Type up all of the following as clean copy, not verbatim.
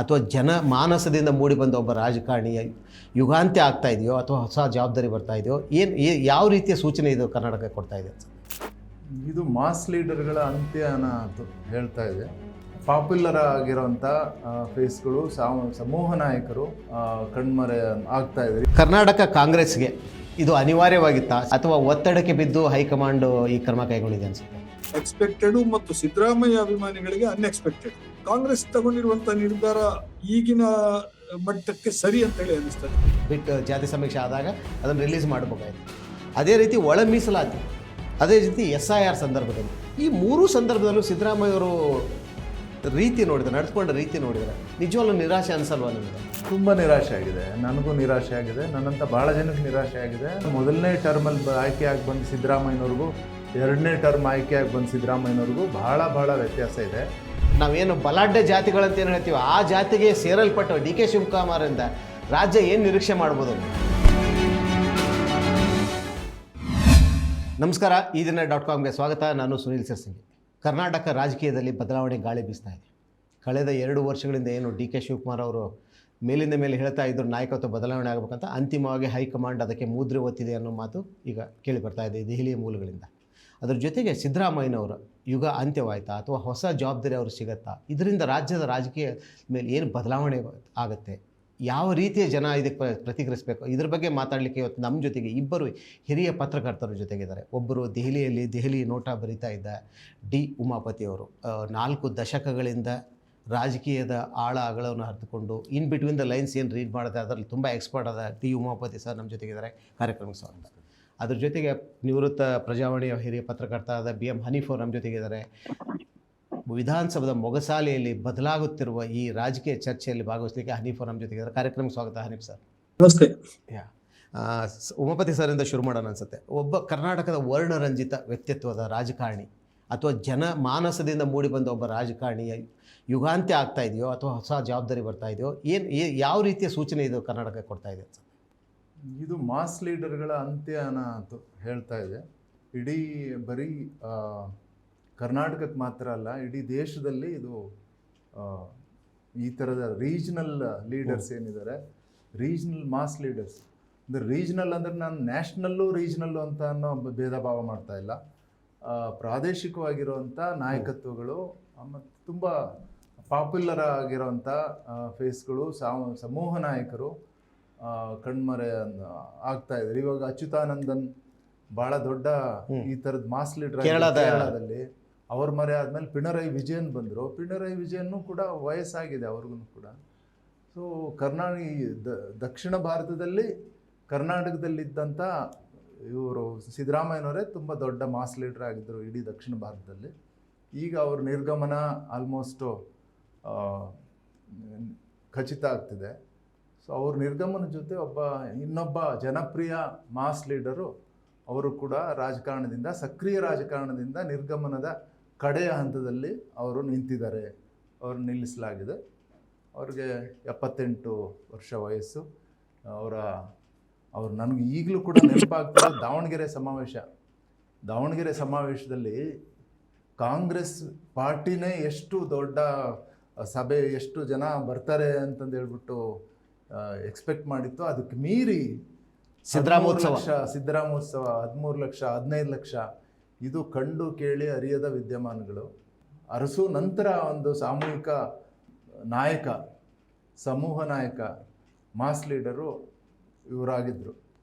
ಅಥವಾ ಜನಮಾನಸದಿಂದ ಮೂಡಿಬಂದ ಒಬ್ಬ ರಾಜಕಾರಣಿ ಯುಗಾಂತ್ಯ ಆಗ್ತಾ ಇದೆಯೋ ಅಥವಾ ಹೊಸ ಜವಾಬ್ದಾರಿ ಬರ್ತಾ ಇದೆಯೋ ಯಾವ ರೀತಿಯ ಸೂಚನೆ ಇದು ಕರ್ನಾಟಕ ಕೊಡ್ತಾ ಇದೆ? ಇದು ಮಾಸ್ ಲೀಡರ್ಗಳ ಅಂತ್ಯನ ಹೇಳ್ತಾ ಇದೆ. ಪಾಪ್ಯುಲರ್ ಆಗಿರೋಂಥ ಫೇಸ್ಗಳು ಸಮೂಹ ನಾಯಕರು ಕಣ್ಮರೆ ಆಗ್ತಾ ಇದೆ. ಕರ್ನಾಟಕ ಕಾಂಗ್ರೆಸ್ಗೆ ಇದು ಅನಿವಾರ್ಯವಾಗಿತ್ತಾ ಅಥವಾ ಒತ್ತಡಕ್ಕೆ ಬಿದ್ದು ಹೈಕಮಾಂಡ್ ಈ ಕ್ರಮ ಕೈಗೊಂಡಿದೆ ಅನ್ಸುತ್ತೆ? ಎಕ್ಸ್ಪೆಕ್ಟೆಡ್ ಮತ್ತು ಸಿದ್ದರಾಮಯ್ಯ ಅಭಿಮಾನಿಗಳಿಗೆ ಅನ್ಎಕ್ಸ್ಪೆಕ್ಟೆಡ್. ಕಾಂಗ್ರೆಸ್ ತಗೊಂಡಿರುವಂತ ನಿರ್ಧಾರ ಈಗಿನ ಮಟ್ಟಕ್ಕೆ ಸರಿ ಅಂತ ಹೇಳಿ ಅನಿಸ್ತದೆ. ಬಿಟ್ಟು ಜಾತಿ ಸಮೀಕ್ಷೆ ಆದಾಗ ಅದನ್ನು ರಿಲೀಸ್ ಮಾಡಬೇಕಾಯ್ತು. ಅದೇ ರೀತಿ ಒಳ ಮೀಸಲಾತಿ, ಅದೇ ರೀತಿ SIR ಸಂದರ್ಭದಲ್ಲಿ, ಈ ಮೂರೂ ಸಂದರ್ಭದಲ್ಲೂ ಸಿದ್ದರಾಮಯ್ಯವರು ರೀತಿ ನೋಡಿದರೆ, ನಡೆದುಕೊಂಡ ರೀತಿ ನೋಡಿದರೆ ನಿಜವಾಗ್ಲೂ ನಿರಾಶೆ ಅನಿಸಲ್ವಾ ನಿಮಗೆ? ತುಂಬ ನಿರಾಶೆ ಆಗಿದೆ. ನನಗೂ ನಿರಾಶೆ ಆಗಿದೆ, ನನ್ನಂಥ ಭಾಳ ಜನಕ್ಕೆ ನಿರಾಶೆ ಆಗಿದೆ. ಮೊದಲನೇ ಟರ್ಮಲ್ಲಿ ಆಯ್ಕೆಯಾಗಿ ಬಂದ ಸಿದ್ದರಾಮಯ್ಯನವ್ರಿಗೂ ಎರಡನೇ ಟರ್ಮ್ ಆಯ್ಕೆಯಾಗಿ ಬಂದ ಸಿದ್ದರಾಮಯ್ಯನವ್ರಿಗೂ ಭಾಳ ವ್ಯತ್ಯಾಸ ಇದೆ. ನಾವೇನು ಬಲಾಢ್ಯ ಜಾತಿಗಳಂತ ಏನು ಹೇಳ್ತೀವಿ, ಆ ಜಾತಿಗೆ ಸೇರಲ್ಪಟ್ಟ DK ಶಿವಕುಮಾರಿಂದ ರಾಜ್ಯ ಏನು ನಿರೀಕ್ಷೆ ಮಾಡ್ಬೋದು? ನಮಸ್ಕಾರ, ಈ ದಿನ .comಗೆ ಸ್ವಾಗತ. ನಾನು ಸುನೀಲ್ ಸರ್ಸಿಂಗಿ. ಕರ್ನಾಟಕ ರಾಜಕೀಯದಲ್ಲಿ ಬದಲಾವಣೆ ಗಾಳಿ ಬೀಸ್ತಾ ಇದೆ. ಕಳೆದ 2 ವರ್ಷಗಳಿಂದ ಏನು DK ಶಿವಕುಮಾರ್ ಅವರು ಮೇಲಿಂದ ಮೇಲೆ ಹೇಳ್ತಾ ಇದ್ದರು ನಾಯಕತ್ವ ಬದಲಾವಣೆ ಆಗಬೇಕಂತ, ಅಂತಿಮವಾಗಿ ಹೈಕಮಾಂಡ್ ಅದಕ್ಕೆ ಮುದ್ರೆ ಒತ್ತಿದೆ ಅನ್ನೋ ಮಾತು ಈಗ ಕೇಳಿ ಬರ್ತಾ ಇದೆ ದೆಹಲಿಯ ಮೂಲಗಳಿಂದ. ಅದರ ಜೊತೆಗೆ ಸಿದ್ದರಾಮಯ್ಯನವರ ಯುಗ ಅಂತ್ಯವಾಯಿತಾ ಅಥವಾ ಹೊಸ ಜವಾಬ್ದಾರಿ ಅವರು ಸಿಗತ್ತಾ? ಇದರಿಂದ ರಾಜ್ಯದ ರಾಜಕೀಯ ಮೇಲೆ ಏನು ಬದಲಾವಣೆ ಆಗುತ್ತೆ, ಯಾವ ರೀತಿಯ ಜನ ಇದಕ್ಕೆ ಪ್ರತಿಕ್ರಿಯಿಸಬೇಕು, ಇದ್ರ ಬಗ್ಗೆ ಮಾತಾಡಲಿಕ್ಕೆ ಇವತ್ತು ನಮ್ಮ ಜೊತೆಗೆ ಇಬ್ಬರು ಹಿರಿಯ ಪತ್ರಕರ್ತರ ಜೊತೆಗಿದ್ದಾರೆ. ಒಬ್ಬರು ದೆಹಲಿ ನೋಟ ಬರಿತಾ ಇದ್ದ ಡಿ ಉಮಾಪತಿಯವರು, 4 ದಶಕಗಳಿಂದ ರಾಜಕೀಯದ ಆಳ ಅಗಳನ್ನು ಅರ್ಥಕೊಂಡು ಇನ್ ಬಿಟ್ವೀನ್ ದ ಲೈನ್ಸ್ ಏನು ರೀಡ್ ಮಾಡುತ್ತೆ ಅದರಲ್ಲಿ ತುಂಬ ಎಕ್ಸ್ಪರ್ಟ್ ಆದ ಡಿ ಉಮಾಪತಿ ಸರ್ ನಮ್ಮ ಜೊತೆಗಿದ್ದಾರೆ. ಕಾರ್ಯಕ್ರಮಕ್ಕೆ ಸ್ವಾಗತ. ಅದ್ರ ಜೊತೆಗೆ ನಿವೃತ್ತ ಪ್ರಜಾವಾಣಿಯ ಹಿರಿಯ ಪತ್ರಕರ್ತ ಆದ BM ಹನೀಫ್ ಅವರು ನಮ್ಮ ಜೊತೆಗಿದ್ದಾರೆ. ವಿಧಾನಸಭದ ಮೊಗಸಾಲೆಯಲ್ಲಿ ಬದಲಾಗುತ್ತಿರುವ ಈ ರಾಜಕೀಯ ಚರ್ಚೆಯಲ್ಲಿ ಭಾಗವಹಿಸಲಿಕ್ಕೆ ಹನೀಫ್ ಅವರು ನಮ್ಮ ಜೊತೆಗಿದ್ದಾರೆ. ಕಾರ್ಯಕ್ರಮಕ್ಕೆ ಸ್ವಾಗತ ಹನೀಫ್ ಸರ್. ನಮಸ್ತೆ. ಉಮಾಪತಿ ಸರಿಂದ ಶುರು ಮಾಡೋಣ ಅನ್ಸುತ್ತೆ. ಒಬ್ಬ ಕರ್ನಾಟಕದ ವರ್ಣರಂಜಿತ ವ್ಯಕ್ತಿತ್ವದ ರಾಜಕಾರಣಿ ಅಥವಾ ಜನಮಾನಸದಿಂದ ಮೂಡಿಬಂದ ಒಬ್ಬ ರಾಜಕಾರಣಿ ಯುಗಾಂತ್ಯ ಆಗ್ತಾ ಇದೆಯೋ ಅಥವಾ ಹೊಸ ಜವಾಬ್ದಾರಿ ಬರ್ತಾ ಇದೆಯೋ, ಯಾವ ರೀತಿಯ ಸೂಚನೆ ಇದು ಕರ್ನಾಟಕ ಕೊಡ್ತಾ ಇದೆ ಅನ್ಸುತ್ತೆ? ಇದು ಮಾಸ್ ಲೀಡರ್ಗಳ ಅಂತ್ಯನ ಹೇಳ್ತಾ ಇದೆ. ಇಡೀ ಬರೀ ಕರ್ನಾಟಕಕ್ಕೆ ಮಾತ್ರ ಅಲ್ಲ, ಇಡೀ ದೇಶದಲ್ಲಿ ಇದು ಈ ಥರದ ರೀಜ್ನಲ್ ಲೀಡರ್ಸ್ ಏನಿದ್ದಾರೆ, ರೀಜ್ನಲ್ ಮಾಸ್ ಲೀಡರ್ಸ್ ಅಂದರೆ ರೀಜ್ನಲ್ ಅಂದರೆ ನಾನು ನ್ಯಾಷನಲ್ಲು ರೀಜ್ನಲ್ಲು ಅಂತ ಅನ್ನೋ ಭೇದ ಭಾವ ಮಾಡ್ತಾ ಇಲ್ಲ. ಪ್ರಾದೇಶಿಕವಾಗಿರುವಂಥ ನಾಯಕತ್ವಗಳು ಮತ್ತು ತುಂಬ ಪಾಪ್ಯುಲರ್ ಆಗಿರೋವಂಥ ಫೇಸ್ಗಳು ಸಮೂಹ ನಾಯಕರು ಕಣ್ಮರೆ ಆಗ್ತಾ ಇದ್ದಾರೆ. ಇವಾಗ ಅಚ್ಯುತಾನಂದನ್ ಭಾಳ ದೊಡ್ಡ ಈ ಥರದ ಮಾಸ್ ಲೀಡರ್ ಕೇರಳದಲ್ಲಿ, ಅವ್ರ ಮರೆ ಆದಮೇಲೆ ಪಿಣರಾಯಿ ವಿಜಯನ್ ಬಂದರು. ಪಿಣರಾಯಿ ವಿಜಯನ್ನೂ ಕೂಡ ವಯಸ್ಸಾಗಿದೆ ಅವ್ರಿಗೂ ಕೂಡ. ಸೊ ದಕ್ಷಿಣ ಭಾರತದಲ್ಲಿ ಕರ್ನಾಟಕದಲ್ಲಿದ್ದಂಥ ಇವರು ಸಿದ್ದರಾಮಯ್ಯನವರೇ ತುಂಬ ದೊಡ್ಡ ಮಾಸ್ ಲೀಡರ್ ಆಗಿದ್ದರು ಇಡೀ ದಕ್ಷಿಣ ಭಾರತದಲ್ಲಿ. ಈಗ ಅವ್ರ ನಿರ್ಗಮನ ಆಲ್ಮೋಸ್ಟು ಖಚಿತ ಆಗ್ತಿದೆ. ಸೊ ಅವ್ರ ನಿರ್ಗಮನ ಜೊತೆ ಇನ್ನೊಬ್ಬ ಜನಪ್ರಿಯ ಮಾಸ್ ಲೀಡರು ಅವರು ಕೂಡ ಸಕ್ರಿಯ ರಾಜಕಾರಣದಿಂದ ನಿರ್ಗಮನದ ಕಡೆಯ ಹಂತದಲ್ಲಿ ಅವರು ನಿಂತಿದ್ದಾರೆ. ಅವರು ನಿಲ್ಲಿಸಲಾಗಿದೆ. ಅವ್ರಿಗೆ 78 ವರ್ಷ ವಯಸ್ಸು. ಅವ್ರು ನನಗೆ ಈಗಲೂ ಕೂಡ ನೆನಪಾಗ್ತಾರೆ ದಾವಣಗೆರೆ ಸಮಾವೇಶದಲ್ಲಿ ಕಾಂಗ್ರೆಸ್ ಪಾರ್ಟಿನೇ ಎಷ್ಟು ದೊಡ್ಡ ಸಭೆ, ಎಷ್ಟು ಜನ ಬರ್ತಾರೆ ಅಂತಂದು ಹೇಳ್ಬಿಟ್ಟು ಎಕ್ಸ್ಪೆಕ್ಟ್ ಮಾಡಿತ್ತು. ಅದಕ್ಕೆ ಮೀರಿ ಸಿದ್ದರಾಮೋತ್ಸವ 13 ಲಕ್ಷ 15 ಲಕ್ಷ ಇದು ಕಂಡು ಕೇಳಿ ಅರಿಯದ ವಿದ್ಯಮಾನಗಳು. ಅರಸು ನಂತರ ಒಂದು ಸಾಮೂಹಿಕ ನಾಯಕ, ಸಮೂಹ ನಾಯಕ, ಮಾಸ್ ಲೀಡರು ಇವರಾಗಿದ್ದರು.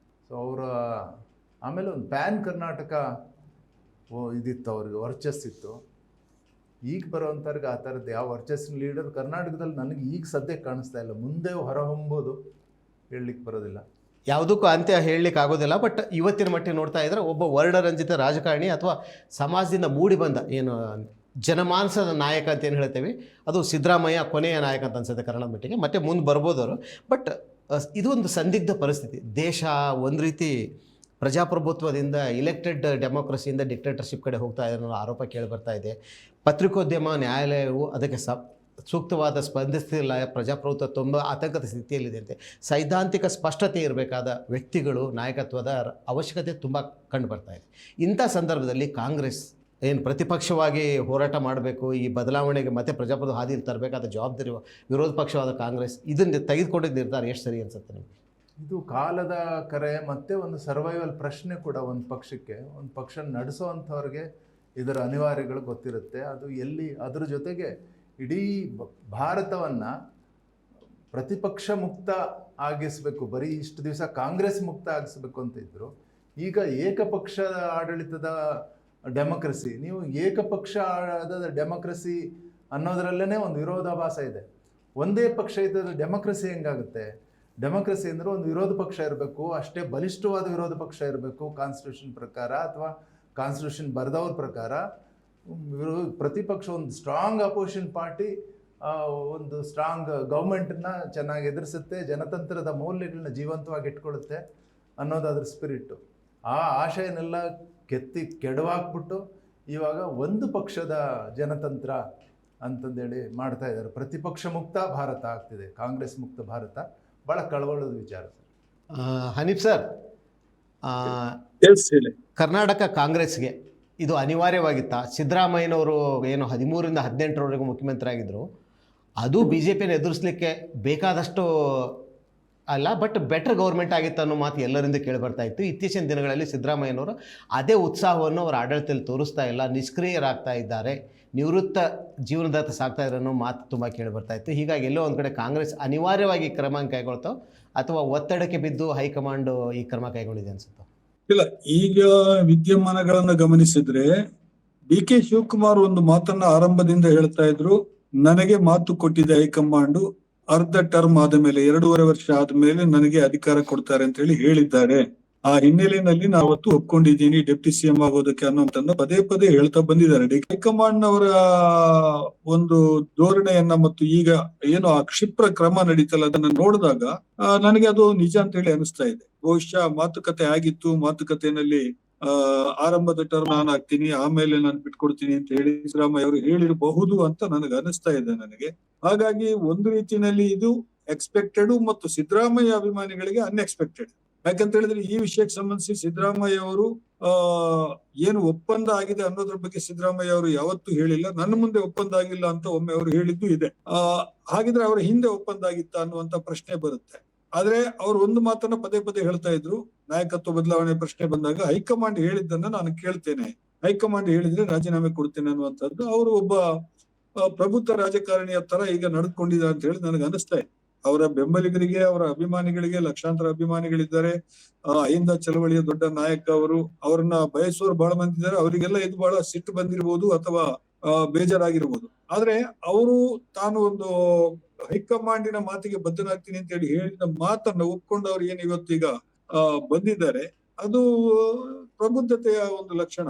ಸೊ ಆಮೇಲೆ ಒಂದು ಪ್ಯಾನ್ ಕರ್ನಾಟಕ ಇದಿತ್ತು, ಅವ್ರಿಗೆ ವರ್ಚಸ್ಸಿತ್ತು. ಈಗ ಬರೋವಂಥವ್ರಿಗೆ ಆ ಥರದ್ದು ಯಾವ ವರ್ಚಸ್ಸಿನ ಲೀಡರ್ ಕರ್ನಾಟಕದಲ್ಲಿ ನನಗೆ ಈಗ ಸದ್ಯಕ್ಕೆ ಕಾಣಿಸ್ತಾ ಇಲ್ಲ. ಮುಂದೆ ಹೊರಹೊಂಬೋದು ಹೇಳಲಿಕ್ಕೆ ಬರೋದಿಲ್ಲ, ಯಾವುದಕ್ಕೂ ಅಂತ್ಯ ಹೇಳಲಿಕ್ಕೆ ಆಗೋದಿಲ್ಲ. ಬಟ್ ಇವತ್ತಿನ ಮಟ್ಟಿಗೆ ನೋಡ್ತಾ ಇದ್ದರೆ ಒಬ್ಬ ವರ್ಣರಂಜಿತ ರಾಜಕಾರಣಿ ಅಥವಾ ಸಮಾಜದಿಂದ ಮೂಡಿ ಬಂದ ಏನು ಜನಮಾನಸದ ನಾಯಕ ಅಂತ ಏನು ಹೇಳ್ತೇವೆ, ಅದು ಸಿದ್ದರಾಮಯ್ಯ ಕೊನೆಯ ನಾಯಕ ಅಂತ ಅನ್ಸುತ್ತೆ ಕನ್ನಡ ಮಟ್ಟಿಗೆ. ಮತ್ತೆ ಮುಂದೆ ಬರ್ಬೋದು ಅವರು. ಬಟ್ ಇದು ಒಂದು ಸಂದಿಗ್ಧ ಪರಿಸ್ಥಿತಿ. ದೇಶ ಒಂದು ರೀತಿ ಪ್ರಜಾಪ್ರಭುತ್ವದಿಂದ ಇಲೆಕ್ಟೆಡ್ ಡೆಮೋಕ್ರಸಿಯಿಂದ ಡಿಕ್ಟೇಟರ್ಶಿಪ್ ಕಡೆ ಹೋಗ್ತಾ ಇದೆ ಅನ್ನೋ ಆರೋಪ ಕೇಳಿ ಬರ್ತಾ ಇದೆ. ಪತ್ರಿಕೋದ್ಯಮ, ನ್ಯಾಯಾಲಯವು ಅದಕ್ಕೆ ಸೂಕ್ತವಾದ ಸ್ಪಂದಿಸ್ತಿಲ್ಲ. ಪ್ರಜಾಪ್ರಭುತ್ವ ತುಂಬ ಆತಂಕದ ಸ್ಥಿತಿಯಲ್ಲಿದೆ ಅಂತೆ. ಸೈದ್ಧಾಂತಿಕ ಸ್ಪಷ್ಟತೆ ಇರಬೇಕಾದ ವ್ಯಕ್ತಿಗಳು ನಾಯಕತ್ವದ ಅವಶ್ಯಕತೆ ತುಂಬ ಕಂಡು ಬರ್ತಾ ಇದೆ. ಇಂಥ ಸಂದರ್ಭದಲ್ಲಿ ಕಾಂಗ್ರೆಸ್ ಏನು ಪ್ರತಿಪಕ್ಷವಾಗಿ ಹೋರಾಟ ಮಾಡಬೇಕು, ಈ ಬದಲಾವಣೆಗೆ ಮತ್ತೆ ಪ್ರಜಾಪ್ರಭುತ್ವ ಹಾದಿಯಲ್ಲಿ ತರಬೇಕಾದ ಜವಾಬ್ದಾರಿ ವಿರೋಧ ಪಕ್ಷವಾದ ಕಾಂಗ್ರೆಸ್ ಇದನ್ನು ತೆಗೆದುಕೊಂಡಿದ್ದ ನಿರ್ಧಾರ ಎಷ್ಟು ಸರಿ ಅನ್ಸುತ್ತೆ ನಿಮಗೆ? ಇದು ಕಾಲದ ಕರೆ ಮತ್ತು ಒಂದು ಸರ್ವೈವಲ್ ಪ್ರಶ್ನೆ ಕೂಡ. ಒಂದು ಪಕ್ಷಕ್ಕೆ, ಒಂದು ಪಕ್ಷ ನಡೆಸೋವಂಥವ್ರಿಗೆ ಇದರ ಅನಿವಾರ್ಯಗಳು ಗೊತ್ತಿರುತ್ತೆ. ಅದು ಎಲ್ಲಿ ಅದ್ರ ಜೊತೆಗೆ ಇಡೀ ಭಾರತವನ್ನು ಪ್ರತಿಪಕ್ಷ ಮುಕ್ತ ಆಗಿಸಬೇಕು, ಬರೀ ಇಷ್ಟು ದಿವಸ ಕಾಂಗ್ರೆಸ್ ಮುಕ್ತ ಆಗಿಸ್ಬೇಕು ಅಂತ ಇದ್ರು. ಈಗ ಏಕಪಕ್ಷ ಆಡಳಿತದ ಡೆಮೋಕ್ರಸಿ, ನೀವು ಏಕಪಕ್ಷದ ಡೆಮೋಕ್ರಸಿ ಅನ್ನೋದರಲ್ಲೇ ಒಂದು ವಿರೋಧಾಭಾಸ ಇದೆ. ಒಂದೇ ಪಕ್ಷ ಇದ್ದದ ಡೆಮೋಕ್ರಸಿ ಹೆಂಗಾಗುತ್ತೆ? ಡೆಮೋಕ್ರಸಿ ಅಂದರೆ ಒಂದು ವಿರೋಧ ಪಕ್ಷ ಇರಬೇಕು, ಅಷ್ಟೇ ಬಲಿಷ್ಠವಾದ ವಿರೋಧ ಪಕ್ಷ ಇರಬೇಕು ಕಾನ್ಸ್ಟಿಟ್ಯೂಷನ್ ಪ್ರಕಾರ, ಅಥವಾ ಕಾನ್ಸ್ಟಿಟ್ಯೂಷನ್ ಬರೆದವ್ರ ಪ್ರಕಾರ. ಪ್ರತಿಪಕ್ಷ ಒಂದು ಸ್ಟ್ರಾಂಗ್ ಅಪೋಸಿಷನ್ ಪಾರ್ಟಿ ಒಂದು ಸ್ಟ್ರಾಂಗ್ ಗೌರ್ಮೆಂಟನ್ನ ಚೆನ್ನಾಗಿ ಎದುರಿಸುತ್ತೆ, ಜನತಂತ್ರದ ಮೌಲ್ಯಗಳನ್ನ ಜೀವಂತವಾಗಿ ಇಟ್ಕೊಳ್ಳುತ್ತೆ ಅನ್ನೋದು ಅದ್ರ ಸ್ಪಿರಿಟ್ಟು. ಆ ಆಶಯನೆಲ್ಲ ಕೆಡವಾಕ್ಬಿಟ್ಟು ಇವಾಗ ಒಂದು ಪಕ್ಷದ ಜನತಂತ್ರ ಅಂತಂದೇಳಿ ಮಾಡ್ತಾ ಇದ್ದಾರೆ. ಪ್ರತಿಪಕ್ಷ ಮುಕ್ತ ಭಾರತ ಆಗ್ತಿದೆ, ಕಾಂಗ್ರೆಸ್ ಮುಕ್ತ ಭಾರತ. ಭಾಳ ಕಳವಳದ ವಿಚಾರ ಸರ್. ಹನೀಫ್ ಸರ್, ಕರ್ನಾಟಕ ಕಾಂಗ್ರೆಸ್ಗೆ ಇದು ಅನಿವಾರ್ಯವಾಗಿತ್ತಾ? ಸಿದ್ದರಾಮಯ್ಯನವರು ಏನು 13ರಿಂದ 18ರವರೆಗೂ ಮುಖ್ಯಮಂತ್ರಿ ಆಗಿದ್ದರು, ಅದು ಬಿ ಜೆ ಪಿಯನ್ನು ಎದುರಿಸಲಿಕ್ಕೆ ಬೇಕಾದಷ್ಟು ಅಲ್ಲ, ಬಟ್ ಬೆಟರ್ ಗೌರ್ಮೆಂಟ್ ಆಗಿತ್ತು ಅನ್ನೋ ಮಾತು ಎಲ್ಲರಿಂದ ಕೇಳಿಬರ್ತಾ ಇತ್ತು. ಇತ್ತೀಚಿನ ದಿನಗಳಲ್ಲಿ ಸಿದ್ದರಾಮಯ್ಯನವರು ಅದೇ ಉತ್ಸಾಹವನ್ನು ಅವರ ಆಡಳಿತದಲ್ಲಿ ತೋರಿಸ್ತಾ ಇಲ್ಲ, ನಿಷ್ಕ್ರಿಯರಾಗ್ತಾ ಇದ್ದಾರೆ, ನಿವೃತ್ತ ಜೀವನದತ್ತ ಸಾಗ್ತಾ ಇರೋ ಅನ್ನೋ ಮಾತು ತುಂಬ ಕೇಳಿಬರ್ತಾ ಇತ್ತು. ಹೀಗಾಗಿ ಎಲ್ಲೋ ಒಂದು ಕಡೆ ಕಾಂಗ್ರೆಸ್ ಅನಿವಾರ್ಯವಾಗಿ ಕ್ರಮ ಕೈಗೊಳ್ತೋ ಅಥವಾ ಒತ್ತಡಕ್ಕೆ ಬಿದ್ದು ಹೈಕಮಾಂಡ್ ಈ ಕ್ರಮ ಕೈಗೊಂಡಿದೆ ಅನ್ಸುತ್ತೋ? ಇಲ್ಲ, ಈಗ ವಿದ್ಯಮಾನಗಳನ್ನ ಗಮನಿಸಿದ್ರೆ ಡಿ ಕೆ ಶಿವಕುಮಾರ್ ಒಂದು ಮಾತನ್ನ ಆರಂಭದಿಂದ ಹೇಳ್ತಾ ಇದ್ರು, ನನಗೆ ಮಾತು ಕೊಟ್ಟಿದೆ ಹೈಕಮಾಂಡ್, ಅರ್ಧ ಟರ್ಮ್ ಆದ ಮೇಲೆ 2.5 ವರ್ಷ ಆದ್ಮೇಲೆ ನನಗೆ ಅಧಿಕಾರ ಕೊಡ್ತಾರೆ ಅಂತ ಹೇಳಿ ಹೇಳಿದ್ದಾರೆ. ಆ ಹಿನ್ನೆಲೆಯಲ್ಲಿ ನಾವತ್ತು ಒಪ್ಕೊಂಡಿದ್ದೀನಿ ಡೆಪ್ಟಿ ಸಿಎಂ ಆಗೋದಕ್ಕೆ ಅನ್ನೋಂತ ಪದೇ ಪದೇ ಹೇಳ್ತಾ ಬಂದಿದ್ದಾರೆ. ಹೈಕಮಾಂಡ್ ಅವರ ಒಂದು ಧೋರಣೆಯನ್ನ ಮತ್ತು ಈಗ ಏನು ಆ ಕ್ಷಿಪ್ರ ಕ್ರಮ ನಡೀತಲ್ಲ, ಅದನ್ನ ನೋಡಿದಾಗ ನನಗೆ ಅದು ನಿಜ ಅಂತ ಹೇಳಿ ಅನಿಸ್ತಾ ಇದೆ. ಬಹುಶಃ ಮಾತುಕತೆ ಆಗಿತ್ತು, ಮಾತುಕತೆಯಲ್ಲಿ ಆರಂಭದ ಟರ್ಮ್ ನಾನು ಆಗ್ತೀನಿ, ಆಮೇಲೆ ನಾನು ಬಿಟ್ಕೊಡ್ತೀನಿ ಅಂತ ಹೇಳಿ ಸಿದ್ದರಾಮಯ್ಯ ಅವರು ಹೇಳಿರಬಹುದು ಅಂತ ನನಗೆ ಅನಿಸ್ತಾ ಇದೆ ನನಗೆ. ಹಾಗಾಗಿ ಒಂದು ರೀತಿಯಲ್ಲಿ ಇದು ಎಕ್ಸ್ಪೆಕ್ಟೆಡ್ ಮತ್ತು ಸಿದ್ದರಾಮಯ್ಯ ಅಭಿಮಾನಿಗಳಿಗೆ ಅನ್ಎಕ್ಸ್ಪೆಕ್ಟೆಡ್. ಯಾಕಂತ ಹೇಳಿದ್ರೆ ಈ ವಿಷಯಕ್ಕೆ ಸಂಬಂಧಿಸಿ ಸಿದ್ದರಾಮಯ್ಯ ಅವರು ಏನು ಒಪ್ಪಂದ ಆಗಿದೆ ಅನ್ನೋದ್ರ ಬಗ್ಗೆ ಸಿದ್ದರಾಮಯ್ಯ ಅವರು ಯಾವತ್ತೂ ಹೇಳಿಲ್ಲ. ನನ್ನ ಮುಂದೆ ಒಪ್ಪಂದ ಆಗಿಲ್ಲ ಅಂತ ಒಮ್ಮೆ ಅವರು ಹೇಳಿದ್ದು ಇದೆ. ಹಾಗಿದ್ರೆ ಅವರ ಹಿಂದೆ ಒಪ್ಪಂದ ಆಗಿತ್ತ ಅನ್ನುವಂತ ಪ್ರಶ್ನೆ ಬರುತ್ತೆ. ಆದ್ರೆ ಅವ್ರು ಒಂದು ಮಾತನ್ನ ಪದೇ ಪದೇ ಹೇಳ್ತಾ ಇದ್ರು, ನಾಯಕತ್ವ ಬದಲಾವಣೆ ಪ್ರಶ್ನೆ ಬಂದಾಗ ಹೈಕಮಾಂಡ್ ಹೇಳಿದ್ದನ್ನ ನಾನು ಕೇಳ್ತೇನೆ, ಹೈಕಮಾಂಡ್ ಹೇಳಿದ್ರೆ ರಾಜೀನಾಮೆ ಕೊಡ್ತೇನೆ ಅನ್ನುವಂಥದ್ದು. ಅವರು ಒಬ್ಬ ಪ್ರಬುದ್ಧ ರಾಜಕಾರಣಿಯ ತರ ಈಗ ನಡೆದುಕೊಂಡಿದ್ದಾರೆ ಅಂತ ಹೇಳಿ ನನಗೆ ಅನಿಸ್ತಾ ಇದೆ. ಅವರ ಬೆಂಬಲಿಗರಿಗೆ, ಅವರ ಅಭಿಮಾನಿಗಳಿಗೆ, ಲಕ್ಷಾಂತರ ಅಭಿಮಾನಿಗಳಿದ್ದಾರೆ. ಅಹಿಂದ ಚಳವಳಿಯ ದೊಡ್ಡ ನಾಯಕ ಅವರು, ಅವ್ರನ್ನ ಬಯಸುವವರು ಬಹಳ ಮಂದಿ ಇದ್ದಾರೆ. ಅವರಿಗೆಲ್ಲ ಇದು ಬಹಳ ಸಿಟ್ಟು ಬಂದಿರಬಹುದು ಅಥವಾ ಬೇಜಾರಾಗಿರ್ಬೋದು. ಆದ್ರೆ ಅವರು ತಾನು ಒಂದು ಹೈಕಮಾಂಡಿನ ಮಾತಿಗೆ ಬದ್ಧನಾಗ್ತೀನಿ ಅಂತ ಹೇಳಿ ಹೇಳಿದ ಮಾತನ್ನ ಒಪ್ಕೊಂಡು ಅವ್ರು ಏನ್ ಇವತ್ತೀಗ ಬಂದಿದ್ದಾರೆ, ಅದು ಪ್ರಬುದ್ಧತೆಯ ಒಂದು ಲಕ್ಷಣ.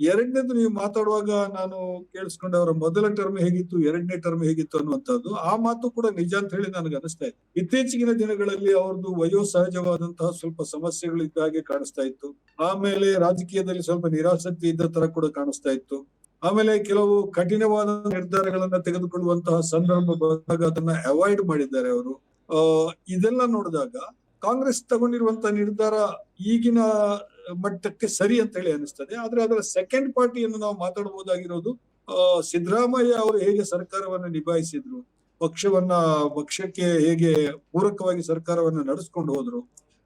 ಎರಡನೇದು, ನೀವು ಮಾತಾಡುವಾಗ ನಾನು ಕೇಳಿಸ್ಕೊಂಡೆ ಅವರ ಮೊದಲ ಟರ್ಮ್ ಹೇಗಿತ್ತು, 2ನೇ ಟರ್ಮ್ ಹೇಗಿತ್ತು ಅನ್ನುವಂಥದ್ದು. ಆ ಮಾತು ಕೂಡ ನಿಜ ಅಂತ ಹೇಳಿ ನನಗೆ ಅನಿಸ್ತಾ ಇದೆ. ಇತ್ತೀಚಿನ ದಿನಗಳಲ್ಲಿ ಅವ್ರದ್ದು ವಯೋಸಹಜವಾದಂತಹ ಸ್ವಲ್ಪ ಸಮಸ್ಯೆಗಳಿದ್ದ ಹಾಗೆ ಕಾಣಿಸ್ತಾ ಇತ್ತು. ಆಮೇಲೆ ರಾಜಕೀಯದಲ್ಲಿ ಸ್ವಲ್ಪ ನಿರಾಸಕ್ತಿ ಇದ್ದ ತರ ಕೂಡ ಕಾಣಿಸ್ತಾ ಇತ್ತು. ಆಮೇಲೆ ಕೆಲವು ಕಠಿಣವಾದ ನಿರ್ಧಾರಗಳನ್ನ ತೆಗೆದುಕೊಳ್ಳುವಂತಹ ಸಂದರ್ಭ ಬಂದಾಗ ಅದನ್ನ ಅವಾಯ್ಡ್ ಮಾಡಿದ್ದಾರೆ ಅವರು. ಇದೆಲ್ಲ ನೋಡಿದಾಗ ಕಾಂಗ್ರೆಸ್ ತಗೊಂಡಿರುವಂತಹ ನಿರ್ಧಾರ ಈಗಿನ ಮಟ್ಟಕ್ಕೆ ಸರಿ ಅಂತ ಹೇಳಿ ಅನಿಸ್ತದೆ. ಆದ್ರೆ ಅದರ ಸೆಕೆಂಡ್ ಪಾರ್ಟಿಯನ್ನು ನಾವು ಮಾತಾಡಬಹುದಾಗಿರೋದು, ಸಿದ್ದರಾಮಯ್ಯ ಅವರು ಹೇಗೆ ಸರ್ಕಾರವನ್ನ ನಿಭಾಯಿಸಿದ್ರು, ಪಕ್ಷಕ್ಕೆ ಹೇಗೆ ಪೂರಕವಾಗಿ ಸರ್ಕಾರವನ್ನ ನಡೆಸ್ಕೊಂಡು ಹೋದ್ರು,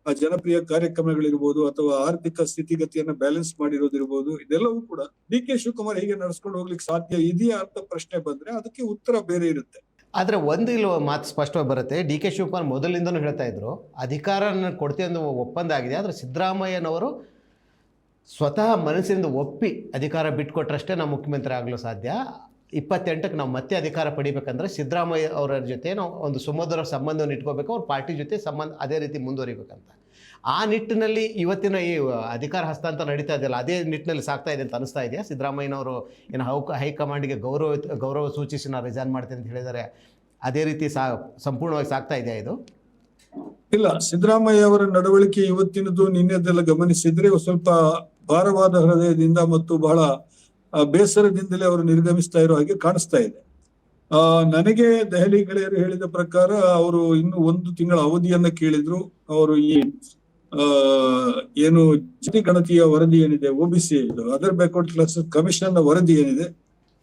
ಆ ಜನಪ್ರಿಯ ಕಾರ್ಯಕ್ರಮಗಳಿರ್ಬೋದು ಅಥವಾ ಆರ್ಥಿಕ ಸ್ಥಿತಿಗತಿಯನ್ನ ಬ್ಯಾಲೆನ್ಸ್ ಮಾಡಿರೋದಿರ್ಬೋದು, ಇದೆಲ್ಲವೂ ಕೂಡ ಡಿ ಕೆ ಶಿವಕುಮಾರ್ ಹೇಗೆ ನಡೆಸ್ಕೊಂಡು ಹೋಗ್ಲಿಕ್ಕೆ ಸಾಧ್ಯ ಇದೆಯಾ ಅಂತ ಪ್ರಶ್ನೆ ಬಂದ್ರೆ ಅದಕ್ಕೆ ಉತ್ತರ ಬೇರೆ ಇರುತ್ತೆ. ಆದರೆ ಒಂದು ಇಲ್ಲಿ ಮಾತು ಸ್ಪಷ್ಟವಾಗಿ ಬರುತ್ತೆ. ಡಿ ಕೆ ಶಿವಕುಮಾರ್ ಮೊದಲಿಂದನೂ ಹೇಳ್ತಾ ಇದ್ರು, ಅಧಿಕಾರ ಕೊಡ್ತೀವಿ ಅನ್ನೋ ಒಪ್ಪಂದ ಆಗಿದೆ, ಆದರೆ ಸಿದ್ದರಾಮಯ್ಯನವರು ಸ್ವತಃ ಮನಸ್ಸಿನಿಂದ ಒಪ್ಪಿ ಅಧಿಕಾರ ಬಿಟ್ಕೊಟ್ರಷ್ಟೇ ನಾವು ಮುಖ್ಯಮಂತ್ರಿ ಆಗಲು ಸಾಧ್ಯ. 28ಕ್ಕೆ ನಾವು ಮತ್ತೆ ಅಧಿಕಾರ ಪಡಿಬೇಕಂದ್ರೆ ಸಿದ್ದರಾಮಯ್ಯ ಅವರ ಜೊತೆ ನಾವು ಒಂದು ಸುಮಧುರ ಸಂಬಂಧವನ್ನು ಇಟ್ಕೋಬೇಕು, ಅವ್ರ ಪಾರ್ಟಿ ಜೊತೆ ಸಂಬಂಧ ಅದೇ ರೀತಿ ಮುಂದುವರಿಬೇಕಂತ. ಆ ನಿಟ್ಟಿನಲ್ಲಿ ಇವತ್ತಿನ ಈ ಅಧಿಕಾರ ಹಸ್ತಾಂತರ ನಡೀತಾ ಇದೆಯಲ್ಲ, ಅದೇ ನಿಟ್ಟಿನಲ್ಲಿ ಸಾಗ್ತಾ ಇದೆ ಅಂತ ಅನಿಸ್ತಾ ಇದೆಯಾ? ಸಿದ್ದರಾಮಯ್ಯನವರು ಏನು ಹೈಕಮಾಂಡ್ಗೆ ಗೌರವ ಸೂಚಿಸಿ ನಾವು ರಿಸೈನ್ ಮಾಡ್ತೀನಿ ಅಂತ ಹೇಳಿದರೆ ಅದೇ ರೀತಿ ಸಂಪೂರ್ಣವಾಗಿ ಸಾಗ್ತಾ ಇದೆಯಾ ಇದು? ಇಲ್ಲ, ಸಿದ್ದರಾಮಯ್ಯ ಅವರ ನಡವಳಿಕೆ ಇವತ್ತಿನದು ನಿನ್ನೆದೆಲ್ಲ ಗಮನಿಸಿದ್ರೆ ಸ್ವಲ್ಪ ಭಾರವಾದ ಹೃದಯದಿಂದ ಮತ್ತು ಬಹಳ ಬೇಸರದಿಂದಲೇ ಅವರು ನಿರ್ಗಮಿಸ್ತಾ ಇರೋ ಹಾಗೆ ಕಾಣಿಸ್ತಾ ಇದೆ. ನನಗೆ ದೆಹಲಿ ಗೆಳೆಯರು ಹೇಳಿದ ಪ್ರಕಾರ ಅವರು ಇನ್ನು 1 ತಿಂಗಳ ಅವಧಿಯನ್ನ ಕೇಳಿದ್ರು. ಅವರು ಈ ಆ ಏನು ಜಾತಿ ಗಣತಿಯ ವರದಿ ಏನಿದೆ, OBC ಇದು ಅದರ್ ಬ್ಯಾಕ್ವರ್ಡ್ ಕ್ಲಾಸ್ ಕಮಿಷನ್ ವರದಿ ಏನಿದೆ,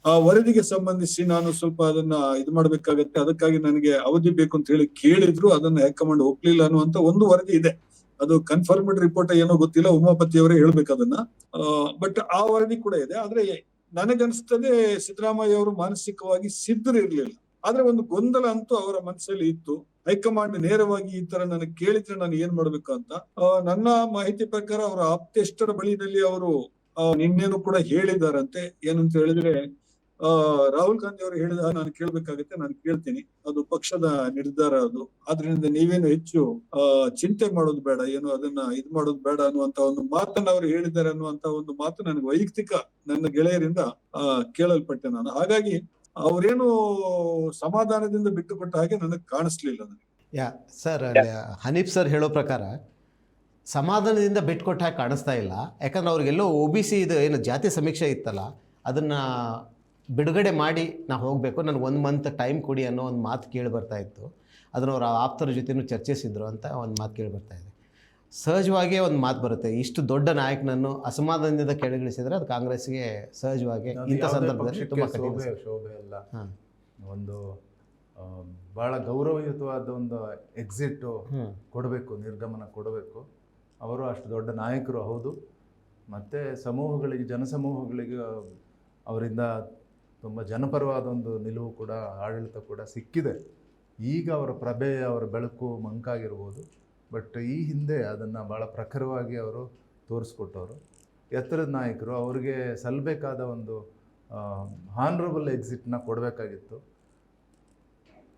ಆ ವರದಿಗೆ ಸಂಬಂಧಿಸಿ ನಾನು ಸ್ವಲ್ಪ ಅದನ್ನ ಇದು ಮಾಡ್ಬೇಕಾಗತ್ತೆ, ಅದಕ್ಕಾಗಿ ನನಗೆ ಅವಧಿ ಬೇಕು ಅಂತ ಹೇಳಿ ಕೇಳಿದ್ರು, ಅದನ್ನ ಹೈಕಮಾಂಡ್ ಒಪ್ಲಿಲ್ಲ ಅನ್ನುವಂತ ಒಂದು ವರದಿ ಇದೆ. ಅದು ಕನ್ಫರ್ಮ್ಡ್ ರಿಪೋರ್ಟ್ ಏನೋ ಗೊತ್ತಿಲ್ಲ, ಉಮಾಪತಿ ಅವರೇ ಹೇಳ್ಬೇಕು ಅದನ್ನ. ಬಟ್ ಆ ವರದಿ ಕೂಡ ಇದೆ. ಆದ್ರೆ ನನಗನ್ಸ್ತದೆ ಸಿದ್ದರಾಮಯ್ಯ ಅವರು ಮಾನಸಿಕವಾಗಿ ಸಿದ್ಧರಿರ್ಲಿಲ್ಲ. ಆದ್ರೆ ಒಂದು ಗೊಂದಲ ಅಂತೂ ಅವರ ಮನಸ್ಸಲ್ಲಿ ಇತ್ತು. ಹೈಕಮಾಂಡ್ ನೇರವಾಗಿ ಈ ತರ ನನಗೆ ಕೇಳಿದ್ರೆ ನಾನು ಏನ್ ಮಾಡ್ಬೇಕು ಅಂತ. ನನ್ನ ಮಾಹಿತಿ ಪ್ರಕಾರ ಅವರ ಆಪ್ತೇಷ್ಟರ ಬಳಿನಲ್ಲಿ ಅವರು ನಿನ್ನೇನು ಕೂಡ ಹೇಳಿದಾರಂತೆ. ಏನಂತ ಹೇಳಿದ್ರೆ, ರಾಹುಲ್ ಗಾಂಧಿ ಅವರು ಹೇಳಿದ ನಾನು ಕೇಳ್ಬೇಕಾಗತ್ತೆ, ನಾನು ಕೇಳ್ತೀನಿ, ಅದು ಪಕ್ಷದ ನಿರ್ಧಾರ ಅದು, ಆದ್ರಿಂದ ನೀವೇನು ಹೆಚ್ಚು ಚಿಂತೆ ಮಾಡೋದು ಬೇಡ, ಏನು ಅದನ್ನ ಇದು ಮಾಡೋದು ಬೇಡ ಅನ್ನುವಂತ ಒಂದು ಮಾತನ್ನ ಅವರು ಹೇಳಿದ್ದಾರೆ ಅನ್ನುವಂತ ಒಂದು ಮಾತು ನನಗೆ ವೈಯಕ್ತಿಕ ನನ್ನ ಗೆಳೆಯರಿಂದ ಕೇಳಲ್ಪಟ್ಟೆ ನಾನು. ಹಾಗಾಗಿ ಅವರೇನು ಸಮಾಧಾನದಿಂದ ಬಿಟ್ಟುಕೊಟ್ಟ ಹಾಗೆ ನನಗೆ ಕಾಣಿಸ್ಲಿಲ್ಲ ನನಗೆ. ಸರ್, ಹನೀಫ್ ಸರ್ ಹೇಳೋ ಪ್ರಕಾರ ಸಮಾಧಾನದಿಂದ ಬಿಟ್ಕೊಟ್ಟ ಹಾಗೆ ಕಾಣಿಸ್ತಾ ಇಲ್ಲ. ಯಾಕಂದ್ರೆ ಅವ್ರಿಗೆಲ್ಲೋ OBC ಇದು ಏನು ಜಾತಿ ಸಮೀಕ್ಷೆ ಇತ್ತಲ್ಲ, ಅದನ್ನು ಬಿಡುಗಡೆ ಮಾಡಿ ನಾವು ಹೋಗಬೇಕು, ನನಗೆ 1 ಮಂತ್ ಟೈಮ್ ಕೊಡಿ ಅನ್ನೋ ಒಂದು ಮಾತು ಕೇಳಿ ಬರ್ತಾ ಇತ್ತು. ಅದನ್ನು ಅವ್ರ ಆಪ್ತರ ಜೊತೆನೂ ಚರ್ಚಿಸಿದ್ರು ಅಂತ ಒಂದು ಮಾತು ಕೇಳಿ ಬರ್ತಾ ಇದೆ. ಸಹಜವಾಗಿಯೇ ಒಂದು ಮಾತು ಬರುತ್ತೆ, ಇಷ್ಟು ದೊಡ್ಡ ನಾಯಕನನ್ನು ಅಸಮಾಧಾನದಿಂದ ಕೆಳಗಿಳಿಸಿದ್ರೆ ಅದು ಕಾಂಗ್ರೆಸ್ಗೆ ಸಹಜವಾಗಿ ಇಂಥ ಸಂದರ್ಭದಲ್ಲಿ ತುಂಬ ಕಠಿಣ. ಶೋಭೆ ಅಲ್ಲ. ಒಂದು ಭಾಳ ಗೌರವಯುತವಾದ ಒಂದು ಎಕ್ಸಿಟ್ ಕೊಡಬೇಕು, ನಿರ್ಗಮನ ಕೊಡಬೇಕು. ಅವರು ಅಷ್ಟು ದೊಡ್ಡ ನಾಯಕರು ಹೌದು. ಮತ್ತು ಸಮೂಹಗಳಿಗೆ, ಜನಸಮೂಹಗಳಿಗೆ ಅವರಿಂದ ತುಂಬ ಜನಪರವಾದ ಒಂದು ನಿಲುವು ಕೂಡ, ಆಡಳಿತ ಕೂಡ ಸಿಕ್ಕಿದೆ. ಈಗ ಅವರ ಪ್ರಭೆ, ಅವರ ಬೆಳಕು ಮಂಕಾಗಿರ್ಬೋದು. ಬಟ್ ಈ ಹಿಂದೆ ಅದನ್ನು ಭಾಳ ಪ್ರಖರವಾಗಿ ಅವರು ತೋರಿಸ್ಕೊಟ್ಟವರು. ಎತ್ತರದ ನಾಯಕರು, ಅವ್ರಿಗೆ ಸಲ್ಲಬೇಕಾದ ಒಂದು ಹಾನರಬಲ್ ಎಕ್ಸಿಟ್ನ ಕೊಡಬೇಕಾಗಿತ್ತು.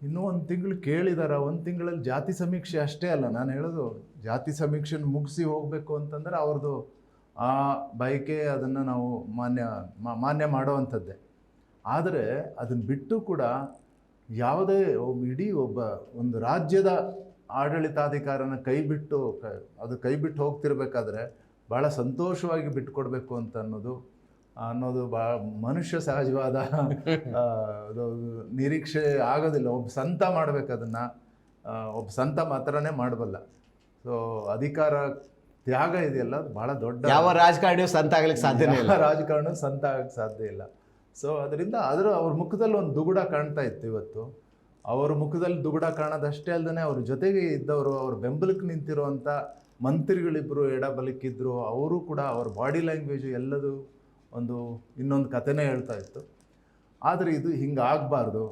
ಇನ್ನೂ 1 ತಿಂಗಳು ಕೇಳಿದಾರ. 1 ತಿಂಗಳಲ್ಲಿ ಜಾತಿ ಸಮೀಕ್ಷೆ ಅಷ್ಟೇ ಅಲ್ಲ, ನಾನು ಹೇಳೋದು ಜಾತಿ ಸಮೀಕ್ಷೆನ ಮುಗಿಸಿ ಹೋಗಬೇಕು ಅಂತಂದರೆ ಅವ್ರದ್ದು ಆ ಬಯಕೆ, ಅದನ್ನು ನಾವು ಮಾನ್ಯ ಮಾಡೋವಂಥದ್ದೇ. ಆದರೆ ಅದನ್ನು ಬಿಟ್ಟು ಕೂಡ ಯಾವುದೇ ಇಡೀ ಒಂದು ರಾಜ್ಯದ ಆಡಳಿತಾಧಿಕಾರನ ಕೈ ಬಿಟ್ಟು ಹೋಗ್ತಿರ್ಬೇಕಾದ್ರೆ ಭಾಳ ಸಂತೋಷವಾಗಿ ಬಿಟ್ಟುಕೊಡ್ಬೇಕು ಅಂತ ಅನ್ನೋದು ಭಾಳ ಮನುಷ್ಯ ಸಹಜವಾದ ನಿರೀಕ್ಷೆ ಆಗೋದಿಲ್ಲ. ಒಬ್ಬ ಸಂತ ಮಾಡ್ಬೇಕು ಅದನ್ನು, ಒಬ್ಬ ಸಂತ ಮಾತ್ರನೇ ಮಾಡಬಲ್ಲ. ಸೊ ಅಧಿಕಾರ ತ್ಯಾಗ ಇದೆಯಲ್ಲ, ಅದು ಭಾಳ ದೊಡ್ಡ. ಯಾವ ರಾಜಕಾರಣಿಯೂ ಸಂತ ಆಗ್ಲಿಕ್ಕೆ ಸಾಧ್ಯನೇ ಇಲ್ಲ. ರಾಜಕಾರಣ ಸಂತ ಆಗಕ್ಕೆ ಸಾಧ್ಯ ಇಲ್ಲ. ಸೊ ಅದರಿಂದ ಅವ್ರ ಮುಖದಲ್ಲಿ ಒಂದು ದುಗುಡ ಕಾಣ್ತಾ ಇತ್ತು ಇವತ್ತು. ಅವರ ಮುಖದಲ್ಲಿ ದುಗುಡ ಕಾಣೋದಷ್ಟೇ ಅಲ್ಲದೆ ಅವ್ರ ಜೊತೆಗೆ ಇದ್ದವರು, ಅವ್ರ ಬೆಂಬಲಕ್ಕೆ ನಿಂತಿರುವಂಥ ಮಂತ್ರಿಗಳಿಬ್ಬರು ಎಡಬಲಕ್ಕಿದ್ರು, ಅವರು ಕೂಡ ಅವ್ರ ಬಾಡಿ ಲ್ಯಾಂಗ್ವೇಜು ಎಲ್ಲದು ಇನ್ನೊಂದು ಕಥೆನೇ ಹೇಳ್ತಾ ಇತ್ತು. ಆದರೆ ಇದು ಹಿಂಗೆ ಆಗಬಾರ್ದು.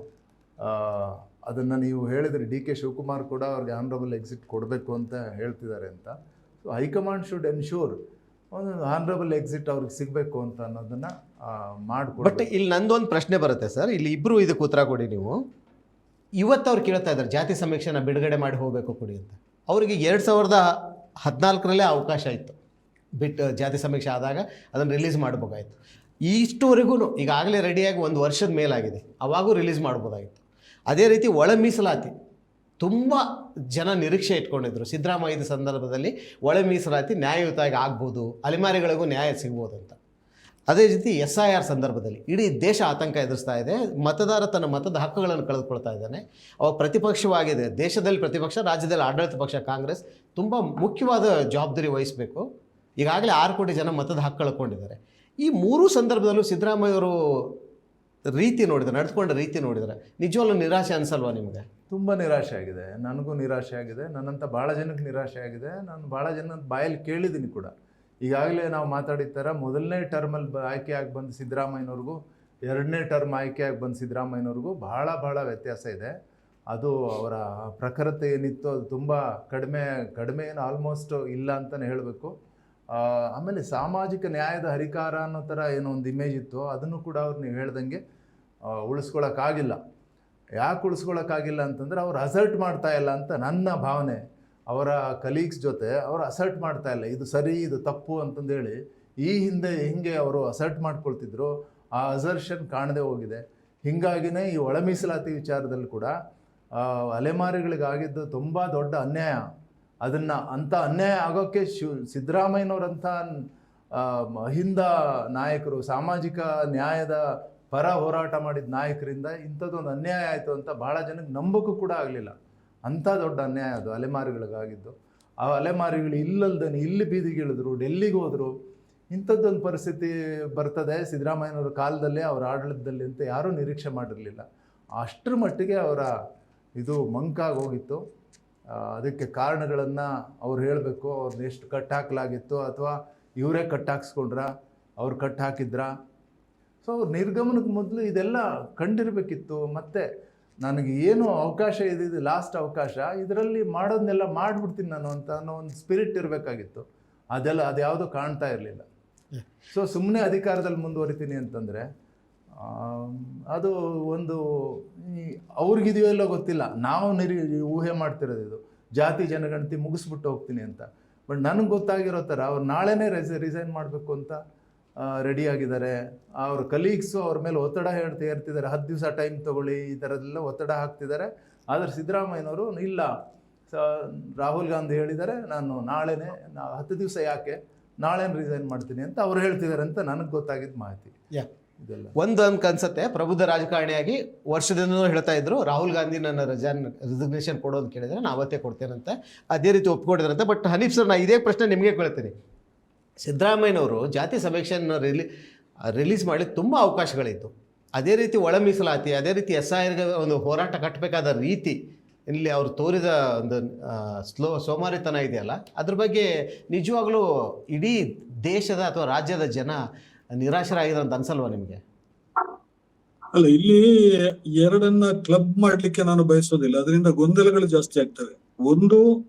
ಅದನ್ನು ನೀವು ಹೇಳಿದರೆ DK ಶಿವಕುಮಾರ್ ಕೂಡ ಅವ್ರಿಗೆ ಆನರಬಲ್ ಎಕ್ಸಿಟ್ ಕೊಡಬೇಕು ಅಂತ ಹೇಳ್ತಿದ್ದಾರೆ ಅಂತ. ಸೊ ಹೈಕಮಾಂಡ್ ಶುಡ್ ಎನ್ಶೂರ್ ಒಂದು ಆನರಬಲ್ ಎಕ್ಸಿಟ್ ಅವ್ರಿಗೆ ಸಿಗಬೇಕು ಅಂತ ಅನ್ನೋದನ್ನು ಮಾಡಿಕೊಡಿ. ಬಟ್ ಇಲ್ಲಿ ನಂದೊಂದು ಪ್ರಶ್ನೆ ಬರುತ್ತೆ ಸರ್, ಇಲ್ಲಿ ಇಬ್ಬರು ಇದಕ್ಕೆ ಉತ್ತರ ಕೊಡಿ ನೀವು. ಇವತ್ತು ಅವ್ರು ಕೇಳ್ತಾ ಇದ್ದಾರೆ ಜಾತಿ ಸಮೀಕ್ಷೆನ ಬಿಡುಗಡೆ ಮಾಡಿ ಹೋಗಬೇಕು ಕೊಡಿ ಅಂತ. ಅವರಿಗೆ 2014 ಅವಕಾಶ ಇತ್ತು, ಜಾತಿ ಸಮೀಕ್ಷೆ ಆದಾಗ ಅದನ್ನು ರಿಲೀಸ್ ಮಾಡ್ಬೇಕಾಯ್ತು. ಇಷ್ಟುವರೆಗೂ ಈಗಾಗಲೇ ರೆಡಿಯಾಗಿ 1 ವರ್ಷದ ಮೇಲಾಗಿದೆ, ಅವಾಗೂ ರಿಲೀಸ್ ಮಾಡ್ಬೋದಾಗಿತ್ತು. ಅದೇ ರೀತಿ ಒಳ ಮೀಸಲಾತಿ ತುಂಬ ಜನ ನಿರೀಕ್ಷೆ ಇಟ್ಕೊಂಡಿದ್ರು. ಸಿದ್ದರಾಮಯ್ಯದ ಸಂದರ್ಭದಲ್ಲಿ ಒಳ ಮೀಸಲಾತಿ ನ್ಯಾಯಯುತವಾಗಿ ಆಗ್ಬೋದು, ಅಲೆಮಾರಿಗಳಿಗೂ ನ್ಯಾಯ ಸಿಗ್ಬೋದು ಅಂತ. ಅದೇ ರೀತಿ SIR ಸಂದರ್ಭದಲ್ಲಿ ಇಡೀ ದೇಶ ಆತಂಕ ಎದುರಿಸ್ತಾ ಇದೆ. ಮತದಾರ ತನ್ನ ಮತದ ಹಕ್ಕುಗಳನ್ನು ಕಳೆದುಕೊಳ್ತಾ ಇದ್ದಾನೆ. ಅವಾಗ ಪ್ರತಿಪಕ್ಷವಾಗಿದೆ, ದೇಶದಲ್ಲಿ ಪ್ರತಿಪಕ್ಷ, ರಾಜ್ಯದಲ್ಲಿ ಆಡಳಿತ ಪಕ್ಷ ಕಾಂಗ್ರೆಸ್ ತುಂಬ ಮುಖ್ಯವಾದ ಜವಾಬ್ದಾರಿ ವಹಿಸಬೇಕು. ಈಗಾಗಲೇ 6 ಕೋಟಿ ಜನ ಮತದ ಹಕ್ಕು ಕಳ್ಕೊಂಡಿದ್ದಾರೆ. ಈ 3 ಸಂದರ್ಭದಲ್ಲೂ ಸಿದ್ದರಾಮಯ್ಯವರು ನಡೆದುಕೊಂಡ ರೀತಿ ನೋಡಿದರೆ ನಿಜವಲ್ಲೂ ನಿರಾಶೆ ಅನಿಸಲ್ವಾ ನಿಮಗೆ? ತುಂಬ ನಿರಾಶೆ ಆಗಿದೆ. ನನಗೂ ನಿರಾಶೆ ಆಗಿದೆ, ನನ್ನಂಥ ಭಾಳ ಜನಕ್ಕೆ ನಿರಾಶೆ ಆಗಿದೆ. ನಾನು ಭಾಳ ಜನ ಬಾಯಲ್ಲಿ ಕೇಳಿದ್ದೀನಿ ಕೂಡ. ಈಗಾಗಲೇ ನಾವು ಮಾತಾಡಿರ್ತಾರೆ, 1ನೇ ಟರ್ಮಲ್ಲಿ ಆಯ್ಕೆಯಾಗಿ ಬಂದ ಸಿದ್ದರಾಮಯ್ಯನವ್ರಿಗೂ 2ನೇ ಟರ್ಮ್ ಆಯ್ಕೆಯಾಗಿ ಬಂದ ಸಿದ್ದರಾಮಯ್ಯನವ್ರಿಗೂ ಭಾಳ ವ್ಯತ್ಯಾಸ ಇದೆ. ಅದು ಅವರ ಪ್ರಖರತೆ ಏನಿತ್ತು ಅದು ತುಂಬ ಕಡಿಮೆ ಏನು ಆಲ್ಮೋಸ್ಟ್ ಇಲ್ಲ ಅಂತಲೇ ಹೇಳಬೇಕು. ಆಮೇಲೆ ಸಾಮಾಜಿಕ ನ್ಯಾಯದ ಹರಿಕಾರ ಅನ್ನೋ ಥರ ಏನೋ ಒಂದು ಇಮೇಜ್ ಇತ್ತು, ಅದನ್ನು ಕೂಡ ಅವ್ರು ನೀವು ಹೇಳ್ದಂಗೆ ಉಳಿಸ್ಕೊಳ್ಳೋಕ್ಕಾಗಿಲ್ಲ. ಯಾಕೆ ಉಳಿಸ್ಕೊಳ್ಳೋಕ್ಕಾಗಿಲ್ಲ ಅಂತಂದರೆ ಅವ್ರು ಅಸರ್ಟ್ ಮಾಡ್ತಾ ಇಲ್ಲ ಅಂತ ನನ್ನ ಭಾವನೆ. ಅವರ ಕಲೀಗ್ಸ್ ಜೊತೆ ಅವರು ಅಸರ್ಟ್ ಮಾಡ್ತಾ ಇಲ್ಲ, ಇದು ಸರಿ ಇದು ತಪ್ಪು ಅಂತಂದೇಳಿ. ಈ ಹಿಂದೆ ಹಿಂಗೆ ಅವರು ಅಸರ್ಟ್ ಮಾಡ್ಕೊಳ್ತಿದ್ರು, ಆ ಅಸರ್ಷನ್ ಕಾಣದೇ ಹೋಗಿದೆ. ಹೀಗಾಗಿನೇ ಈ ಒಳ ಮೀಸಲಾತಿ ವಿಚಾರದಲ್ಲಿ ಕೂಡ ಅಲೆಮಾರಿಗಳಿಗಾಗಿದ್ದು ತುಂಬ ದೊಡ್ಡ ಅನ್ಯಾಯ. ಅಂಥ ಅನ್ಯಾಯ ಆಗೋಕ್ಕೆ ಸಿದ್ದರಾಮಯ್ಯನವರಂಥ ಅಹಿಂದ ನಾಯಕರು, ಸಾಮಾಜಿಕ ನ್ಯಾಯದ ಪರ ಹೋರಾಟ ಮಾಡಿದ ನಾಯಕರಿಂದ ಇಂಥದ್ದೊಂದು ಅನ್ಯಾಯ ಆಯಿತು ಅಂತ ಭಾಳ ಜನಕ್ಕೆ ನಂಬೋಕ್ಕೂ ಕೂಡ ಆಗಲಿಲ್ಲ. ಅಂಥ ದೊಡ್ಡ ಅನ್ಯಾಯ ಅದು ಅಲೆಮಾರಿಗಳಿಗಾಗಿದ್ದು. ಆ ಅಲೆಮಾರಿಗಳು ಇಲ್ಲಲ್ದೇನೆ ಇಲ್ಲಿ ಬೀದಿಗಿಳಿದ್ರು, ಡೆಲ್ಲಿಗೆ ಹೋದರು. ಇಂಥದ್ದೊಂದು ಪರಿಸ್ಥಿತಿ ಬರ್ತದೆ ಸಿದ್ದರಾಮಯ್ಯನವರ ಕಾಲದಲ್ಲೇ, ಅವರ ಆಡಳಿತದಲ್ಲಿ ಅಂತ ಯಾರೂ ನಿರೀಕ್ಷೆ ಮಾಡಿರಲಿಲ್ಲ. ಅಷ್ಟರ ಮಟ್ಟಿಗೆ ಅವರ ಇದು ಮಂಕಾಗಿ ಹೋಗಿತ್ತು. ಅದಕ್ಕೆ ಕಾರಣಗಳನ್ನು ಅವ್ರು ಹೇಳಬೇಕು. ಅವ್ರನ್ನ ಎಷ್ಟು ಕಟ್ಟಾಕಲಾಗಿತ್ತು, ಅಥವಾ ಇವರೇ ಕಟ್ಟಾಕ್ಸ್ಕೊಂಡ್ರ, ಅವ್ರು ಕಟ್ಟಾಕಿದ್ರ. ಸೊ ಅವ್ರ ನಿರ್ಗಮನಕ್ಕೆ ಮೊದಲು ಇದೆಲ್ಲ ಕಂಡಿರಬೇಕಿತ್ತು. ಮತ್ತು ನನಗೆ ಏನು ಅವಕಾಶ ಇದ್ದಿದ್ದು ಲಾಸ್ಟ್ ಅವಕಾಶ, ಇದರಲ್ಲಿ ಮಾಡೋದನ್ನೆಲ್ಲ ಮಾಡಿಬಿಡ್ತೀನಿ ನಾನು ಅಂತ ಅನ್ನೋ ಒಂದು ಸ್ಪಿರಿಟ್ ಇರಬೇಕಾಗಿತ್ತು. ಅದ್ಯಾವುದೂ ಕಾಣ್ತಾ ಇರಲಿಲ್ಲ. ಸೊ ಸುಮ್ಮನೆ ಅಧಿಕಾರದಲ್ಲಿ ಮುಂದುವರಿತೀನಿ ಅಂತಂದರೆ ಅದು ಒಂದು ಅವ್ರಿಗಿದೆಯೋ ಎಲ್ಲೋ ಗೊತ್ತಿಲ್ಲ, ನಾವು ಊಹೆ ಮಾಡ್ತಿರೋದು ಇದು ಜಾತಿ ಜನಗಣತಿ ಮುಗಿಸ್ಬಿಟ್ಟು ಹೋಗ್ತೀನಿ ಅಂತ. ಬಟ್ ನನಗೆ ಗೊತ್ತಾಗಿರೋ ಥರ ಅವ್ರು ನಾಳೆನೇ ರಿಸೈನ್ ಮಾಡಬೇಕು ಅಂತ ರೆಡಿಯಾಗಿದ್ದಾರೆ. ಅವ್ರ ಕಲೀಗ್ಸು ಅವ್ರ ಮೇಲೆ ಒತ್ತಡ ಹೇರ್ತಿದ್ದಾರೆ, 10 ದಿವಸ ಟೈಮ್ ತೊಗೊಳ್ಳಿ, ಈ ಥರದ್ದೆಲ್ಲ ಒತ್ತಡ ಹಾಕ್ತಿದ್ದಾರೆ. ಆದರೆ ಸಿದ್ದರಾಮಯ್ಯನವರು ಇಲ್ಲ, ರಾಹುಲ್ ಗಾಂಧಿ ಹೇಳಿದ್ದಾರೆ ನಾನು ನಾಳೆನೇ 10 ದಿವಸ ಯಾಕೆ, ನಾಳೆನೇ ರಿಸೈನ್ ಮಾಡ್ತೀನಿ ಅಂತ ಅವ್ರು ಹೇಳ್ತಿದ್ದಾರೆ ಅಂತ ನನಗೆ ಗೊತ್ತಾಗಿದ್ದ ಮಾಹಿತಿ ಇದೆಲ್ಲ. ಒಂದು ಅನ್ಸುತ್ತೆ, ಪ್ರಬುದ್ಧ ರಾಜಕಾರಣಿಯಾಗಿ ವರ್ಷದಿಂದನೂ ಹೇಳ್ತಾ ಇದ್ರು ರಾಹುಲ್ ಗಾಂಧಿ ನನ್ನ ರಿಸಿಗ್ನೇಷನ್ ಕೊಡೋದು ಕೇಳಿದ್ರೆ ನಾನು ಅವತ್ತೇ ಕೊಡ್ತೇನಂತೆ, ಅದೇ ರೀತಿ ಒಪ್ಕೊಂಡಿದ್ರಂತೆ. ಬಟ್ ಹನೀಫ್ ಸರ್, ನಾನು ಇದೇ ಪ್ರಶ್ನೆ ನಿಮಗೆ ಕೇಳ್ತೀನಿ. ಸಿದ್ದರಾಮಯ್ಯನವರು ಜಾತಿ ಸಮೀಕ್ಷೆಯನ್ನು ರಿಲೀಸ್ ಮಾಡಿ ತುಂಬ ಅವಕಾಶಗಳಿತ್ತು. ಅದೇ ರೀತಿ ಒಳ ಮೀಸಲಾತಿ, ಅದೇ ರೀತಿ SIRಗೆ ಒಂದು ಹೋರಾಟ ಕಟ್ಟಬೇಕಾದ ರೀತಿ, ಇಲ್ಲಿ ಅವರು ತೋರಿದ ಒಂದು ಸೋಮಾರಿತನ ಇದೆಯಲ್ಲ, ಅದ್ರ ಬಗ್ಗೆ ನಿಜವಾಗ್ಲೂ ಇಡೀ ದೇಶದ ಅಥವಾ ರಾಜ್ಯದ ಜನ ನಿರಾಶರಾಗಿದ್ದಾರೆ ಅಂತ ಅನ್ಸಲ್ವಾ ನಿಮಗೆ? ಅಲ್ಲ, ಇಲ್ಲಿ ಎರಡನ್ನ ಕ್ಲಬ್ ಮಾಡ್ಲಿಕ್ಕೆ ನಾನು ಬಯಸೋದಿಲ್ಲ, ಅದರಿಂದ ಗೊಂದಲಗಳು ಜಾಸ್ತಿ ಆಗ್ತವೆ. ಒಂದು,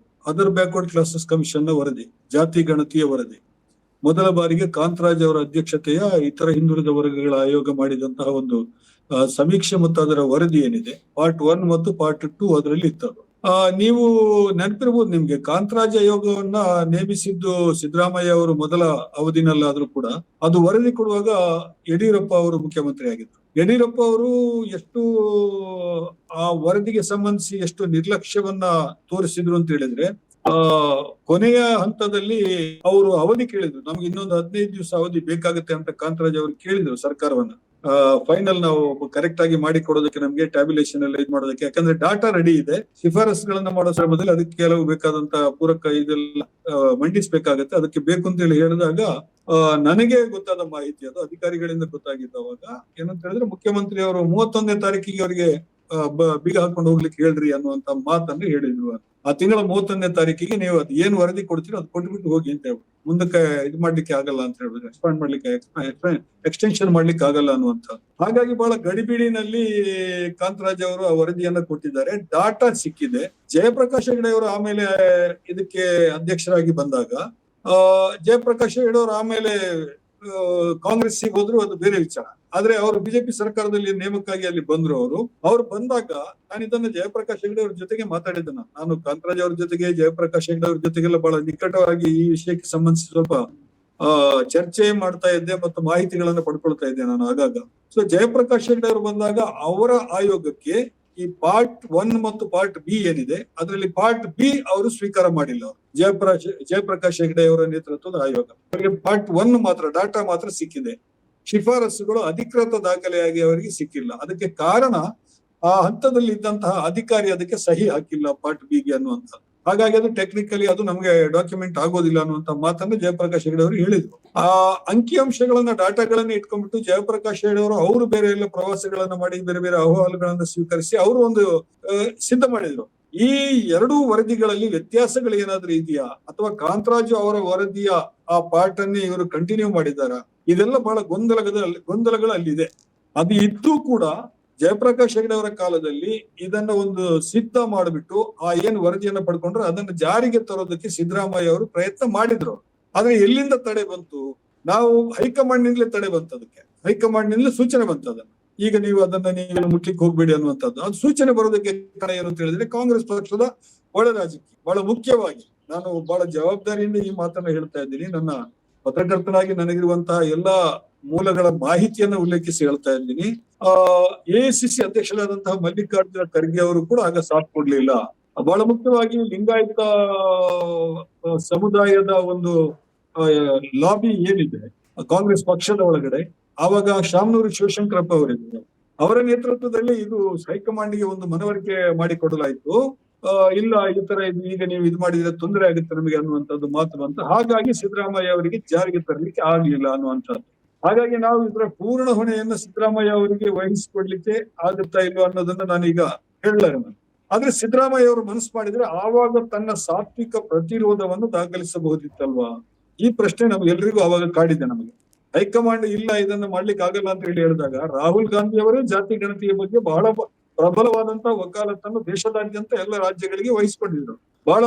ಅದರ್ ಬ್ಯಾಕ್ವರ್ಡ್ ಕ್ಲಾಸಸ್ ಕಮಿಷನ್ ನ ವರದಿ, ಜಾತಿ ಗಣತಿಯ ವರದಿ, ಮೊದಲ ಬಾರಿಗೆ ಕಾಂತರಾಜ್ ಅವರ ಅಧ್ಯಕ್ಷತೆಯ ಇತರ ಹಿಂದುಳಿದ ವರ್ಗಗಳ ಆಯೋಗ ಮಾಡಿದಂತಹ ಒಂದು ಸಮೀಕ್ಷೆ ಮತ್ತು ಅದರ ವರದಿ ಏನಿದೆ, ಪಾರ್ಟ್ 1 ಮತ್ತು ಪಾರ್ಟ್ 2 ಅದರಲ್ಲಿ ಇತ್ತು. ನೀವು ನೆನಪಿರ್ಬೋದು ನಿಮ್ಗೆ, ಕಾಂತರಾಜ್ ಆಯೋಗವನ್ನ ನೇಮಿಸಿದ್ದು ಸಿದ್ದರಾಮಯ್ಯ ಅವರು ಮೊದಲ ಅವಧಿನಲ್ಲಾದ್ರೂ ಕೂಡ ಅದು ವರದಿ ಕೊಡುವಾಗ ಯಡಿಯೂರಪ್ಪ ಅವರು ಮುಖ್ಯಮಂತ್ರಿ ಆಗಿದ್ರು. ಯಡಿಯೂರಪ್ಪ ಅವರು ಎಷ್ಟು ಆ ವರದಿಗೆ ಸಂಬಂಧಿಸಿ ಎಷ್ಟು ನಿರ್ಲಕ್ಷ್ಯವನ್ನ ತೋರಿಸಿದ್ರು ಅಂತ ಹೇಳಿದ್ರೆ, ಕೊನೆಯ ಹಂತದಲ್ಲಿ ಅವರು ಅವಧಿ ಕೇಳಿದ್ರು, ನಮ್ಗೆ ಇನ್ನೊಂದು 15 ದಿವಸ ಅವಧಿ ಬೇಕಾಗುತ್ತೆ ಅಂತ ಕಾಂತರಾಜ್ ಅವರು ಕೇಳಿದ್ರು ಸರ್ಕಾರವನ್ನ. ಫೈನಲ್ ನಾವು ಕರೆಕ್ಟ್ ಆಗಿ ಮಾಡಿ ಕೊಡೋದಕ್ಕೆ, ನಮ್ಗೆ ಟ್ಯಾಬ್ಯುಲೇಷನ್ ಎಲ್ಲ ಇದು ಮಾಡೋದಕ್ಕೆ, ಯಾಕಂದ್ರೆ ಡಾಟಾ ರೆಡಿ ಇದೆ, ಶಿಫಾರಸುಗಳನ್ನ ಮಾಡೋ ಸಮಯದಲ್ಲಿ ಅದಕ್ಕೆ ಕೆಲವು ಬೇಕಾದಂತ ಪೂರಕ ಇದೆಲ್ಲ ಮಂಡಿಸ್ಬೇಕಾಗತ್ತೆ, ಅದಕ್ಕೆ ಬೇಕು ಅಂತ ಹೇಳಿ ಹೇಳಿದಾಗ ನನಗೆ ಗೊತ್ತಾದ ಮಾಹಿತಿ, ಅದು ಅಧಿಕಾರಿಗಳಿಂದ ಗೊತ್ತಾಗಿದ್ದವಾಗ ಏನಂತ ಹೇಳಿದ್ರೆ, ಮುಖ್ಯಮಂತ್ರಿ ಅವರು 31ನೇ ತಾರೀಕಿಗೆ ಅವರಿಗೆ ಬೀಗ ಹಾಕೊಂಡು ಹೋಗ್ಲಿಕ್ಕೆ ಹೇಳ್ರಿ ಅನ್ನುವಂತ ಮಾತನ್ನು ಹೇಳಿದ್ರು. ಆ ತಿಂಗಳ 31ನೇ ತಾರೀಕಿಗೆ ನೀವು ಅದು ಏನು ವರದಿ ಕೊಡ್ತೀರೋ ಅದು ಕೊಟ್ಬಿಟ್ಟು ಹೋಗಿ ಅಂತ ಹೇಳ್ಬಿಟ್ಟು, ಮುಂದಕ್ಕೆ ಇದು ಮಾಡ್ಲಿಕ್ಕೆ ಆಗಲ್ಲ ಅಂತ ಹೇಳ್ಬೋದು, ಎಕ್ಸ್ಟೆನ್ಷನ್ ಮಾಡ್ಲಿಕ್ಕೆ ಆಗಲ್ಲ ಅನ್ನುವಂತ. ಹಾಗಾಗಿ ಬಹಳ ಗಡಿಬಿಡಿನಲ್ಲಿ ಕಾಂತರಾಜ್ ಅವರು ಆ ವರದಿಯನ್ನ ಕೊಟ್ಟಿದ್ದಾರೆ. ಡಾಟಾ ಸಿಕ್ಕಿದೆ. ಜಯಪ್ರಕಾಶ್ ಹೆಗಡೆ ಅವರು ಆಮೇಲೆ ಇದಕ್ಕೆ ಅಧ್ಯಕ್ಷರಾಗಿ ಬಂದಾಗ, ಜಯಪ್ರಕಾಶ್ ಹೆಗಡೆ ಅವರು ಆಮೇಲೆ ಕಾಂಗ್ರೆಸ್ ಹೋದ್ರು, ಅದು ಬೇರೆ ವಿಚಾರ. ಆದ್ರೆ ಅವರು ಬಿಜೆಪಿ ಸರ್ಕಾರದಲ್ಲಿ ನೇಮಕ್ಕಾಗಿ ಅಲ್ಲಿ ಬಂದ್ರು. ಅವ್ರು ಬಂದಾಗ ನಾನು ಇದನ್ನ ಜಯಪ್ರಕಾಶ್ ಹೆಗಡೆ ಅವ್ರ ಜೊತೆಗೆ ಮಾತಾಡಿದ್ದೆ. ನಾನು ಕಾಂತರಾಜ್ ಅವ್ರ ಜೊತೆಗೆ, ಜಯಪ್ರಕಾಶ್ ಹೆಗಡೆ ಅವ್ರ ಜೊತೆಗೆಲ್ಲ ಬಹಳ ನಿಕಟವಾಗಿ ಈ ವಿಷಯಕ್ಕೆ ಸಂಬಂಧಿಸಿ ಸ್ವಲ್ಪ ಚರ್ಚೆ ಮಾಡ್ತಾ ಇದ್ದೆ ಮತ್ತು ಮಾಹಿತಿಗಳನ್ನ ಪಡ್ಕೊಳ್ತಾ ಇದ್ದೆ ನಾನು ಆಗಾಗ. ಸೊ ಜಯಪ್ರಕಾಶ್ ಹೆಗಡೆ ಅವರು ಬಂದಾಗ ಅವರ ಆಯೋಗಕ್ಕೆ ಈ ಪಾರ್ಟ್ 1 ಮತ್ತು ಪಾರ್ಟ್ ಬಿ ಏನಿದೆ, ಅದರಲ್ಲಿ ಪಾರ್ಟ್ ಬಿ ಅವರು ಸ್ವೀಕಾರ ಮಾಡಿಲ್ಲ. ಜಯಪ್ರಕಾಶ್ ಹೆಗಡೆ ಅವರ ನೇತೃತ್ವದ ಆಯೋಗ, ಅವರಿಗೆ ಪಾರ್ಟ್ 1 ಮಾತ್ರ ಡಾಟಾ ಮಾತ್ರ ಸಿಕ್ಕಿದೆ. ಶಿಫಾರಸುಗಳು ಅಧಿಕೃತ ದಾಖಲೆಯಾಗಿ ಅವರಿಗೆ ಸಿಕ್ಕಿಲ್ಲ. ಅದಕ್ಕೆ ಕಾರಣ ಆ ಹಂತದಲ್ಲಿ ಇದ್ದಂತಹ ಅಧಿಕಾರಿ ಅದಕ್ಕೆ ಸಹಿ ಹಾಕಿಲ್ಲ ಪಾರ್ಟ್ ಬಿಗೆ ಅನ್ನುವಂತ. ಹಾಗಾಗಿ ಅದು ಟೆಕ್ನಿಕಲಿ ಅದು ನಮಗೆ ಡಾಕ್ಯುಮೆಂಟ್ ಆಗೋದಿಲ್ಲ ಅನ್ನುವಂತ ಮಾತನ್ನು ಜಯಪ್ರಕಾಶ್ ಹೆಗಡೆ ಅವರು ಹೇಳಿದ್ರು. ಆ ಅಂಕಿಅಂಶಗಳನ್ನ, ಡಾಟಾಗಳನ್ನ ಇಟ್ಕೊಂಡ್ಬಿಟ್ಟು ಜಯಪ್ರಕಾಶ್ ಹೆಗಡೆ ಅವರು ಬೇರೆ ಎಲ್ಲ ಪ್ರವಾಸಗಳನ್ನ ಮಾಡಿ, ಬೇರೆ ಬೇರೆ ಅಹವಾಲುಗಳನ್ನ ಸ್ವೀಕರಿಸಿ ಅವರು ಒಂದು ಸಿದ್ಧ ಮಾಡಿದ್ರು. ಈ ಎರಡೂ ವರದಿಗಳಲ್ಲಿ ವ್ಯತ್ಯಾಸಗಳು ಏನಾದ್ರೂ ಇದೆಯಾ, ಅಥವಾ ಕಾಂತರಾಜು ಅವರ ವರದಿಯ ಆ ಪಾರ್ಟ್ ಅನ್ನೇ ಇವರು ಕಂಟಿನ್ಯೂ ಮಾಡಿದಾರ, ಇದೆಲ್ಲ ಬಹಳ ಗೊಂದಲಗಳು ಅಲ್ಲಿದೆ. ಅದು ಇದ್ದು ಕೂಡ ಜಯಪ್ರಕಾಶ್ ಹೆಗಡೆ ಅವರ ಕಾಲದಲ್ಲಿ ಇದನ್ನ ಒಂದು ಸಿದ್ಧ ಮಾಡಿಬಿಟ್ಟು ಆ ಏನು ವರದಿಯನ್ನ ಪಡ್ಕೊಂಡ್ರೆ ಅದನ್ನ ಜಾರಿಗೆ ತರೋದಕ್ಕೆ ಸಿದ್ದರಾಮಯ್ಯ ಅವರು ಪ್ರಯತ್ನ ಮಾಡಿದ್ರು. ಆದ್ರೆ ಎಲ್ಲಿಂದ ತಡೆ ಬಂತು? ನಾವು ಹೈಕಮಾಂಡ್ ನಿಂದಲೇ ತಡೆ ಬಂತು. ಅದಕ್ಕೆ ಹೈಕಮಾಂಡ್ ನಿಂದಲೇ ಸೂಚನೆ ಬಂತು, ಅದನ್ನ ಈಗ ನೀವು ಅದನ್ನ ನೀವು ಮುಟ್ಲಿಕ್ಕೆ ಹೋಗ್ಬೇಡಿ ಅನ್ನುವಂಥದ್ದು. ಅದು ಸೂಚನೆ ಬರೋದಕ್ಕೆ ಕಾರಣ ಏನು ಅಂತ ಹೇಳಿದ್ರೆ, ಕಾಂಗ್ರೆಸ್ ಪಕ್ಷದ ಒಳ ರಾಜಕೀಯ. ಬಹಳ ಮುಖ್ಯವಾಗಿ ನಾನು ಬಹಳ ಜವಾಬ್ದಾರಿಯಿಂದ ಈ ಮಾತನ್ನ ಹೇಳ್ತಾ ಇದ್ದೀನಿ. ನನ್ನ ಪತ್ರಕರ್ತನಾಗಿ ನನಗಿರುವಂತಹ ಎಲ್ಲಾ ಮೂಲಗಳ ಮಾಹಿತಿಯನ್ನ ಉಲ್ಲೇಖಿಸಿ ಹೇಳ್ತಾ ಇದ್ದೀನಿ. AICC ಅಧ್ಯಕ್ಷರಾದಂತಹ ಮಲ್ಲಿಕಾರ್ಜುನ ಖರ್ಗೆ ಅವರು ಕೂಡ ಆಗ ಸಾಥ್ ಕೊಡ್ಲಿಲ್ಲ. ಬಹಳ ಮುಖ್ಯವಾಗಿ ಲಿಂಗಾಯತ ಸಮುದಾಯದ ಒಂದು ಲಾಬಿ ಏನಿದೆ ಕಾಂಗ್ರೆಸ್ ಪಕ್ಷದ ಒಳಗಡೆ, ಆವಾಗ ಶಾಮನೂರು ಶಿವಶಂಕರಪ್ಪ ಅವರಿದ್ದರು. ಅವರ ನೇತೃತ್ವದಲ್ಲಿ ಇದು ಹೈಕಮಾಂಡ್ಗೆ ಒಂದು ಮನವರಿಕೆ ಮಾಡಿಕೊಡಲಾಯಿತು. ಇಲ್ಲ ಈ ತರ ಈಗ ನೀವು ಇದು ಮಾಡಿದ್ರೆ ತೊಂದರೆ ಆಗುತ್ತೆ ನಮಗೆ ಅನ್ನುವಂಥದ್ದು ಮಾತು ಬಂತು. ಹಾಗಾಗಿ ಸಿದ್ದರಾಮಯ್ಯ ಅವರಿಗೆ ಜಾರಿಗೆ ತರಲಿಕ್ಕೆ ಆಗ್ಲಿಲ್ಲ ಅನ್ನುವಂಥದ್ದು. ಹಾಗಾಗಿ ನಾವು ಇದರ ಪೂರ್ಣ ಹೊಣೆಯನ್ನ ಸಿದ್ದರಾಮಯ್ಯ ಅವರಿಗೆ ವಹಿಸಿಕೊಡ್ಲಿಕ್ಕೆ ಆಗುತ್ತಾ ಇಲ್ವಾ ಅನ್ನೋದನ್ನ ನಾನೀಗ ಹೇಳಲಾರೆ. ಆದ್ರೆ ಸಿದ್ದರಾಮಯ್ಯ ಅವರು ಮನಸ್ಸು ಮಾಡಿದ್ರೆ ಆವಾಗ ತನ್ನ ಸಾತ್ವಿಕ ಪ್ರತಿರೋಧವನ್ನು ದಾಖಲಿಸಬಹುದಿತ್ತಲ್ವಾ? ಈ ಪ್ರಶ್ನೆ ನಮ್ಗೆಲ್ರಿಗೂ ಆವಾಗ ಕಾಡಿದೆ. ನಮಗೆ ಹೈಕಮಾಂಡ್ ಇಲ್ಲ ಇದನ್ನ ಮಾಡ್ಲಿಕ್ಕೆ ಆಗಲ್ಲ ಅಂತ ಹೇಳಿ ಹೇಳಿದಾಗ ರಾಹುಲ್ ಗಾಂಧಿ ಅವರೇ ಜಾತಿ ಗಣತಿಯ ಬಗ್ಗೆ ಬಹಳ ಪ್ರಬಲವಾದಂತಹ ವಕಾಲತ್ತನ್ನು ದೇಶದಾದ್ಯಂತ ಎಲ್ಲ ರಾಜ್ಯಗಳಿಗೆ ವಹಿಸಿಕೊಂಡಿದ್ರು. ಬಹಳ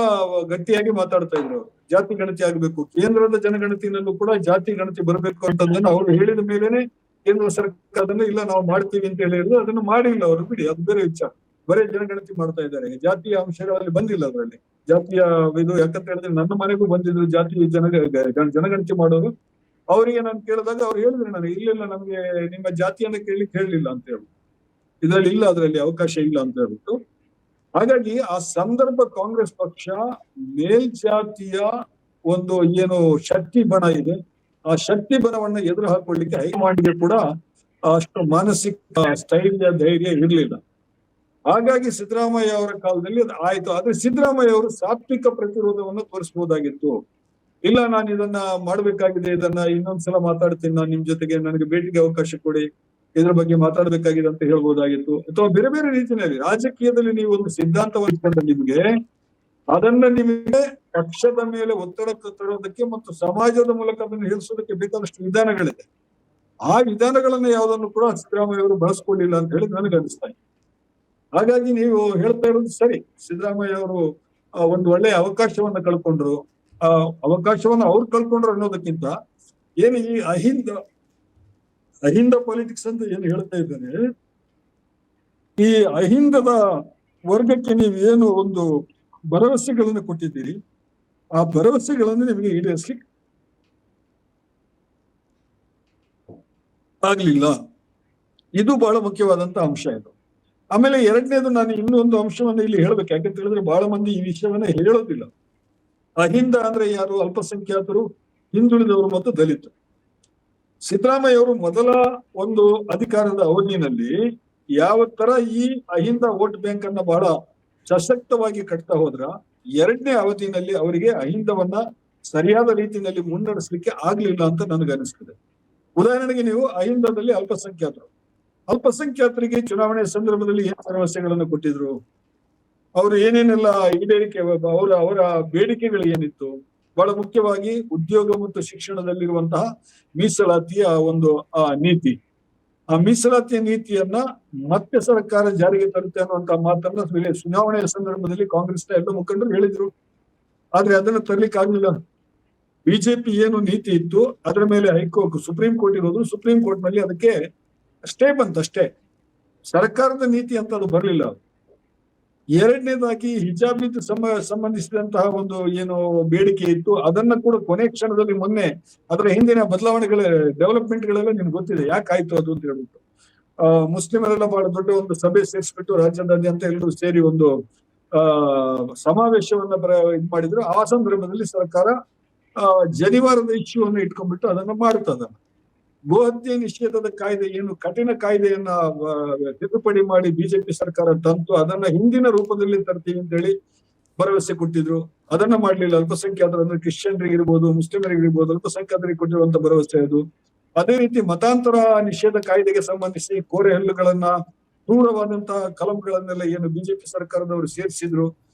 ಗಟ್ಟಿಯಾಗಿ ಮಾತಾಡ್ತಾ ಇದ್ರು ಅವರು. ಜಾತಿ ಗಣತಿ ಆಗ್ಬೇಕು, ಕೇಂದ್ರದ ಜನಗಣತಿನಲ್ಲೂ ಕೂಡ ಜಾತಿ ಗಣತಿ ಬರಬೇಕು ಅಂತದನ್ನ ಅವರು ಹೇಳಿದ ಮೇಲೆನೆ ಕೇಂದ್ರ ಸರ್ಕಾರದಲ್ಲಿ ಇಲ್ಲ ನಾವು ಮಾಡ್ತೀವಿ ಅಂತ ಹೇಳಿದ್ರು. ಅದನ್ನು ಮಾಡಿಲ್ಲ ಅವರು, ಬಿಡಿ, ಅದು ಬೇರೆ ವಿಚಾರ. ಬರೇ ಜನಗಣತಿ ಮಾಡ್ತಾ ಇದ್ದಾರೆ, ಜಾತಿಯ ಅಂಶಗಳಲ್ಲಿ ಬಂದಿಲ್ಲ ಅದರಲ್ಲಿ. ಜಾತಿಯ ಇದು ಯಾಕಂತ ಹೇಳಿದ್ರೆ ನನ್ನ ಮನೆಗೂ ಬಂದಿದ್ರು ಜಾತಿ ಜನಗಣತಿ ಮಾಡೋರು. ಅವರಿಗೆ ನಾನು ಕೇಳಿದಾಗ ಅವ್ರು ಹೇಳಿದ್ರು ನನಗೆ ಇಲ್ಲ ನಮ್ಗೆ ನಿಮ್ಮ ಜಾತಿಯನ್ನ ಕೇಳಲಿಕ್ಕೆ ಹೇಳಲಿಲ್ಲ ಅಂತ ಹೇಳಿ, ಇದರಲ್ಲಿ ಇಲ್ಲ, ಅದರಲ್ಲಿ ಅವಕಾಶ ಇಲ್ಲ ಅಂತ ಹೇಳ್ಬಿಟ್ಟು. ಹಾಗಾಗಿ ಆ ಸಂದರ್ಭ ಕಾಂಗ್ರೆಸ್ ಪಕ್ಷ ಮೇಲ್ಜಾತಿಯ ಒಂದು ಏನು ಶಕ್ತಿ ಬಣ ಇದೆ, ಆ ಶಕ್ತಿ ಬಣವನ್ನ ಎದುರು ಹಾಕೊಳ್ಳಿಕ್ಕೆ ಹೈಕಮಾಂಡ್ಗೆ ಕೂಡ ಅಷ್ಟು ಮಾನಸಿಕ ಸ್ಥೈರ್ಯ ಧೈರ್ಯ ಇರಲಿಲ್ಲ. ಹಾಗಾಗಿ ಸಿದ್ದರಾಮಯ್ಯ ಅವರ ಕಾಲದಲ್ಲಿ ಅದು ಆಯ್ತು. ಆದ್ರೆ ಸಿದ್ದರಾಮಯ್ಯ ಅವರು ಸಾತ್ವಿಕ ಪ್ರತಿರೋಧವನ್ನು ತೋರಿಸಬಹುದಾಗಿತ್ತು. ಇಲ್ಲ ನಾನು ಇದನ್ನ ಮಾಡ್ಬೇಕಾಗಿದೆ, ಇದನ್ನ ಇನ್ನೊಂದ್ಸಲ ಮಾತಾಡ್ತೀನಿ ನಾನು ನಿಮ್ ಜೊತೆಗೆ, ನನಗೆ ಭೇಟಿಗೆ ಅವಕಾಶ ಕೊಡಿ, ಇದ್ರ ಬಗ್ಗೆ ಮಾತಾಡ್ಬೇಕಾಗಿದೆ ಅಂತ ಹೇಳ್ಬೋದಾಗಿತ್ತು. ಅಥವಾ ಬೇರೆ ಬೇರೆ ರೀತಿಯಲ್ಲಿ ರಾಜಕೀಯದಲ್ಲಿ ನೀವು ಒಂದು ಸಿದ್ಧಾಂತವನ್ನು ಇಟ್ಕೊಂಡ್ರೆ ನಿಮ್ಗೆ ಅದನ್ನ ನಿಮಗೆ ಪಕ್ಷದ ಮೇಲೆ ಒತ್ತಡ ತರೋದಕ್ಕೆ ಮತ್ತು ಸಮಾಜದ ಮೂಲಕ ಅದನ್ನು ಹೇಳಿಸೋದಕ್ಕೆ ಬೇಕಾದಷ್ಟು ವಿಧಾನಗಳಿದೆ. ಆ ವಿಧಾನಗಳನ್ನ ಯಾವುದನ್ನು ಕೂಡ ಸಿದ್ದರಾಮಯ್ಯ ಅವರು ಬಳಸ್ಕೊಳ್ಳಿಲ್ಲ ಅಂತ ಹೇಳಿ ನನಗೆ ಅನಿಸ್ತಾ ಇದೆ. ಹಾಗಾಗಿ ನೀವು ಹೇಳ್ತಾ ಇರೋದು ಸರಿ, ಸಿದ್ದರಾಮಯ್ಯ ಅವರು ಒಂದು ಒಳ್ಳೆಯ ಅವಕಾಶವನ್ನ ಕಳ್ಕೊಂಡ್ರು. ಆ ಅವಕಾಶವನ್ನ ಅವ್ರು ಕಳ್ಕೊಂಡ್ರು ಅನ್ನೋದಕ್ಕಿಂತ ಏನು ಈ ಅಹಿಂದ ಪಾಲಿಟಿಕ್ಸ್ ಅಂತ ಏನು ಹೇಳ್ತಾ ಇದ್ದಾರೆ, ಈ ಅಹಿಂದದ ವರ್ಗಕ್ಕೆ ನೀವು ಏನು ಒಂದು ಭರವಸೆಗಳನ್ನು ಕೊಟ್ಟಿದ್ದೀರಿ, ಆ ಭರವಸೆಗಳನ್ನು ನಿಮಗೆ ಈಡೇರಿಸಲಿಕ್ಕೆ ಆಗ್ಲಿಲ್ಲ. ಇದು ಬಹಳ ಮುಖ್ಯವಾದಂತ ಅಂಶ ಇದು. ಆಮೇಲೆ ಎರಡನೇದು, ನಾನು ಇನ್ನೊಂದು ಅಂಶವನ್ನು ಇಲ್ಲಿ ಹೇಳ್ಬೇಕು. ಯಾಕಂತ ಹೇಳಿದ್ರೆ ಬಹಳ ಮಂದಿ ಈ ವಿಷಯವನ್ನ ಹೇಳೋದಿಲ್ಲ. ಅಹಿಂದ ಅಂದ್ರೆ ಯಾರು? ಅಲ್ಪಸಂಖ್ಯಾತರು, ಹಿಂದುಳಿದವರು ಮತ್ತು ದಲಿತರು. ಸಿದ್ದರಾಮಯ್ಯ ಅವರು ಮೊದಲ ಒಂದು ಅಧಿಕಾರದ ಅವಧಿಯಲ್ಲಿ ಯಾವ ತರ ಈ ಅಹಿಂದ ವೋಟ್ ಬ್ಯಾಂಕ್ ಅನ್ನ ಬಹಳ ಸಶಕ್ತವಾಗಿ ಕಟ್ತಾ ಹೋದ್ರ, ಎರಡನೇ ಅವಧಿನಲ್ಲಿ ಅವರಿಗೆ ಅಹಿಂದವನ್ನ ಸರಿಯಾದ ರೀತಿಯಲ್ಲಿ ಮುನ್ನಡೆಸಲಿಕ್ಕೆ ಆಗ್ಲಿಲ್ಲ ಅಂತ ನನಗನ್ನಿಸ್ತದೆ. ಉದಾಹರಣೆಗೆ ನೀವು ಅಹಿಂದದಲ್ಲಿ ಅಲ್ಪಸಂಖ್ಯಾತರಿಗೆ ಚುನಾವಣೆ ಸಂದರ್ಭದಲ್ಲಿ ಏನ್ ಭರವಸೆಗಳನ್ನು ಕೊಟ್ಟಿದ್ರು, ಅವರು ಏನೇನೆಲ್ಲ ಈಡೇರಿಕೆ, ಅವರ ಬೇಡಿಕೆಗಳು ಏನಿತ್ತು, ಬಹಳ ಮುಖ್ಯವಾಗಿ ಉದ್ಯೋಗ ಮತ್ತು ಶಿಕ್ಷಣದಲ್ಲಿರುವಂತಹ ಮೀಸಲಾತಿಯ ಒಂದು ನೀತಿ, ಆ ಮೀಸಲಾತಿಯ ನೀತಿಯನ್ನ ಮತ್ತೆ ಸರ್ಕಾರ ಜಾರಿಗೆ ತರುತ್ತೆ ಅನ್ನುವಂತ ಮಾತನ್ನ ಚುನಾವಣೆಯ ಸಂದರ್ಭದಲ್ಲಿ ಕಾಂಗ್ರೆಸ್ನ ಎಲ್ಲ ಮುಖಂಡರು ಹೇಳಿದ್ರು. ಆದ್ರೆ ಅದನ್ನ ತರ್ಲಿಕ್ಕೆ ಆಗ್ಲಿಲ್ಲ. ಬಿಜೆಪಿ ಏನು ನೀತಿ ಇತ್ತು ಅದರ ಮೇಲೆ ಸುಪ್ರೀಂ ಕೋರ್ಟ್ ಇರೋದು, ಸುಪ್ರೀಂ ಕೋರ್ಟ್ ನಲ್ಲಿ ಅದಕ್ಕೆ ಸ್ಟೇ ಬಂತಷ್ಟೇ, ಸರ್ಕಾರದ ನೀತಿ ಅಂತ ಅದು ಬರಲಿಲ್ಲ. ಎರಡನೇದಾಗಿ ಹಿಜಾಬಿಗೆ ಸಂಬಂಧಿಸಿದಂತಹ ಒಂದು ಏನು ಬೇಡಿಕೆ ಇತ್ತು ಅದನ್ನ ಕೂಡ ಕೊನೆ ಕ್ಷಣದಲ್ಲಿ ಮೊನ್ನೆ ಅದರ ಹಿಂದಿನ ಬದಲಾವಣೆಗಳ ಡೆವಲಪ್ಮೆಂಟ್ ಗಳೆಲ್ಲ ನಿಮ್ಗೆ ಗೊತ್ತಿದೆ ಯಾಕಾಯ್ತು ಅದು ಅಂತ ಹೇಳ್ಬಿಟ್ಟು. ಮುಸ್ಲಿಮರೆಲ್ಲ ಬಹಳ ದೊಡ್ಡ ಒಂದು ಸಭೆ ಸೇರಿಸ್ಬಿಟ್ಟು ರಾಜ್ಯದಾದ್ಯಂತ ಎಲ್ಲರೂ ಸೇರಿ ಒಂದು ಸಮಾವೇಶವನ್ನ ಇದು ಮಾಡಿದ್ರು. ಆ ಸಂದರ್ಭದಲ್ಲಿ ಸರ್ಕಾರ ಜನಿವಾರದ ಇಶ್ಯೂವನ್ನು ಇಟ್ಕೊಂಡ್ಬಿಟ್ಟು ಅದನ್ನ ಮಾಡ್ತದ. ಗೋಹತ್ಯೆ ನಿಷೇಧದ ಕಾಯ್ದೆ ಏನು ಕಠಿಣ ಕಾಯ್ದೆಯನ್ನ ತಿದ್ದುಪಡಿ ಮಾಡಿ ಬಿಜೆಪಿ ಸರ್ಕಾರ ತಂತು, ಅದನ್ನ ಹಿಂದಿನ ರೂಪದಲ್ಲಿ ತರ್ತೀವಿ ಅಂತ ಹೇಳಿ ಭರವಸೆ ಕೊಟ್ಟಿದ್ರು. ಅದನ್ನ ಮಾಡ್ಲಿಲ್ಲ. ಅಲ್ಪಸಂಖ್ಯಾತರು ಅಂದ್ರೆ ಕ್ರಿಶ್ಚಿಯನ್ರಿಗಿರ್ಬೋದು, ಮುಸ್ಲಿಮರಿಗಿರ್ಬೋದು, ಅಲ್ಪಸಂಖ್ಯಾತರಿಗೆ ಕೊಟ್ಟಿರುವಂತ ಭರವಸೆ ಅದು. ಅದೇ ರೀತಿ ಮತಾಂತರ ನಿಷೇಧ ಕಾಯ್ದೆಗೆ ಸಂಬಂಧಿಸಿ ಕೋರೆ ಹಲ್ಲುಗಳನ್ನ, ಕ್ರೂರವಾದಂತಹ ಕಲಂಗಳನ್ನೆಲ್ಲ ಏನು ಬಿಜೆಪಿ ಸರ್ಕಾರದವರು ಸೇರಿಸಿದ್ರು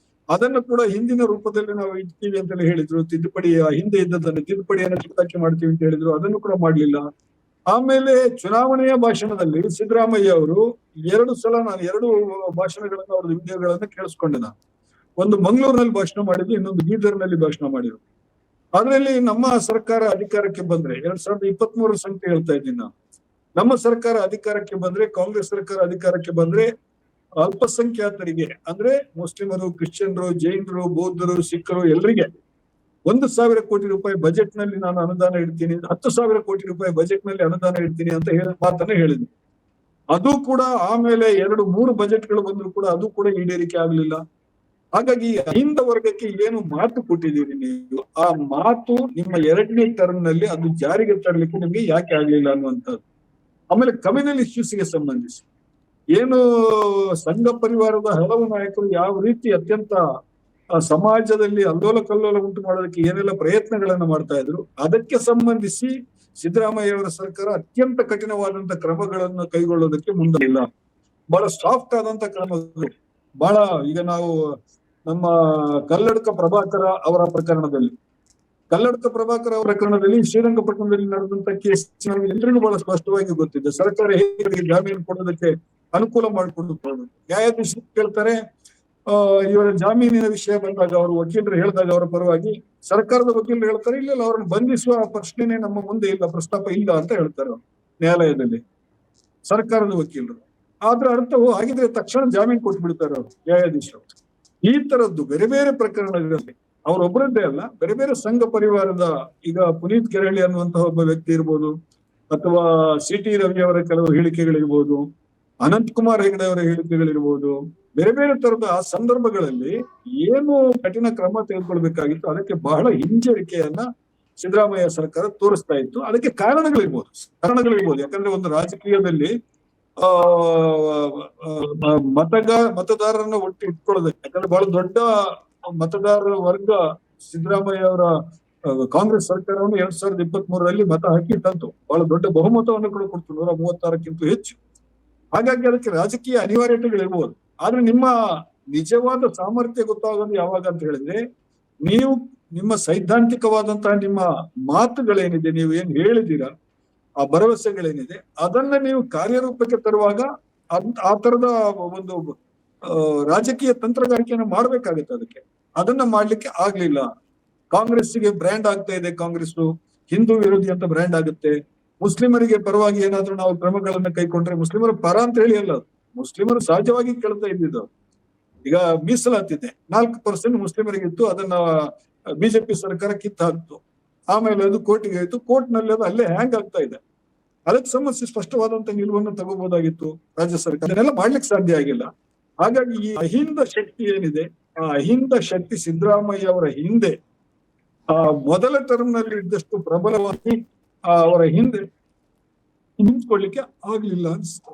ಅದನ್ನು ಕೂಡ ಹಿಂದಿನ ರೂಪದಲ್ಲಿ ನಾವು ಇಡ್ತೀವಿ ಅಂತೆಲ್ಲ ಹೇಳಿದ್ರು. ತಿದ್ದುಪಡಿ ಹಿಂದೆ ಇದ್ದದನ್ನು ತಿದ್ದುಪಡಿಯನ್ನು ಕಿತ್ತಾಕಿ ಮಾಡ್ತೀವಿ ಅಂತ ಹೇಳಿದ್ರು, ಅದನ್ನು ಕೂಡ ಮಾಡ್ಲಿಲ್ಲ. ಆಮೇಲೆ ಚುನಾವಣೆಯ ಭಾಷಣದಲ್ಲಿ ಸಿದ್ದರಾಮಯ್ಯ ಅವರು ನಾನು ಎರಡು ಭಾಷಣಗಳನ್ನ ಅವ್ರ ವಿಡಿಯೋಗಳನ್ನ ಕೇಳಿಸ್ಕೊಂಡೆ. ನಾನು ಒಂದು ಮಂಗಳೂರಿನಲ್ಲಿ ಭಾಷಣ ಮಾಡಿದ್ರು, ಇನ್ನೊಂದು ಬೀದರ್ನಲ್ಲಿ ಭಾಷಣ ಮಾಡಿದ್ರು. ಅದರಲ್ಲಿ ನಮ್ಮ ಸರ್ಕಾರ ಅಧಿಕಾರಕ್ಕೆ ಬಂದ್ರೆ 2023 ಸಂಖ್ಯೆ ಹೇಳ್ತಾ ಇದ್ದೀನಿ ನಾನು, ನಮ್ಮ ಸರ್ಕಾರ ಅಧಿಕಾರಕ್ಕೆ ಬಂದ್ರೆ, ಕಾಂಗ್ರೆಸ್ ಸರ್ಕಾರ ಅಧಿಕಾರಕ್ಕೆ ಬಂದ್ರೆ ಅಲ್ಪಸಂಖ್ಯಾತರಿಗೆ ಅಂದ್ರೆ ಮುಸ್ಲಿಮರು, ಕ್ರಿಶ್ಚಿಯನ್ರು, ಜೈನರು, ಬೌದ್ಧರು, ಸಿಖ್ಖರು ಎಲ್ಲರಿಗೆ 1,000 ಕೋಟಿ ರೂಪಾಯಿ ಬಜೆಟ್ ನಲ್ಲಿ ನಾನು ಅನುದಾನ ಇಡ್ತೀನಿ, 10,000 ಕೋಟಿ ರೂಪಾಯಿ ಬಜೆಟ್ ನಲ್ಲಿ ಅನುದಾನ ಇಡ್ತೀನಿ ಅಂತ ಮಾತನ್ನ ಹೇಳಿದ್ರು. ಅದು ಕೂಡ ಆಮೇಲೆ 2-3 ಬಜೆಟ್ಗಳು ಬಂದ್ರು ಕೂಡ ಅದು ಕೂಡ ಈಡೇರಿಕೆ ಆಗ್ಲಿಲ್ಲ. ಹಾಗಾಗಿ ಅಹಿಂದ ವರ್ಗಕ್ಕೆ ಏನು ಮಾತು ಕೊಟ್ಟಿದ್ದೀರಿ ನೀವು, ಆ ಮಾತು ನಿಮ್ಮ 2ನೇ ಟರ್ಮ್ ನಲ್ಲಿ ಅದು ಜಾರಿಗೆ ತರಲಿಕ್ಕೆ ನಿಮ್ಗೆ ಯಾಕೆ ಆಗ್ಲಿಲ್ಲ ಅನ್ನುವಂಥದ್ದು. ಆಮೇಲೆ ಕಮ್ಯುನಲ್ ಇಶ್ಯೂಸ್ಗೆ ಸಂಬಂಧಿಸಿ ಏನು ಸಂಘ ಪರಿವಾರದ ಹಲವು ನಾಯಕರು ಯಾವ ರೀತಿ ಅತ್ಯಂತ ಸಮಾಜದಲ್ಲಿ ಅಲ್ಲೋಲ ಕಲ್ಲೋಲ ಉಂಟು ಮಾಡೋದಕ್ಕೆ ಏನೆಲ್ಲ ಪ್ರಯತ್ನಗಳನ್ನ ಮಾಡ್ತಾ ಇದ್ರು, ಅದಕ್ಕೆ ಸಂಬಂಧಿಸಿ ಸಿದ್ದರಾಮಯ್ಯ ಅವರ ಸರ್ಕಾರ ಅತ್ಯಂತ ಕಠಿಣವಾದಂತ ಕ್ರಮಗಳನ್ನು ಕೈಗೊಳ್ಳೋದಕ್ಕೆ ಮುಂದಿಲ್ಲ. ಬಹಳ ಸಾಫ್ಟ್ ಆದಂತ ಕ್ರಮಗಳು. ಬಹಳ ಈಗ ನಾವು ನಮ್ಮ ಕಲ್ಲಡ್ಕ ಪ್ರಭಾಕರ ಅವರ ಪ್ರಕರಣದಲ್ಲಿ ಶ್ರೀರಂಗಪಟ್ಟಣದಲ್ಲಿ ನಡೆದಂತ ಕೇಸ್ ಎಲ್ಲರಿಗೂ ಬಹಳ ಸ್ಪಷ್ಟವಾಗಿ ಗೊತ್ತಿದೆ. ಸರ್ಕಾರ ಹೇಗೆ ಜಾಮೀನು ಕೊಡೋದಕ್ಕೆ ಅನುಕೂಲ ಮಾಡಿಕೊಡುವುದು. ನ್ಯಾಯಾಧೀಶರು ಕೇಳ್ತಾರೆ, ಇವರ ಜಾಮೀನಿನ ವಿಷಯ ಬಂದಾಗ ಅವರು ವಕೀಲರು ಹೇಳಿದಾಗ ಅವರ ಪರವಾಗಿ ಸರ್ಕಾರದ ವಕೀಲರು ಹೇಳ್ತಾರೆ, ಇಲ್ಲ ಅವ್ರನ್ನ ಬಂಧಿಸುವ ಪ್ರಶ್ನೆನೇ ನಮ್ಮ ಮುಂದೆ ಇಲ್ಲ, ಪ್ರಸ್ತಾಪ ಇಲ್ಲ ಅಂತ ಹೇಳ್ತಾರೆ ನ್ಯಾಯಾಲಯದಲ್ಲಿ ಸರ್ಕಾರದ ವಕೀಲರು. ಆದ್ರ ಅರ್ಥವು ಹಾಗಿದ್ರೆ ತಕ್ಷಣ ಜಾಮೀನು ಕೊಟ್ಟು ಬಿಡ್ತಾರೆ ಅವರು ನ್ಯಾಯಾಧೀಶರು. ಈ ತರದ್ದು ಬೇರೆ ಬೇರೆ ಪ್ರಕರಣಗಳಲ್ಲಿ ಅವರೊಬ್ಬರದ್ದೇ ಅಲ್ಲ, ಬೇರೆ ಬೇರೆ ಸಂಘ ಪರಿವಾರದ, ಈಗ ಪುನೀತ್ ಕೆರಳಿ ಅನ್ನುವಂತಹ ಒಬ್ಬ ವ್ಯಕ್ತಿ ಇರ್ಬೋದು, ಅಥವಾ CT ರವಿ ಅವರ ಕೆಲವು ಹೇಳಿಕೆಗಳಿರ್ಬೋದು, ಅನಂತ್ ಕುಮಾರ್ ಹೆಗಡೆ ಅವರ ಹೇಳಿಕೆಗಳಿರ್ಬೋದು, ಬೇರೆ ಬೇರೆ ತರದ ಸಂದರ್ಭಗಳಲ್ಲಿ ಏನು ಕಠಿಣ ಕ್ರಮ ತೆಗೆದುಕೊಳ್ಬೇಕಾಗಿತ್ತು ಅದಕ್ಕೆ ಬಹಳ ಹಿಂಜರಿಕೆಯನ್ನ ಸಿದ್ದರಾಮಯ್ಯ ಸರ್ಕಾರ ತೋರಿಸ್ತಾ ಇತ್ತು. ಅದಕ್ಕೆ ಕಾರಣಗಳಿರ್ಬೋದು. ಯಾಕಂದ್ರೆ ಒಂದು ರಾಜಕೀಯದಲ್ಲಿ ಮತದಾರರನ್ನ ಒಟ್ಟು ಇಟ್ಕೊಳ್ಳೋದಕ್ಕೆ, ಯಾಕಂದ್ರೆ ಬಹಳ ದೊಡ್ಡ ಮತದಾರರ ವರ್ಗ ಸಿದ್ದರಾಮಯ್ಯ ಅವರ ಕಾಂಗ್ರೆಸ್ ಸರ್ಕಾರವನ್ನು 2023ರಲ್ಲಿ ಮತ ಹಾಕಿ ತಂತು. ಬಹಳ ದೊಡ್ಡ ಬಹುಮತವನ್ನು ಕೂಡ ಕೊಡ್ತು, 136ಕ್ಕಿಂತ ಹೆಚ್ಚು. ಹಾಗಾಗಿ ಅದಕ್ಕೆ ರಾಜಕೀಯ ಅನಿವಾರ್ಯತೆಗಳಿರ್ಬೋದು. ಆದ್ರೆ ನಿಮ್ಮ ನಿಜವಾದ ಸಾಮರ್ಥ್ಯ ಗೊತ್ತಾಗೋದು ಯಾವಾಗ ಅಂತ ಹೇಳಿದ್ರೆ, ನೀವು ನಿಮ್ಮ ಸೈದ್ಧಾಂತಿಕವಾದಂತಹ ನಿಮ್ಮ ಮಾತುಗಳೇನಿದೆ, ನೀವು ಏನ್ ಹೇಳಿದ್ದೀರಾ, ಆ ಭರವಸೆಗಳೇನಿದೆ, ಅದನ್ನ ನೀವು ಕಾರ್ಯರೂಪಕ್ಕೆ ತರುವಾಗ ಆ ತರದ ಒಂದು ರಾಜಕೀಯ ತಂತ್ರಗಾರಿಕೆಯನ್ನು ಮಾಡ್ಬೇಕಾಗುತ್ತೆ. ಅದನ್ನ ಮಾಡ್ಲಿಕ್ಕೆ ಆಗ್ಲಿಲ್ಲ. ಕಾಂಗ್ರೆಸ್ಸಿಗೆ ಬ್ರ್ಯಾಂಡ್ ಆಗ್ತಾ ಇದೆ, ಕಾಂಗ್ರೆಸ್ ಹಿಂದೂ ವಿರೋಧಿ ಅಂತ ಬ್ರ್ಯಾಂಡ್ ಆಗುತ್ತೆ. ಮುಸ್ಲಿಮರಿಗೆ ಪರವಾಗಿ ಏನಾದ್ರೂ ನಾವು ಕ್ರಮಗಳನ್ನ ಕೈಕೊಂಡ್ರೆ, ಮುಸ್ಲಿಮರ ಪರ ಅಂತ ಹೇಳಿ ಅಲ್ಲ, ಮುಸ್ಲಿಮರು ಸಹಜವಾಗಿ ಕೇಳ್ತಾ ಇದ್ದಿದ್ದು. ಈಗ ಮೀಸಲಾತಿದೆ 4% ಮುಸ್ಲಿಮರಿಗಿತ್ತು, ಅದನ್ನ ಬಿಜೆಪಿ ಸರ್ಕಾರ ಕಿತ್ತು ಹಾಕ್ತು. ಆಮೇಲೆ ಅದು ಕೋರ್ಟಿಗೆ ಆಯ್ತು, ಕೋರ್ಟ್ ನಲ್ಲಿ ಅದು ಅಲ್ಲೇ ಹ್ಯಾಂಗ್ ಆಗ್ತಾ ಇದೆ. ಅದಕ್ಕೆ ಸಂಬಂಧಿಸಿ ಸ್ಪಷ್ಟವಾದಂತ ನಿಲುವನ್ನು ತಗೋಬಹುದಾಗಿತ್ತು ರಾಜ್ಯ ಸರ್ಕಾರ. ಅದನ್ನೆಲ್ಲ ಮಾಡ್ಲಿಕ್ಕೆ ಸಾಧ್ಯ ಆಗಿಲ್ಲ. ಹಾಗಾಗಿ ಈ ಅಹಿಂದ ಶಕ್ತಿ ಏನಿದೆ, ಆ ಅಹಿಂದ ಶಕ್ತಿ ಸಿದ್ದರಾಮಯ್ಯ ಅವರ ಹಿಂದೆ ಮೊದಲ ಟರ್ಮ್ ನಲ್ಲಿ ಇದ್ದಷ್ಟು ಪ್ರಬಲವಾಗಿ ಅವರ ಹಿಂದೆ ನಿಂತ್ಕೊಳ್ಳಿಕ್ಕೆ ಆಗ್ಲಿಲ್ಲ ಅನಿಸ್ತು.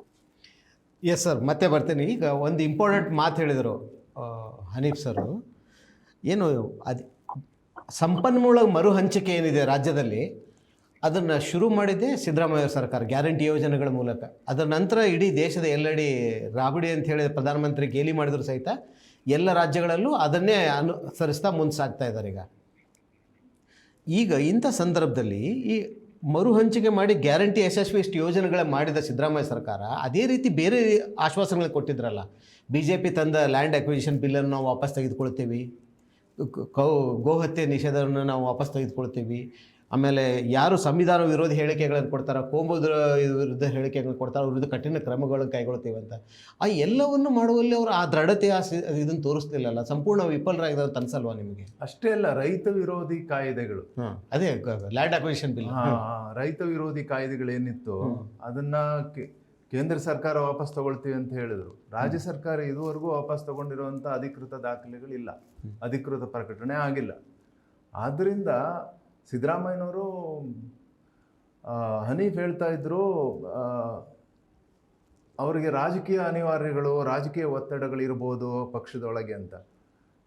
ಎಸ್ ಸರ್, ಮತ್ತೆ ಬರ್ತೀನಿ. ಈಗ ಒಂದು ಇಂಪಾರ್ಟೆಂಟ್ ಮಾತು ಹೇಳಿದರು ಹನೀಫ್ ಸರ್, ಏನು ಅದು ಸಂಪನ್ಮೂಲ ಮರು ಹಂಚಿಕೆ ಏನಿದೆ ರಾಜ್ಯದಲ್ಲಿ, ಅದನ್ನು ಶುರು ಮಾಡಿದ್ದೆ ಸಿದ್ದರಾಮಯ್ಯ ಸರ್ಕಾರ ಗ್ಯಾರಂಟಿ ಯೋಜನೆಗಳ ಮೂಲಕ. ಅದರ ನಂತರ ಇಡೀ ದೇಶದ ಎಲ್ಲೆಡೆ ರಾಬಡಿ ಅಂತ ಹೇಳಿ ಪ್ರಧಾನಮಂತ್ರಿ ಗೇಲಿ ಮಾಡಿದ್ರು ಸಹಿತ ಎಲ್ಲ ರಾಜ್ಯಗಳಲ್ಲೂ ಅದನ್ನೇ ಅನುಸರಿಸ್ತಾ ಮುಂದೆ ಸಾಗ್ತಾ ಇದ್ದಾರೆ. ಈಗ ಇಂಥ ಸಂದರ್ಭದಲ್ಲಿ ಈ ಮರು ಹಂಚಿಕೆ ಮಾಡಿ ಗ್ಯಾರಂಟಿ ಯಶಸ್ವಿ ಇಷ್ಟು ಯೋಜನೆಗಳ ಮಾಡಿದ ಸಿದ್ದರಾಮಯ್ಯ ಸರ್ಕಾರ ಅದೇ ರೀತಿ ಬೇರೆ ಆಶ್ವಾಸನೆಗಳು ಕೊಟ್ಟಿದ್ರಲ್ಲ. BJP ತಂದ ಲ್ಯಾಂಡ್ ಅಕ್ವಿಸಿಷನ್ ಬಿಲ್ಲನ್ನು ನಾವು ವಾಪಸ್ ತೆಗೆದುಕೊಳ್ತೀವಿ, ಗೋಹತ್ಯೆ ನಿಷೇಧವನ್ನು ನಾವು ವಾಪಸ್ ತೆಗೆದುಕೊಳ್ತೀವಿ, ಆಮೇಲೆ ಯಾರು ಸಂವಿಧಾನ ವಿರೋಧಿ ಹೇಳಿಕೆಗಳನ್ನು ಕೊಡ್ತಾರೆ, ಕೋಮು ವಿರುದ್ಧ ಹೇಳಿಕೆಗಳನ್ನು ಕೊಡ್ತಾರೆ, ಅವ್ರ ವಿರುದ್ಧ ಕಠಿಣ ಕ್ರಮಗಳನ್ನು ಕೈಗೊಳ್ತೀವಿ ಅಂತ. ಆ ಎಲ್ಲವನ್ನು ಮಾಡುವಲ್ಲಿ ಅವರು ಆ ದೃಢತೆ ಇದನ್ನು ತೋರಿಸ್ತಿಲ್ಲಲ್ಲ, ಸಂಪೂರ್ಣ ವಿಫಲರಾಗಿದ್ದಾರೆ ಅಂತ ಅನ್ಸಲ್ವಾ ನಿಮಗೆ? ಅಷ್ಟೇ ಅಲ್ಲ, ರೈತ ವಿರೋಧಿ ಕಾಯ್ದೆಗಳು, ಅದೇ ಲ್ಯಾಂಡ್ ಅಕ್ವಿಸಿಷನ್ ಬಿಲ್, ರೈತ ವಿರೋಧಿ ಕಾಯ್ದೆಗಳೇನಿತ್ತು ಅದನ್ನ ಕೇಂದ್ರ ಸರ್ಕಾರ ವಾಪಸ್ ತಗೊಳ್ತೀವಿ ಅಂತ ಹೇಳಿದ್ರು. ರಾಜ್ಯ ಸರ್ಕಾರ ಇದುವರೆಗೂ ವಾಪಸ್ ತಗೊಂಡಿರುವಂಥ ಅಧಿಕೃತ ದಾಖಲೆಗಳಿಲ್ಲ, ಅಧಿಕೃತ ಪ್ರಕಟಣೆ ಆಗಿಲ್ಲ. ಆದ್ದರಿಂದ ಸಿದ್ದರಾಮಯ್ಯನವರು ಹನೀಫ್ ಹೇಳ್ತಾ ಇದ್ರು, ಅವರಿಗೆ ರಾಜಕೀಯ ಅನಿವಾರ್ಯಗಳು, ರಾಜಕೀಯ ಒತ್ತಡಗಳಿರ್ಬೋದು ಪಕ್ಷದೊಳಗೆ ಅಂತ.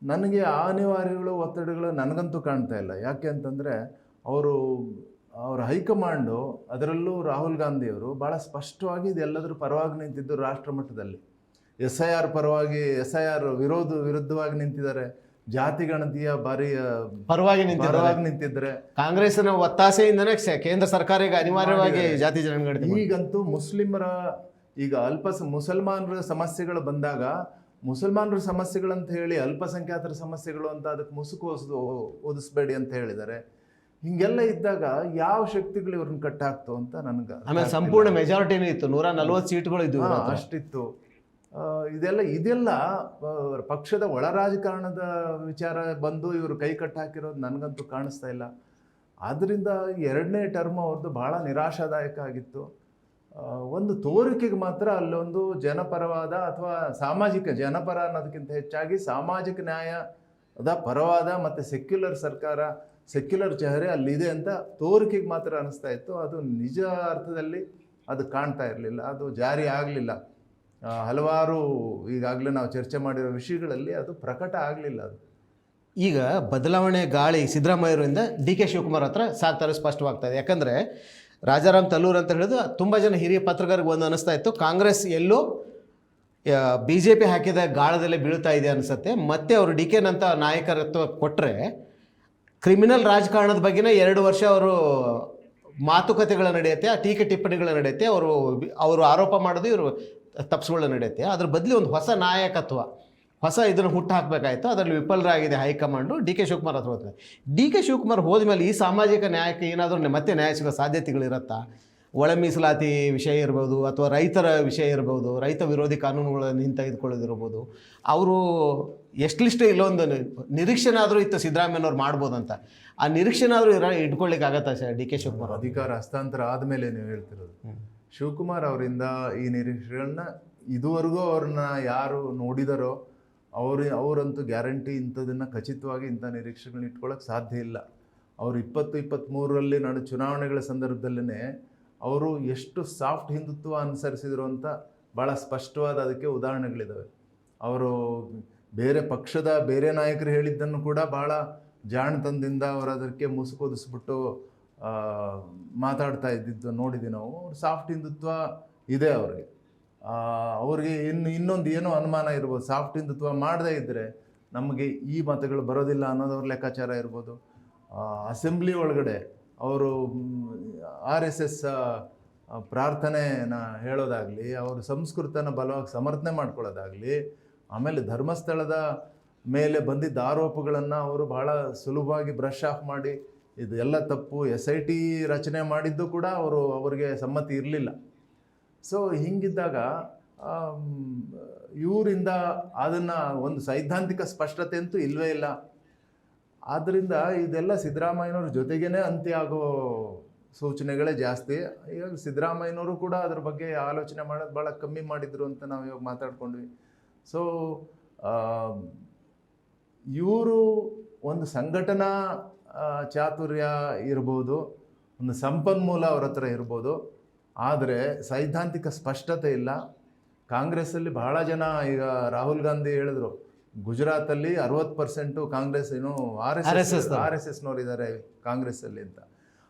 ನನಗೆ ಆ ಅನಿವಾರ್ಯಗಳು, ಒತ್ತಡಗಳು ನನಗಂತೂ ಕಾಣ್ತಾ ಇಲ್ಲ. ಯಾಕೆ ಅಂತಂದರೆ ಅವರ ಹೈಕಮಾಂಡು, ಅದರಲ್ಲೂ ರಾಹುಲ್ ಗಾಂಧಿಯವರು ಭಾಳ ಸ್ಪಷ್ಟವಾಗಿ ಇದೆಲ್ಲದರ ಪರವಾಗಿ ನಿಂತಿದ್ದು. ರಾಷ್ಟ್ರ ಮಟ್ಟದಲ್ಲಿ SIR ಪರವಾಗಿ, SIR ವಿರುದ್ಧವಾಗಿ ನಿಂತಿದ್ದಾರೆ. ಜಾತಿ ಗಣತಿಯ ಪರವಾಗಿ ನಿಂತಿದ್ದಾರೆ. ಕಾಂಗ್ರೆಸ್ನ ಒತ್ತಾಸೆಯಿಂದನೇ ಕೇಂದ್ರ ಸರ್ಕಾರ ಈಗ ಅನಿವಾರ್ಯವಾಗಿ ಜಾತಿ ಜನಗಣತಿ. ಈಗಂತೂ ಮುಸ್ಲಿಮರ, ಈಗ ಮುಸಲ್ಮಾನರ ಸಮಸ್ಯೆಗಳು ಬಂದಾಗ ಮುಸಲ್ಮಾನರ ಸಮಸ್ಯೆಗಳಂತ ಹೇಳಿ ಅಲ್ಪಸಂಖ್ಯಾತರ ಸಮಸ್ಯೆಗಳು ಅಂತ ಅದಕ್ಕೆ ಮುಸುಕು ಓದಿಸ್ಬೇಡಿ ಅಂತ ಹೇಳಿದ್ದಾರೆ. ಹಿಂಗೆಲ್ಲ ಇದ್ದಾಗ ಯಾವ ಶಕ್ತಿಗಳು ಇವ್ರನ್ನ ಕಟ್ಟಾಕ್ತು ಅಂತ ನನಗೆ. ಆಮೇಲೆ ಸಂಪೂರ್ಣ ಮೆಜಾರಿಟಿನೂ ಇತ್ತು, 140 ಸೀಟ್ಗಳು ಇದ್ವು, ಅಷ್ಟಿತ್ತು. ಇದೆಲ್ಲ ಪಕ್ಷದ ಒಳ ರಾಜಕಾರಣದ ವಿಚಾರ ಬಂದು ಇವರು ಕೈ ಕಟ್ಟಾಕಿರೋದು ನನಗಂತೂ ಕಾಣಿಸ್ತಾ ಇಲ್ಲ. ಆದ್ದರಿಂದ 2ನೇ ಟರ್ಮ್ ಅವ್ರದ್ದು ಭಾಳ ನಿರಾಶಾದಾಯಕ ಆಗಿತ್ತು. ಒಂದು ತೋರಿಕೆಗೆ ಮಾತ್ರ ಅಲ್ಲೊಂದು ಜನಪರವಾದ ಅಥವಾ ಸಾಮಾಜಿಕ, ಜನಪರ ಅನ್ನೋದಕ್ಕಿಂತ ಹೆಚ್ಚಾಗಿ ಸಾಮಾಜಿಕ ನ್ಯಾಯದ ಪರವಾದ ಮತ್ತು ಸೆಕ್ಯುಲರ್ ಸರ್ಕಾರ, ಸೆಕ್ಯುಲರ್ ಚೆಹರೆ ಅಲ್ಲಿದೆ ಅಂತ ತೋರಿಕೆಗೆ ಮಾತ್ರ ಅನಿಸ್ತಾ ಇತ್ತು. ಅದು ನಿಜ ಅರ್ಥದಲ್ಲಿ ಅದು ಕಾಣ್ತಾ ಇರಲಿಲ್ಲ, ಅದು ಜಾರಿ ಆಗಲಿಲ್ಲ. ಹಲವಾರು ಈಗಾಗಲೇ ನಾವು ಚರ್ಚೆ ಮಾಡಿರೋ ವಿಷಯಗಳಲ್ಲಿ ಅದು ಪ್ರಕಟ ಆಗಲಿಲ್ಲ. ಅದು ಈಗ ಬದಲಾವಣೆ ಗಾಳಿ ಸಿದ್ದರಾಮಯ್ಯರಿಂದ ಡಿ ಕೆ ಶಿವಕುಮಾರ್ ಹತ್ರ ಸಾಕ್ತಾರೆ ಸ್ಪಷ್ಟವಾಗ್ತಾ ಇದೆ. ಯಾಕಂದರೆ ರಾಜಾರಾಮ್ ತಲ್ಲೂರ್ ಅಂತ ಹೇಳಿದ್ರು ತುಂಬ ಜನ ಹಿರಿಯ ಪತ್ರಕರ್ತರಿಗೆ ಒಂದು ಅನಿಸ್ತಾ ಇತ್ತು, ಕಾಂಗ್ರೆಸ್ ಎಲ್ಲೋ ಬಿ ಜೆ ಪಿ ಹಾಕಿದ ಗಾಳದಲ್ಲೇ ಬೀಳ್ತಾ ಇದೆ ಅನಿಸುತ್ತೆ. ಮತ್ತೆ ಅವರು ಡಿ ಕೆನಂತ ನಾಯಕತ್ವ ಕೊಟ್ಟರೆ ಕ್ರಿಮಿನಲ್ ರಾಜಕಾರಣದ ಬಗ್ಗೆನೇ 2 ವರ್ಷ ಅವರು ಮಾತುಕತೆಗಳು ನಡೆಯುತ್ತೆ, ಆ ಟೀಕೆ ಟಿಪ್ಪಣಿಗಳು ನಡೆಯುತ್ತೆ, ಅವರು ಆರೋಪ ಮಾಡೋದು ಇವರು ತಪ್ಪಿಸ್ಕೊಳ್ಳೋ ನಡೆಯುತ್ತೆ. ಅದ್ರ ಬದಲು ಒಂದು ಹೊಸ ನಾಯಕತ್ವ, ಹೊಸ ಇದನ್ನು ಹುಟ್ಟು ಹಾಕಬೇಕಾಯಿತು. ಅದರಲ್ಲಿ ವಿಫಲರಾಗಿದೆ ಹೈಕಮಾಂಡು. ಡಿ ಕೆ ಶಿವಕುಮಾರ್ ಹತ್ರ ಹೋಗ್ತಾರೆ. ಡಿ ಕೆ ಶಿವಕುಮಾರ್ ಹೋದ್ಮೇಲೆ ಈ ಸಾಮಾಜಿಕ ನ್ಯಾಯಕ್ಕೆ ಏನಾದರೂ ಮತ್ತೆ ನ್ಯಾಯ ಸಿಗೋ ಸಾಧ್ಯತೆಗಳಿರುತ್ತಾ? ಒಳ ಮೀಸಲಾತಿ ವಿಷಯ ಇರ್ಬೋದು, ಅಥವಾ ರೈತರ ವಿಷಯ ಇರ್ಬೋದು, ರೈತ ವಿರೋಧಿ ಕಾನೂನುಗಳನ್ನು ಹಿಂತೆಗೆದುಕೊಳ್ಳೋದಿರ್ಬೋದು. ಅವರು ಎಷ್ಟಿಷ್ಟು ಇಲ್ಲೊಂದು ನಿರೀಕ್ಷೆನಾದರೂ ಇತ್ತು ಸಿದ್ದರಾಮಯ್ಯನವ್ರು ಮಾಡ್ಬೋದಂತ. ಆ ನಿರೀಕ್ಷೆನಾದರೂ ಇಟ್ಕೊಳ್ಳಿಕ್ಕೆ ಆಗತ್ತಾ ಸರ್ ಡಿ ಕೆ ಶಿವಕುಮಾರ್? ಅಧಿಕಾರ ಹಸ್ತಾಂತರ ಆದಮೇಲೆ ನೀವು ಹೇಳ್ತಿರೋದು, ಶಿವಕುಮಾರ್ ಅವರಿಂದ ಈ ನಿರೀಕ್ಷೆಗಳನ್ನ ಇದುವರೆಗೂ ಅವ್ರನ್ನ ಯಾರು ನೋಡಿದಾರೋ ಅವರಂತೂ ಗ್ಯಾರಂಟಿ ಇಂಥದನ್ನು ಖಚಿತವಾಗಿ ಇಂಥ ನಿರೀಕ್ಷೆಗಳನ್ನ ಇಟ್ಕೊಳ್ಳೋಕೆ ಸಾಧ್ಯ ಇಲ್ಲ. ಅವರು 2023ರಲ್ಲಿ ನಡೆದ ಚುನಾವಣೆಗಳ ಸಂದರ್ಭದಲ್ಲೇ ಅವರು ಎಷ್ಟು ಸಾಫ್ಟ್ ಹಿಂದುತ್ವ ಅನುಸರಿಸಿದ್ರು ಅಂತ ಭಾಳ ಸ್ಪಷ್ಟವಾದ ಅದಕ್ಕೆ ಉದಾಹರಣೆಗಳಿದ್ದಾವೆ. ಅವರು ಬೇರೆ ಪಕ್ಷದ ಬೇರೆ ನಾಯಕರು ಹೇಳಿದ್ದನ್ನು ಕೂಡ ಭಾಳ ಜಾಣತನದಿಂದ ಅವರು ಅದಕ್ಕೆ ಮುಸುಕೊದಿಸ್ಬಿಟ್ಟು ಮಾತಾಡ್ತಾ ಇದ್ದಿದ್ದು ನೋಡಿದ್ದೀವಿ ನಾವು. ಸಾಫ್ಟ್ ಹಿಂದುತ್ವ ಇದೆ ಅವ್ರಿಗೆ. ಅವ್ರಿಗೆ ಇನ್ನೊಂದು ಏನೋ ಅನುಮಾನ ಇರ್ಬೋದು, ಸಾಫ್ಟ್ ಹಿಂದುತ್ವ ಮಾಡದೇ ಇದ್ದರೆ ನಮಗೆ ಈ ಮತಗಳು ಬರೋದಿಲ್ಲ ಅನ್ನೋದವ್ರ ಲೆಕ್ಕಾಚಾರ ಇರ್ಬೋದು. ಅಸೆಂಬ್ಲಿ ಒಳಗಡೆ ಅವರು RSS ಪ್ರಾರ್ಥನೆನ ಹೇಳೋದಾಗಲಿ, ಅವರು ಸಂಸ್ಕೃತನ ಬಲವಾಗಿ ಸಮರ್ಥನೆ ಮಾಡ್ಕೊಳ್ಳೋದಾಗಲಿ, ಆಮೇಲೆ ಧರ್ಮಸ್ಥಳದ ಮೇಲೆ ಬಂದಿದ್ದ ಆರೋಪಗಳನ್ನು ಅವರು ಭಾಳ ಸುಲಭವಾಗಿ ಬ್ರಷ್ ಆಫ್ ಮಾಡಿ ಇದು ಎಲ್ಲ ತಪ್ಪು, SIT ರಚನೆ ಮಾಡಿದ್ದು ಕೂಡ ಅವರಿಗೆ ಸಮ್ಮತಿ ಇರಲಿಲ್ಲ. ಸೊ ಹಿಂಗಿದ್ದಾಗ ಇವರಿಂದ ಅದನ್ನು ಒಂದು ಸೈದ್ಧಾಂತಿಕ ಸ್ಪಷ್ಟತೆ ಅಂತೂ ಇಲ್ಲವೇ ಇಲ್ಲ. ಆದ್ದರಿಂದ ಇದೆಲ್ಲ ಸಿದ್ದರಾಮಯ್ಯನವ್ರ ಜೊತೆಗೇ ಅಂತ್ಯ ಆಗೋ ಸೂಚನೆಗಳೇ ಜಾಸ್ತಿ. ಈಗ ಸಿದ್ದರಾಮಯ್ಯನವರು ಕೂಡ ಅದ್ರ ಬಗ್ಗೆ ಆಲೋಚನೆ ಮಾಡೋದು ಭಾಳ ಕಮ್ಮಿ ಮಾಡಿದರು ಅಂತ ನಾವು ಇವಾಗ ಮಾತಾಡ್ಕೊಂಡ್ವಿ. ಸೊ ಇವರು ಒಂದು ಸಂಘಟನಾ ಚಾತುರ್ಯ ಇರ್ಬೋದು, ಒಂದು ಸಂಪನ್ಮೂಲ ಅವ್ರ ಹತ್ರ ಇರ್ಬೋದು, ಆದರೆ ಸೈದ್ಧಾಂತಿಕ ಸ್ಪಷ್ಟತೆ ಇಲ್ಲ. ಕಾಂಗ್ರೆಸ್ಸಲ್ಲಿ ಬಹಳ ಜನ, ಈಗ ರಾಹುಲ್ ಗಾಂಧಿ ಹೇಳಿದ್ರು ಗುಜರಾತಲ್ಲಿ 60% ಕಾಂಗ್ರೆಸ್ ಏನು RSSನವರಿದ್ದಾರೆ ಕಾಂಗ್ರೆಸ್ಸಲ್ಲಿ ಅಂತ.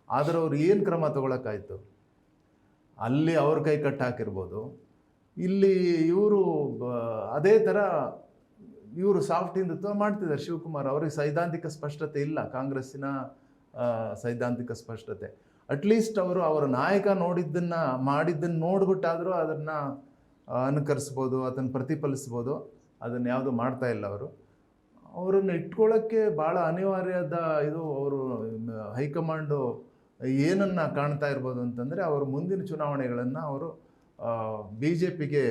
ಆದರೆ ಅವ್ರು ಏನು ಕ್ರಮ ತಗೊಳಕ್ಕಾಯ್ತು? ಅಲ್ಲಿ ಅವ್ರ ಕೈ ಕಟ್ಟು ಹಾಕಿರ್ಬೋದು. ಇಲ್ಲಿ ಇವರು ಅದೇ ಥರ ಇವರು ಸಾಫ್ಟ್ ಹಿಂದುತ್ವ ಮಾಡ್ತಿದ್ದಾರೆ ಶಿವಕುಮಾರ್. ಅವ್ರಿಗೆ ಸೈದ್ಧಾಂತಿಕ ಸ್ಪಷ್ಟತೆ ಇಲ್ಲ, ಕಾಂಗ್ರೆಸ್ಸಿನ ಸೈದ್ಧಾಂತಿಕ ಸ್ಪಷ್ಟತೆ. ಅಟ್ಲೀಸ್ಟ್ ಅವರು ಅವರ ನಾಯಕ ಮಾಡಿದ್ದನ್ನು ನೋಡ್ಬಿಟ್ಟಾದರೂ ಅದನ್ನು ಅನುಕರಿಸ್ಬೋದು, ಅದನ್ನು ಪ್ರತಿಫಲಿಸ್ಬೋದು. ಅದನ್ನು ಯಾವುದು ಮಾಡ್ತಾ ಇಲ್ಲ ಅವರು. ಅವರನ್ನು ಇಟ್ಕೊಳ್ಳೋಕ್ಕೆ ಭಾಳ ಅನಿವಾರ್ಯದ ಇದು. ಅವರು ಹೈಕಮಾಂಡು ಏನನ್ನು ಕಾಣ್ತಾ ಇರ್ಬೋದು ಅಂತಂದರೆ, ಅವರು ಮುಂದಿನ ಚುನಾವಣೆಗಳನ್ನು ಅವರು BJPಗೆ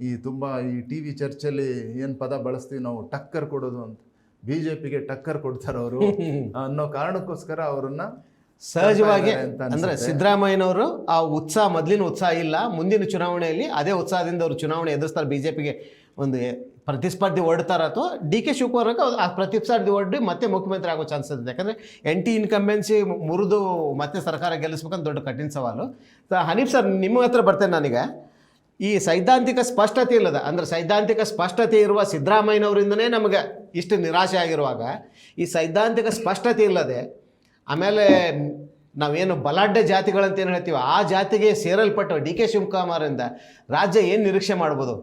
ಈ TV ಚರ್ಚಲ್ಲಿ ಏನು ಪದ ಬಳಸ್ತೀವಿ ನಾವು, ಟಕ್ಕರ್ ಕೊಡೋದು ಅಂತ, BJPಗೆ ಟಕ್ಕರ್ ಕೊಡ್ತಾರೆ ಅವರು ಅನ್ನೋ ಕಾರಣಕ್ಕೋಸ್ಕರ ಅವರನ್ನು ಸಹಜವಾಗಿ ಅಂದರೆ ಸಿದ್ದರಾಮಯ್ಯನವರು ಆ ಉತ್ಸಾಹ, ಮೊದಲಿನ ಉತ್ಸಾಹ ಇಲ್ಲ. ಮುಂದಿನ ಚುನಾವಣೆಯಲ್ಲಿ ಅದೇ ಉತ್ಸಾಹದಿಂದ ಅವರು ಚುನಾವಣೆ ಎದುರಿಸ್ತಾರೆ. BJPಗೆ ಒಂದು ಪ್ರತಿಸ್ಪರ್ಧಿ ಹೊಡ್ತಾರ, ಅಥವಾ ಡಿ ಕೆ ಶಿವಕುಮಾರ್ಗೆ ಆ ಪ್ರತಿಸ್ಪರ್ಧಿ ಹೊಡ್ಡಿ ಮತ್ತೆ ಮುಖ್ಯಮಂತ್ರಿ ಆಗೋ ಚಾನ್ಸಸ್ ಇದೆ. ಯಾಕಂದರೆ ಇನ್ಕಂಬೆನ್ಸಿ ಮುರಿದು ಮತ್ತೆ ಸರ್ಕಾರ ಗೆಲ್ಲಿಸ್ಬೇಕಂತ ದೊಡ್ಡ ಕಠಿಣ ಸವಾಲು. ಹನೀಫ್ ಸರ್, ನಿಮ್ಮ ಹತ್ರ ಬರ್ತೇನೆ ನಾನೀಗ. ಈ ಸೈದ್ಧಾಂತಿಕ ಸ್ಪಷ್ಟತೆ ಇಲ್ಲದ, ಅಂದರೆ ಸೈದ್ಧಾಂತಿಕ ಸ್ಪಷ್ಟತೆ ಇರುವ ಸಿದ್ದರಾಮಯ್ಯನವರಿಂದನೇ ನಮಗೆ ಇಷ್ಟು ನಿರಾಶೆ ಆಗಿರುವಾಗ, ಈ ಸೈದ್ಧಾಂತಿಕ ಸ್ಪಷ್ಟತೆ ಇಲ್ಲದೆ ಆಮೇಲೆ ನಾವೇನು ಬಲಾಢ್ಯ ಜಾತಿಗಳಂತ ಏನು ಹೇಳ್ತೀವಿ, ಆ ಜಾತಿಗೆ ಸೇರಲ್ಪಟ್ಟ ಡಿ ಕೆ ಶಿವಕುಮಾರಿಂದ ರಾಜ್ಯ ಏನು ನಿರೀಕ್ಷೆ ಮಾಡ್ಬೋದು?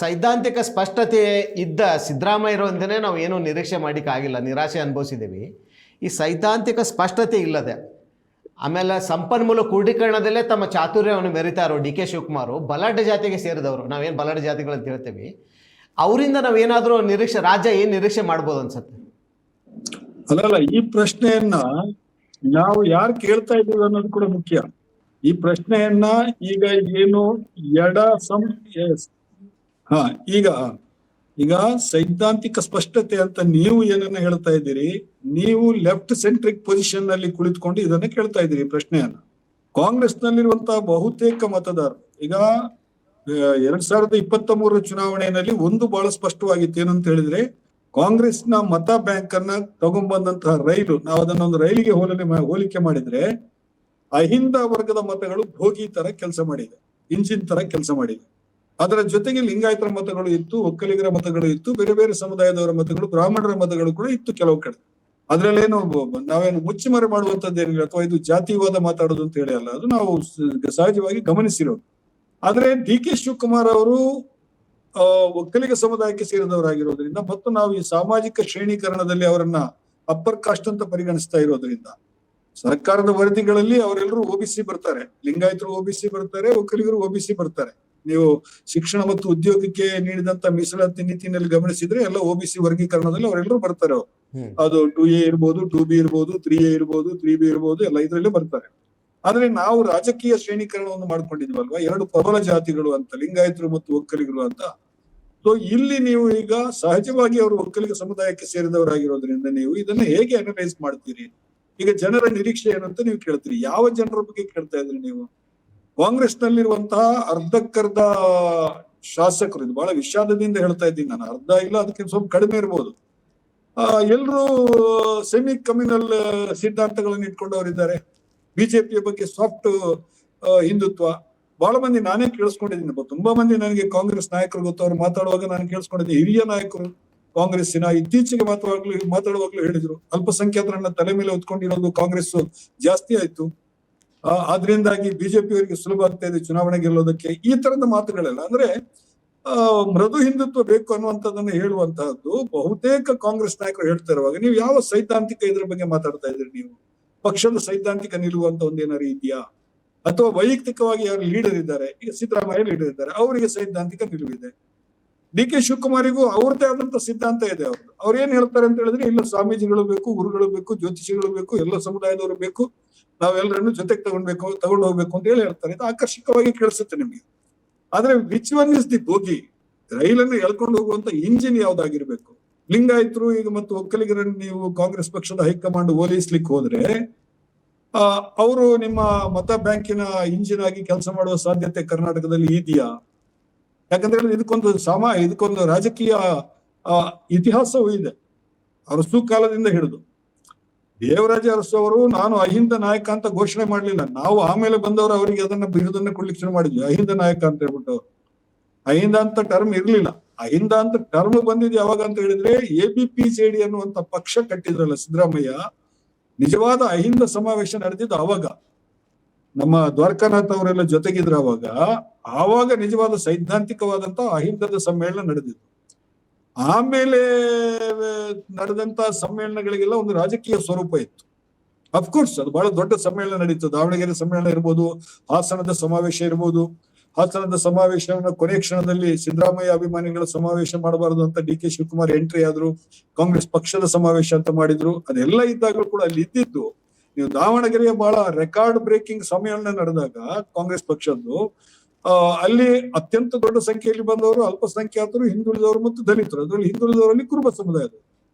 ಸೈದ್ಧಾಂತಿಕ ಸ್ಪಷ್ಟತೆ ಇದ್ದ ಸಿದ್ದರಾಮಯ್ಯರಿಂದನೇ ನಾವು ಏನೂ ನಿರೀಕ್ಷೆ ಮಾಡೋಕ್ಕಾಗಿಲ್ಲ, ನಿರಾಶೆ ಅನುಭವಿಸಿದ್ದೀವಿ. ಈ ಸೈದ್ಧಾಂತಿಕ ಸ್ಪಷ್ಟತೆ ಇಲ್ಲದೆ ಆಮೇಲೆ ಸಂಪನ್ಮೂಲ ಕ್ರೋಢೀಕರಣದಲ್ಲೇ ತಮ್ಮ ಚಾತುರ್ಯವನ್ನು ಮೆರಿತಾರೋ ಡಿ ಕೆ ಶಿವಕುಮಾರು, ಬಲಾಢ್ಯ ಜಾತಿಗೆ ಸೇರಿದವರು, ನಾವೇನು ಬಲಾಢ್ಯ ಜಾತಿಗಳಂತ ಹೇಳ್ತೀವಿ, ಅವರಿಂದ ನಾವೇನಾದರೂ ರಾಜ್ಯ ಏನು ನಿರೀಕ್ಷೆ ಮಾಡ್ಬೋದು ಅನ್ಸುತ್ತೆ? ಅಲ್ಲಲ್ಲ, ಈ ಪ್ರಶ್ನೆಯನ್ನ ನಾವು ಯಾರು ಕೇಳ್ತಾ ಇದ್ದೀವಿ ಅನ್ನೋದು ಕೂಡ ಮುಖ್ಯ. ಈ ಪ್ರಶ್ನೆಯನ್ನ ಈಗ ಏನು ಈಗ ಸೈದ್ಧಾಂತಿಕ ಸ್ಪಷ್ಟತೆ ಅಂತ ನೀವು ಏನನ್ನ ಹೇಳ್ತಾ ಇದ್ದೀರಿ, ನೀವು ಲೆಫ್ಟ್ ಸೆಂಟ್ರಿಕ್ ಪೊಸಿಷನ್ ನಲ್ಲಿ ಕುಳಿತುಕೊಂಡು ಇದನ್ನ ಕೇಳ್ತಾ ಇದ್ದೀರಿ ಈ ಪ್ರಶ್ನೆಯನ್ನ. ಕಾಂಗ್ರೆಸ್ ನಲ್ಲಿರುವಂತಹ ಬಹುತೇಕ ಮತದಾರರು ಈಗ 2023 ಚುನಾವಣೆಯಲ್ಲಿ ಒಂದು ಬಹಳ ಸ್ಪಷ್ಟವಾಗಿತ್ತು. ಏನಂತ ಹೇಳಿದ್ರೆ, ಕಾಂಗ್ರೆಸ್ನ ಮತ ಬ್ಯಾಂಕ್ ಅನ್ನ ತಗೊಂಡ್ಬಂದಂತಹ ರೈಲು, ನಾವು ಅದನ್ನೊಂದು ರೈಲಿಗೆ ಹೋಲಿಕೆ ಮಾಡಿದ್ರೆ ಅಹಿಂದ ವರ್ಗದ ಮತಗಳು ಭೋಗಿ ತರ ಕೆಲಸ ಮಾಡಿದೆ, ಇಂಜಿನ್ ತರ ಕೆಲಸ ಮಾಡಿದೆ. ಅದರ ಜೊತೆಗೆ ಲಿಂಗಾಯತರ ಮತಗಳು ಇತ್ತು, ಒಕ್ಕಲಿಗರ ಮತಗಳು ಇತ್ತು, ಬೇರೆ ಬೇರೆ ಸಮುದಾಯದವರ ಮತಗಳು, ಬ್ರಾಹ್ಮಣರ ಮತಗಳು ಕೂಡ ಇತ್ತು ಕೆಲವು ಕಡೆ. ಅದ್ರಲ್ಲೇನು ನಾವೇನು ಮುಚ್ಚುಮರೆ ಮಾಡುವಂತದ್ದೇನಿಲ್ಲ, ಅಥವಾ ಇದು ಜಾತಿವಾದ ಮಾತಾಡೋದು ಅಂತ ಹೇಳಿ ಅಲ್ಲ, ಅದು ನಾವು ಸಹಜವಾಗಿ ಗಮನಿಸಿರೋದು. ಆದ್ರೆ ಡಿ ಕೆ ಶಿವಕುಮಾರ್ ಅವರು ಒಕ್ಕಲಿಗ ಸಮುದಾಯಕ್ಕೆ ಸೇರಿದವರಾಗಿರೋದ್ರಿಂದ ಮತ್ತು ನಾವು ಈ ಸಾಮಾಜಿಕ ಶ್ರೇಣೀಕರಣದಲ್ಲಿ ಅವರನ್ನ ಅಪ್ಪರ್ ಕಾಸ್ಟ್ ಅಂತ ಪರಿಗಣಿಸ್ತಾ ಇರೋದ್ರಿಂದ ಸರ್ಕಾರದ ವರದಿಗಳಲ್ಲಿ ಅವರೆಲ್ಲರೂ ಒಬಿಸಿ ಬರ್ತಾರೆ, ಲಿಂಗಾಯತರು ಒಬಿಸಿ ಬರ್ತಾರೆ, ಒಕ್ಕಲಿಗರು ಒಬಿಸಿ ಬರ್ತಾರೆ. ನೀವು ಶಿಕ್ಷಣ ಮತ್ತು ಉದ್ಯೋಗಕ್ಕೆ ನೀಡಿದಂತ ಮೀಸಲಾತಿ ನೀತಿನಲ್ಲಿ ಗಮನಿಸಿದ್ರೆ ಎಲ್ಲ ಒಬಿಸಿ ವರ್ಗೀಕರಣದಲ್ಲಿ ಅವರೆಲ್ಲರೂ ಬರ್ತಾರೆ. ಅವರು ಅದು 2A ಇರ್ಬೋದು, 2B ಇರ್ಬೋದು, 3A ಇರ್ಬೋದು, 3B ಇರ್ಬೋದು, ಎಲ್ಲ ಇದ್ರಲ್ಲೇ ಬರ್ತಾರೆ. ಆದ್ರೆ ನಾವು ರಾಜಕೀಯ ಶ್ರೇಣೀಕರಣವನ್ನು ಮಾಡ್ಕೊಂಡಿದ್ವಲ್ವಾ, ಎರಡು ಪ್ರಬಲ ಜಾತಿಗಳು ಅಂತ, ಲಿಂಗಾಯತರು ಮತ್ತು ಒಕ್ಕಲಿಗರು ಅಂತ. ಸೊ ಇಲ್ಲಿ ನೀವು ಈಗ ಸಹಜವಾಗಿ ಅವರು ಒಕ್ಕಲಿಗ ಸಮುದಾಯಕ್ಕೆ ಸೇರಿದವರಾಗಿರೋದ್ರಿಂದ ನೀವು ಇದನ್ನ ಹೇಗೆ ಅನಲೈಸ್ ಮಾಡ್ತೀರಿ? ಈಗ ಜನರ ನಿರೀಕ್ಷೆ ಏನಂತ ನೀವು ಕೇಳ್ತೀರಿ. ಯಾವ ಜನರ ಬಗ್ಗೆ ಕೇಳ್ತಾ ಇದ್ರಿ ನೀವು? ಕಾಂಗ್ರೆಸ್ ನಲ್ಲಿರುವಂತಹ ಅರ್ಧಕ್ಕರ್ಧ ಶಾಸಕರು, ಇದು ಬಹಳ ವಿಷಾದದಿಂದ ಹೇಳ್ತಾ ಇದ್ದೀನಿ ನಾನು, ಅರ್ಧ ಇಲ್ಲ ಅದಕ್ಕಿಂತ ಸ್ವಲ್ಪ ಕಡಿಮೆ ಇರ್ಬೋದು, ಎಲ್ರು ಸೆಮಿ ಕಮ್ಯುನಲ್ ಸಿದ್ಧಾಂತಗಳನ್ನು ಇಟ್ಕೊಂಡವರಿದ್ದಾರೆ. ಬಿಜೆಪಿಯ ಬಗ್ಗೆ ಸಾಫ್ಟ್ ಹಿಂದುತ್ವ ಬಹಳ ಮಂದಿ, ನಾನೇ ಕೇಳಿಸ್ಕೊಂಡಿದ್ದೀನಿ, ತುಂಬಾ ಮಂದಿ ನನಗೆ ಕಾಂಗ್ರೆಸ್ ನಾಯಕರು ಗೊತ್ತು, ಅವ್ರು ಮಾತಾಡುವಾಗ ನಾನು ಕೇಳಿಸ್ಕೊಂಡಿದ್ದೀನಿ. ಹಿರಿಯ ನಾಯಕರು ಕಾಂಗ್ರೆಸ್ಸಿನ ಇತ್ತೀಚೆಗೆ ಮಾತಾಡುವಾಗ್ಲೂ ಹೇಳಿದ್ರು, ಅಲ್ಪಸಂಖ್ಯಾತರನ್ನ ತಲೆ ಮೇಲೆ ಹೊತ್ಕೊಂಡಿರೋದು ಕಾಂಗ್ರೆಸ್ ಜಾಸ್ತಿ ಆಯ್ತು, ಆದ್ರಿಂದಾಗಿ ಬಿಜೆಪಿಯವರಿಗೆ ಸುಲಭ ಆಗ್ತಾ ಇದೆ ಚುನಾವಣೆ ಗೆಲ್ಲೋದಕ್ಕೆ. ಈ ತರದ ಮಾತುಗಳೆಲ್ಲ ಅಂದ್ರೆ ಮೃದು ಹಿಂದುತ್ವ ಬೇಕು ಅನ್ನುವಂಥದ್ದನ್ನ ಹೇಳುವಂತಹದ್ದು ಬಹುತೇಕ ಕಾಂಗ್ರೆಸ್ ನಾಯಕರು ಹೇಳ್ತಾ ಇರುವಾಗ ನೀವು ಯಾವ ಸೈದ್ಧಾಂತಿಕ ಇದ್ರ ಬಗ್ಗೆ ಮಾತಾಡ್ತಾ ಇದ್ರಿ? ನೀವು ಪಕ್ಷದ ಸೈದ್ಧಾಂತಿಕ ನಿಲುವು ಅಂತ ಒಂದೇನಾರು ಇದೆಯಾ? ಅಥವಾ ವೈಯಕ್ತಿಕವಾಗಿ ಯಾರು ಲೀಡರ್ ಇದ್ದಾರೆ, ಈಗ ಸಿದ್ದರಾಮಯ್ಯ ಲೀಡರ್ ಇದ್ದಾರೆ, ಅವರಿಗೆ ಸೈದ್ಧಾಂತಿಕ ನಿಲುವಿದೆ. ಡಿ ಕೆ ಶಿವಕುಮಾರಿಗೂ ಅವ್ರದ್ದೇ ಆದಂತ ಸಿದ್ಧಾಂತ ಇದೆ. ಅವ್ರು ಏನ್ ಹೇಳ್ತಾರೆ ಅಂತ ಹೇಳಿದ್ರೆ, ಇಲ್ಲ ಸ್ವಾಮೀಜಿಗಳು ಬೇಕು, ಗುರುಗಳು ಬೇಕು, ಜ್ಯೋತಿಷಿಗಳು ಬೇಕು, ಎಲ್ಲ ಸಮುದಾಯದವರು ಬೇಕು, ನಾವೆಲ್ಲರನ್ನು ಜೊತೆಗೆ ತಗೊಂಡು ಹೋಗ್ಬೇಕು ಅಂತ ಹೇಳಿ ಹೇಳ್ತಾರೆ. ಇದು ಆಕರ್ಷಕವಾಗಿ ಕೇಳಿಸುತ್ತೆ ನಿಮ್ಗೆ. ಆದ್ರೆ which one is the bogie? ರೈಲನ್ನು ಎಳ್ಕೊಂಡು ಹೋಗುವಂತ ಇಂಜಿನ್ ಯಾವ್ದಾಗಿರ್ಬೇಕು? ಲಿಂಗಾಯತರು ಈಗ ಮತ್ತು ಒಕ್ಕಲಿಗರನ್ನು ನೀವು ಕಾಂಗ್ರೆಸ್ ಪಕ್ಷದ ಹೈಕಮಾಂಡ್ ಓಲೈಸ್ಲಿಕ್ಕೆ ಹೋದ್ರೆ ಅವರು ನಿಮ್ಮ ಮತ ಬ್ಯಾಂಕಿನ ಇಂಜಿನ್ ಆಗಿ ಕೆಲಸ ಮಾಡುವ ಸಾಧ್ಯತೆ ಕರ್ನಾಟಕದಲ್ಲಿ ಇದೆಯಾ? ಯಾಕಂದ್ರೆ ಇದಕ್ಕೊಂದು ರಾಜಕೀಯ ಇತಿಹಾಸವೂ ಇದೆ. ಅರಸು ಕಾಲದಿಂದ ಹಿಡಿದು ದೇವರಾಜ ಅರಸು ಅವರು ನಾನು ಅಹಿಂದ ನಾಯಕ ಅಂತ ಘೋಷಣೆ ಮಾಡ್ಲಿಲ್ಲ, ನಾವು ಆಮೇಲೆ ಬಂದವರು ಅವರಿಗೆ ಅದನ್ನ ಬಿರುದನ್ನ ಕೊಡ್ಲಿಕ್ಕೆ ಶುರು ಮಾಡಿದ್ವಿ, ಅಹಿಂದ ನಾಯಕ ಅಂತ ಹೇಳ್ಬಿಟ್ಟು. ಅಹಿಂದ ಅಂತ ಟರ್ಮ್ ಇರ್ಲಿಲ್ಲ. ಅಹಿಂದ ಅಂತ ಟರ್ಮ್ ಬಂದಿದ್ದು ಯಾವಾಗ ಅಂತ ಹೇಳಿದ್ರೆ ABPJD ಅನ್ನುವಂತ ಪಕ್ಷ ಕಟ್ಟಿದ್ರಲ್ಲ ಸಿದ್ದರಾಮಯ್ಯ, ನಿಜವಾದ ಅಹಿಂದ ಸಮಾವೇಶ ನಡೆದಿದ್ದು ಅವಾಗ. ನಮ್ಮ ದ್ವಾರಕಾನಾಥ್ ಅವರೆಲ್ಲ ಜೊತೆಗಿದ್ರು ಆವಾಗ ನಿಜವಾದ ಸೈದ್ಧಾಂತಿಕವಾದಂತ ಅಹಿಂದದ ಸಮ್ಮೇಳನ ನಡೆದಿತ್ತು. ಆಮೇಲೆ ನಡೆದಂತ ಸಮ್ಮೇಳನಗಳಿಗೆಲ್ಲ ಒಂದು ರಾಜಕೀಯ ಸ್ವರೂಪ ಇತ್ತು. ಅಫ್ಕೋರ್ಸ್ ಅದು ಬಹಳ ದೊಡ್ಡ ಸಮ್ಮೇಳನ ನಡೀತು. ದಾವಣಗೆರೆ ಸಮ್ಮೇಳನ ಇರ್ಬೋದು, ಹಾಸನದ ಸಮಾವೇಶ ಇರ್ಬೋದು. ಹಾಸನದ ಸಮಾವೇಶವನ್ನ ಕೊನೆ ಕ್ಷಣದಲ್ಲಿ ಸಿದ್ದರಾಮಯ್ಯ ಅಭಿಮಾನಿಗಳ ಸಮಾವೇಶ ಮಾಡಬಾರದು ಅಂತ ಡಿ ಕೆ ಶಿವಕುಮಾರ್ ಎಂಟ್ರಿ ಆದ್ರು, ಕಾಂಗ್ರೆಸ್ ಪಕ್ಷದ ಸಮಾವೇಶ ಅಂತ ಮಾಡಿದ್ರು. ಅದೆಲ್ಲ ಇದ್ದಾಗಲೂ ಕೂಡ ಅಲ್ಲಿ ಇದ್ದಿದ್ದು, ನೀವು ದಾವಣಗೆರೆಯ ಬಹಳ ರೆಕಾರ್ಡ್ ಬ್ರೇಕಿಂಗ್ ಸಮ್ಮೇಳನ ನಡೆದಾಗ ಕಾಂಗ್ರೆಸ್ ಪಕ್ಷದ್ದು, ಅಲ್ಲಿ ಅತ್ಯಂತ ದೊಡ್ಡ ಸಂಖ್ಯೆಯಲ್ಲಿ ಬಂದವರು ಅಲ್ಪಸಂಖ್ಯಾತರು, ಹಿಂದುಳಿದವರು ಮತ್ತು ದಲಿತರು. ಅದರಲ್ಲಿ ಹಿಂದುಳಿದವರಲ್ಲಿ ಕುರುಬ ಸಮುದಾಯದವರು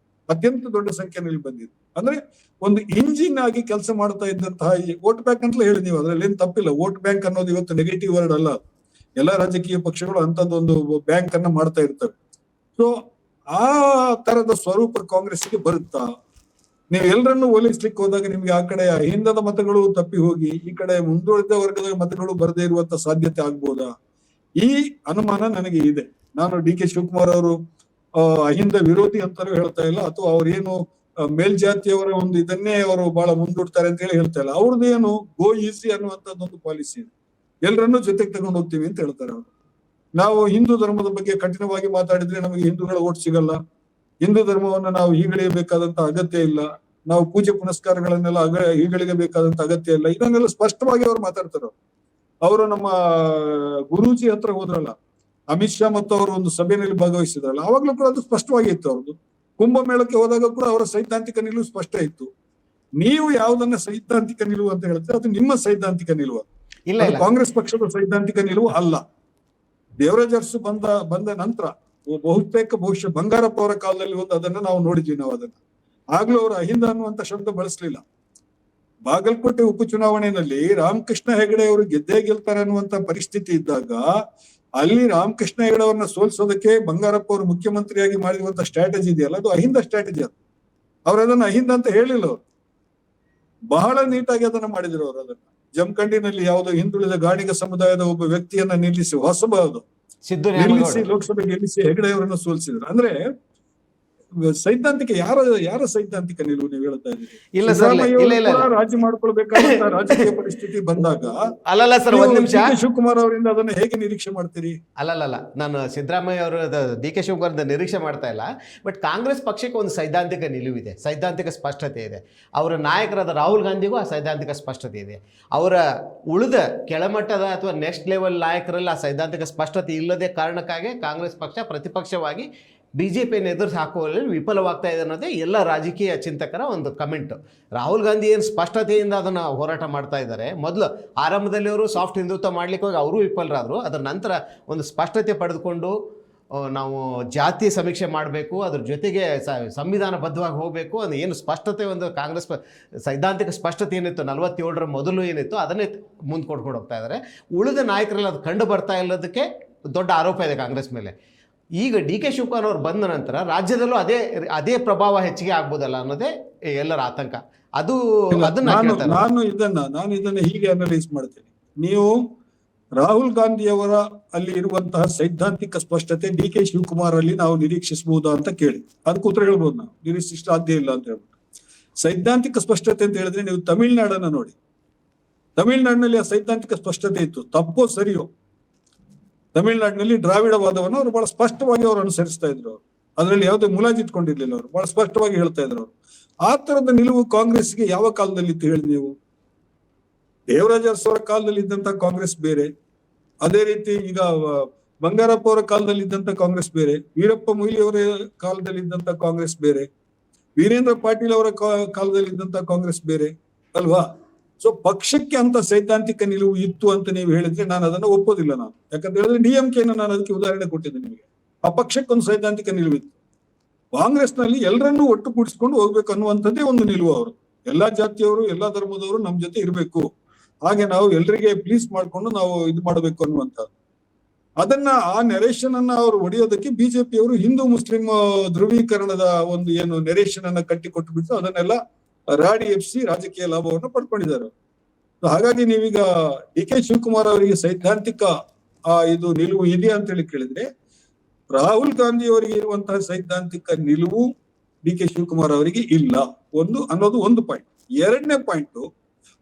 ಅತ್ಯಂತ ದೊಡ್ಡ ಸಂಖ್ಯೆಯಲ್ಲಿ ಬಂದಿದ್ರು. ಅಂದ್ರೆ ಒಂದು ಇಂಜಿನ್ ಆಗಿ ಕೆಲಸ ಮಾಡ್ತಾ ಇದ್ದಂತಹ ವೋಟ್ ಬ್ಯಾಂಕ್ ಅಂತಲೇ ಹೇಳಿ ನೀವು, ಅದ್ರಲ್ಲಿ ಏನ್ ತಪ್ಪಿಲ್ಲ. ವೋಟ್ ಬ್ಯಾಂಕ್ ಅನ್ನೋದು ಇವತ್ತು ನೆಗೆಟಿವ್ ವರ್ಡ್ ಅಲ್ಲ. ಎಲ್ಲ ರಾಜಕೀಯ ಪಕ್ಷಗಳು ಅಂತದ್ದೊಂದು ಬ್ಯಾಂಕ್ ಅನ್ನ ಮಾಡ್ತಾ ಇರ್ತವೆ. ಸೊ ಆ ತರದ ಸ್ವರೂಪ ಕಾಂಗ್ರೆಸ್ಗೆ ಬರುತ್ತಾ? ನೀವು ಎಲ್ಲರನ್ನು ಹೋಲಿಸ್ಲಿಕ್ಕೆ ಹೋದಾಗ ನಿಮ್ಗೆ ಆ ಕಡೆ ಅಹಿಂದದ ಮತಗಳು ತಪ್ಪಿ ಹೋಗಿ ಈ ಕಡೆ ಮುಂದುವರಿದ ವರ್ಗದ ಮತಗಳು ಬರದೇ ಇರುವಂತ ಸಾಧ್ಯತೆ ಆಗ್ಬೋದಾ? ಈ ಅನುಮಾನ ನನಗೆ ಇದೆ. ನಾನು ಡಿ ಕೆ ಶಿವಕುಮಾರ್ ಅವರು ಅಹಿಂದ ವಿರೋಧಿ ಅಂತಾನೂ ಹೇಳ್ತಾ ಇಲ್ಲ, ಅಥವಾ ಅವ್ರೇನು ಮೇಲ್ಜಾತಿಯವರ ಒಂದು ಇದನ್ನೇ ಅವರು ಬಹಳ ಮುಂದೂಡ್ತಾರೆ ಅಂತ ಹೇಳಿ ಹೇಳ್ತಾ ಇಲ್ಲ. ಅವ್ರದ್ದೇನು ಗೋ ಈಸಿ ಅನ್ನುವಂಥದ್ದೊಂದು ಪಾಲಿಸಿ ಇದೆ, ಎಲ್ಲರನ್ನೂ ಜೊತೆಗೆ ತಗೊಂಡು ಹೋಗ್ತೀವಿ ಅಂತ ಹೇಳ್ತಾರೆ ಅವರು. ನಾವು ಹಿಂದೂ ಧರ್ಮದ ಬಗ್ಗೆ ಕಠಿಣವಾಗಿ ಮಾತಾಡಿದ್ರೆ ನಮಗೆ ಹಿಂದೂಗಳ ಓಟ್ ಸಿಗಲ್ಲ, ಹಿಂದೂ ಧರ್ಮವನ್ನ ನಾವು ಹೀಗಳಿಯಬೇಕಾದಂತ ಅಗತ್ಯ ಇಲ್ಲ, ನಾವು ಪೂಜೆ ಪುನಸ್ಕಾರಗಳನ್ನೆಲ್ಲ ಹೀಗಳಿಗೆ ಬೇಕಾದಂತ ಅಗತ್ಯ ಇಲ್ಲ, ಇದನ್ನೆಲ್ಲ ಸ್ಪಷ್ಟವಾಗಿ ಅವ್ರು ಮಾತಾಡ್ತಾರೆ. ಅವರು ನಮ್ಮ ಗುರೂಜಿ ಹತ್ರ ಹೋದ್ರಲ್ಲ, ಅಮಿತ್ ಶಾ ಮತ್ತು ಅವರು ಒಂದು ಸಭೆಯಲ್ಲಿ ಭಾಗವಹಿಸಿದ್ರಲ್ಲ, ಅವಾಗ್ಲೂ ಕೂಡ ಅದು ಸ್ಪಷ್ಟವಾಗಿತ್ತು ಅವ್ರದ್ದು. ಕುಂಭಮೇಳಕ್ಕೆ ಹೋದಾಗ ಕೂಡ ಅವರ ಸೈದ್ಧಾಂತಿಕ ನಿಲುವು ಸ್ಪಷ್ಟ ಇತ್ತು. ನೀವು ಯಾವ್ದನ್ನ ಸೈದ್ಧಾಂತಿಕ ನಿಲುವು ಅಂತ ಹೇಳ್ತಾರೆ, ಅದು ನಿಮ್ಮ ಸೈದ್ಧಾಂತಿಕ ನಿಲುವು, ಕಾಂಗ್ರೆಸ್ ಪಕ್ಷದ ಸೈದ್ಧಾಂತಿಕ ನಿಲುವು ಅಲ್ಲ. ದೇವರಾಜ ಅರಸು ಬಂದ ನಂತರ ಬಹುಶಃ ಬಂಗಾರಪ್ಪ ಅವರ ಕಾಲದಲ್ಲಿ ಒಂದು ಅದನ್ನ ನಾವು ನೋಡಿದ್ವಿ. ನಾವು ಅದನ್ನ ಆಗ್ಲೂ ಅವರು ಅಹಿಂದ ಅನ್ನುವಂತ ಶಬ್ದ ಬಳಸಲಿಲ್ಲ. ಬಾಗಲಕೋಟೆ ಉಪಚುನಾವಣೆಯಲ್ಲಿ ರಾಮಕೃಷ್ಣ ಹೆಗಡೆ ಅವರು ಗೆದ್ದೇ ಗೆಲ್ತಾರೆ ಅನ್ನುವಂತ ಪರಿಸ್ಥಿತಿ ಇದ್ದಾಗ ಅಲ್ಲಿ ರಾಮಕೃಷ್ಣ ಹೆಗಡೆ ಅವ್ರನ್ನ ಸೋಲಿಸೋದಕ್ಕೆ ಬಂಗಾರಪ್ಪ ಅವರು ಮುಖ್ಯಮಂತ್ರಿಯಾಗಿ ಮಾಡಿರುವಂತ ಸ್ಟ್ರಾಟಜಿ ಇದೆಯಲ್ಲ, ಅದು ಅಹಿಂದ ಸ್ಟ್ರಾಟಜಿ. ಅದು ಅವ್ರು ಅದನ್ನ ಅಹಿಂದ ಅಂತ ಹೇಳಿಲ್ಲ. ಅವರು ಬಹಳ ನೀಟಾಗಿ ಅದನ್ನ ಮಾಡಿದ್ರು. ಅವರು ಅದನ್ನ ಜಮಖಂಡಿನಲ್ಲಿ ಯಾವುದೋ ಹಿಂದುಳಿದ ಗಾಣಿಗ ಸಮುದಾಯದ ಒಬ್ಬ ವ್ಯಕ್ತಿಯನ್ನ ನಿಲ್ಲಿಸಿ ಹೊಸಬ ಅದು ಸಿದ್ದು ನಿಲ್ಲಿಸಿ ನ್ಯಾಮಗೌಡ ಲೋಕಸಭೆ ಗೆಲ್ಲಿಸಿ ಹೆಗಡೆ ಅವರನ್ನ ಸೋಲಿಸಿದ್ರು. ಅಂದ್ರೆ ಸೈದ್ಧಾಂತಿಕ ಯಾರ ಸೈದ್ಧಾಂತಿಕ ನಿಲುವು ನೀವು ಹೇಳ್ತಾ ಇದ್ದೀರಿ? ಇಲ್ಲ ಸರ್, ಸಿದ್ದರಾಮಯ್ಯ ಇಲ್ಲ, ಅವರು ಇಲ್ಲ, ಕೂಡ ಇಲ್ಲ. ರಾಜಿ ಮಾಡ್ಕೊಳ್ಬೇಕಾದಂತ ರಾಜಕೀಯ ಪರಿಸ್ಥಿತಿ ಬಂದಾಗ ಅಲ್ಲಲ್ಲ ಸರ್, ನೀವು ಒಂದ್ ನಿಮಿಷ. ಡಿ ಕೆ ಶಿವಕುಮಾರ್ ಅವರಿಂದ ಅದನ್ನ ಹೇಗೆ ನಿರೀಕ್ಷೆ ಮಾಡ್ತೀರಿ? ಅಲ್ಲಲ್ಲ, ನಾನು ಸಿದ್ದರಾಮಯ್ಯ ಅವರು ಡಿ ಕೆ ಶಿವಕುಮಾರ್ ನಿರೀಕ್ಷೆ ಮಾಡ್ತಾ ಇಲ್ಲ. ಬಟ್ ಕಾಂಗ್ರೆಸ್ ಪಕ್ಷಕ್ಕೆ ಒಂದು ಸೈದ್ಧಾಂತಿಕ ನಿಲುವಿದೆ, ಸೈದ್ಧಾಂತಿಕ ಸ್ಪಷ್ಟತೆ ಇದೆ. ಅವರ ನಾಯಕರಾದ ರಾಹುಲ್ ಗಾಂಧಿಗೂ ಆ ಸೈದ್ಧಾಂತಿಕ ಸ್ಪಷ್ಟತೆ ಇದೆ. ಅವರ ಉಳಿದ ಕೆಳಮಟ್ಟದ ಅಥವಾ ನೆಕ್ಸ್ಟ್ ಲೆವೆಲ್ ನಾಯಕರಲ್ಲಿ ಆ ಸೈದ್ಧಾಂತಿಕ ಸ್ಪಷ್ಟತೆ ಇಲ್ಲದೆ ಕಾರಣಕ್ಕಾಗಿ ಕಾಂಗ್ರೆಸ್ ಪಕ್ಷ ಪ್ರತಿಪಕ್ಷವಾಗಿ BJಪಿಯನ್ನು ಎದುರಿಸಿ ಹಾಕುವಲ್ಲಿ ವಿಫಲವಾಗ್ತಾ ಇದೆ ಅನ್ನೋದೇ ಎಲ್ಲ ರಾಜಕೀಯ ಚಿಂತಕರ ಒಂದು ಕಮೆಂಟು. ರಾಹುಲ್ ಗಾಂಧಿ ಏನು ಸ್ಪಷ್ಟತೆಯಿಂದ ಅದನ್ನು ಹೋರಾಟ ಮಾಡ್ತಾ ಇದ್ದಾರೆ. ಮೊದಲು ಆರಂಭದಲ್ಲಿ ಅವರು ಸಾಫ್ಟ್ ಹಿಂದುತ್ವ ಮಾಡಲಿಕ್ಕೆ ಹೋಗಿ ಅವರು ವಿಫಲರಾದರು. ಅದರ ನಂತರ ಒಂದು ಸ್ಪಷ್ಟತೆ ಪಡೆದುಕೊಂಡು ನಾವು ಜಾತಿ ಸಮೀಕ್ಷೆ ಮಾಡಬೇಕು, ಅದ್ರ ಜೊತೆಗೆ ಸಂವಿಧಾನಬದ್ಧವಾಗಿ ಹೋಗಬೇಕು ಅನ್ನೋ ಏನು ಸ್ಪಷ್ಟತೆ, ಒಂದು ಕಾಂಗ್ರೆಸ್ ಸೈದ್ಧಾಂತಿಕ ಸ್ಪಷ್ಟತೆ ಏನಿತ್ತು 47ರ ಮೊದಲು ಏನಿತ್ತು ಅದನ್ನೇ ಮುಂದೆ ಕೊಡ್ಕೊಂಡು ಹೋಗ್ತಾ ಇದ್ದಾರೆ. ಉಳಿದ ನಾಯಕರಲ್ಲಿ ಅದು ಕಂಡು ಬರ್ತಾ ಇಲ್ಲದಕ್ಕೆ ದೊಡ್ಡ ಆರೋಪ ಇದೆ ಕಾಂಗ್ರೆಸ್ ಮೇಲೆ. ಈಗ ಡಿ ಕೆ ಶಿವಕುಮಾರ್ ಅವರು ಬಂದ ನಂತರ ರಾಜ್ಯದಲ್ಲೂ ಅದೇ ಪ್ರಭಾವ ಹೆಚ್ಚಿಗೆ ಆಗ್ಬೋದಲ್ಲ ಅನ್ನೋದೇ ಎಲ್ಲರ ಆತಂಕ. ನಾನು ಇದನ್ನ ಹೀಗೆ ಅನಲೈಸ್ ಮಾಡ್ತೇನೆ. ನೀವು ರಾಹುಲ್ ಗಾಂಧಿಯವರ ಅಲ್ಲಿ ಇರುವಂತಹ ಸೈದ್ಧಾಂತಿಕ ಸ್ಪಷ್ಟತೆ ಡಿ ಕೆ ಶಿವಕುಮಾರ್ ಅಲ್ಲಿ ನಾವು ನಿರೀಕ್ಷಿಸಬಹುದಾ ಅಂತ ಕೇಳಿ, ಅದಕ್ಕೆ ಉತ್ತರ ಹೇಳ್ಬೋದು. ನಾವು ನಿರೀಕ್ಷಿಸ ಸಾಧ್ಯ ಇಲ್ಲ ಅಂತ ಹೇಳ್ಬಿಟ್ಟು. ಸೈದ್ಧಾಂತಿಕ ಸ್ಪಷ್ಟತೆ ಅಂತ ಹೇಳಿದ್ರೆ ನೀವು ತಮಿಳ್ನಾಡನ್ನ ನೋಡಿ. ತಮಿಳ್ನಾಡಿನಲ್ಲಿ ಆ ಸೈದ್ಧಾಂತಿಕ ಸ್ಪಷ್ಟತೆ ಇತ್ತು. ತಪ್ಪೋ ಸರಿಯೋ, ತಮಿಳುನಾಡಿನಲ್ಲಿ ದ್ರಾವಿಡವಾದವನ್ನು ಅವರು ಬಹಳ ಸ್ಪಷ್ಟವಾಗಿ ಅವರು ಅನುಸರಿಸ್ತಾ ಇದ್ರು. ಅದರಲ್ಲಿ ಯಾವುದೇ ಮುಲಾಜಿಟ್ಕೊಂಡಿರ್ಲಿಲ್ಲ. ಅವರು ಬಹಳ ಸ್ಪಷ್ಟವಾಗಿ ಹೇಳ್ತಾ ಇದ್ರು. ಅವರು ಆ ತರದ ನಿಲುವು ಕಾಂಗ್ರೆಸ್ಗೆ ಯಾವ ಕಾಲದಲ್ಲಿ ಇತ್ತು ಹೇಳಿ ನೀವು? ದೇವರಾಜ ಅರಸು ಅವರ ಕಾಲದಲ್ಲಿ ಇದ್ದಂತ ಕಾಂಗ್ರೆಸ್ ಬೇರೆ, ಅದೇ ರೀತಿ ಈಗ ಬಂಗಾರಪ್ಪ ಅವರ ಕಾಲದಲ್ಲಿ ಇದ್ದಂತ ಕಾಂಗ್ರೆಸ್ ಬೇರೆ, ವೀರಪ್ಪ ಮೊಯ್ಲಿ ಅವರ ಕಾಲದಲ್ಲಿ ಇದ್ದಂತ ಕಾಂಗ್ರೆಸ್ ಬೇರೆ, ವೀರೇಂದ್ರ ಪಾಟೀಲ್ ಅವರ ಕಾಲದಲ್ಲಿ ಇದ್ದಂತ ಕಾಂಗ್ರೆಸ್ ಬೇರೆ ಅಲ್ವಾ? ಸೊ ಪಕ್ಷಕ್ಕೆ ಅಂತ ಸೈದ್ಧಾಂತಿಕ ನಿಲುವು ಇತ್ತು ಅಂತ ನೀವು ಹೇಳಿದ್ರೆ ನಾನು ಅದನ್ನ ಒಪ್ಪೋದಿಲ್ಲ. ನಾನು ಯಾಕಂತ ಹೇಳಿದ್ರೆ DMK ನಾನು ಅದಕ್ಕೆ ಉದಾಹರಣೆ ಕೊಟ್ಟಿದ್ದೆ ನಿಮಗೆ. ಆ ಪಕ್ಷಕ್ಕೊಂದು ಸೈದ್ಧಾಂತಿಕ ನಿಲುವು ಇತ್ತು. ಕಾಂಗ್ರೆಸ್ ನಲ್ಲಿ ಎಲ್ಲರನ್ನೂ ಒಟ್ಟು ಕೂಡಿಸ್ಕೊಂಡು ಹೋಗ್ಬೇಕು ಅನ್ನುವಂಥದ್ದೇ ಒಂದು ನಿಲುವು. ಅವರು ಎಲ್ಲಾ ಜಾತಿಯವರು ಎಲ್ಲಾ ಧರ್ಮದವರು ನಮ್ ಜೊತೆ ಇರಬೇಕು, ಹಾಗೆ ನಾವು ಎಲ್ರಿಗೆ ಪ್ಲೀಸ್ ಮಾಡ್ಕೊಂಡು ನಾವು ಇದು ಮಾಡಬೇಕು ಅನ್ನುವಂಥದ್ದು. ಅದನ್ನ ಆ ನೆರೇಷನ್ ಅನ್ನ ಅವರು ಹೊಡೆಯೋದಕ್ಕೆ ಬಿಜೆಪಿಯವರು ಹಿಂದೂ ಮುಸ್ಲಿಂ ಧ್ರುವೀಕರಣದ ಒಂದು ಏನು ನೆರೇಷನ್ ಅನ್ನ ಕಟ್ಟಿಕೊಟ್ಟು ಅದನ್ನೆಲ್ಲ ರಾಡಿ ಎಬ್ಸಿ ರಾಜಕೀಯ ಲಾಭವನ್ನು ಪಡ್ಕೊಂಡಿದ್ದಾರೆ. ಹಾಗಾಗಿ ನೀವೀಗ ಡಿ ಕೆ ಶಿವಕುಮಾರ್ ಅವರಿಗೆ ಸೈದ್ಧಾಂತಿಕ ಇದು ನಿಲುವು ಇದೆಯಾ ಅಂತ ಹೇಳಿ ಕೇಳಿದ್ರೆ, ರಾಹುಲ್ ಗಾಂಧಿ ಅವರಿಗೆ ಇರುವಂತಹ ಸೈದ್ಧಾಂತಿಕ ನಿಲುವು ಡಿ ಕೆ ಶಿವಕುಮಾರ್ ಅವರಿಗೆ ಇಲ್ಲ ಅನ್ನೋದು ಒಂದು ಪಾಯಿಂಟ್. ಎರಡನೇ ಪಾಯಿಂಟ್,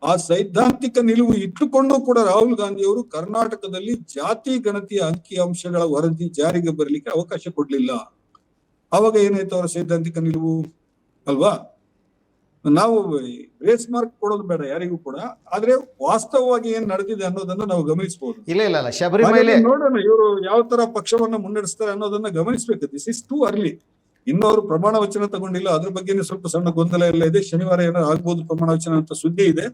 ಆ ಸೈದ್ಧಾಂತಿಕ ನಿಲುವು ಇಟ್ಟುಕೊಂಡು ಕೂಡ ರಾಹುಲ್ ಗಾಂಧಿ ಅವರು ಕರ್ನಾಟಕದಲ್ಲಿ ಜಾತಿ ಗಣತಿಯ ಅಂಕಿಅಂಶಗಳ ವರದಿ ಜಾರಿಗೆ ಬರಲಿಕ್ಕೆ ಅವಕಾಶ ಕೊಡ್ಲಿಲ್ಲ. ಅವಾಗ ಏನಾಯ್ತು ಅವರ ಸೈದ್ಧಾಂತಿಕ ನಿಲುವು ಅಲ್ವಾ? ನಾವು ರೇಸ್ ಮಾರ್ಕ್ ಕೊಡೋದು ಬೇಡ ಯಾರಿಗೂ ಕೂಡ, ಆದ್ರೆ ವಾಸ್ತವವಾಗಿ ಏನ್ ನಡೆದಿದೆ ಅನ್ನೋದನ್ನ ನಾವು ಗಮನಿಸಬಹುದು. ಇಲ್ಲ ಶಬರಿಮಲೆ ನೋಡೋಣ ಇವರು ಯಾವ ತರ ಪಕ್ಷವನ್ನ ಮುನ್ನಡೆಸ್ತಾರೆ ಅನ್ನೋದನ್ನ ಗಮನಿಸಬೇಕು. This is too early. ಇನ್ನು ಅವರು ಪ್ರಮಾಣ ವಚನ ತಗೊಂಡಿಲ್ಲ, ಅದ್ರ ಬಗ್ಗೆನೇ ಸ್ವಲ್ಪ ಸಣ್ಣ ಗೊಂದಲ ಎಲ್ಲ ಇದೆ. ಶನಿವಾರ ಏನಾದ್ರು ಆಗ್ಬೋದು ಪ್ರಮಾಣ ವಚನ ಅಂತ ಸುದ್ದಿ ಇದೆ.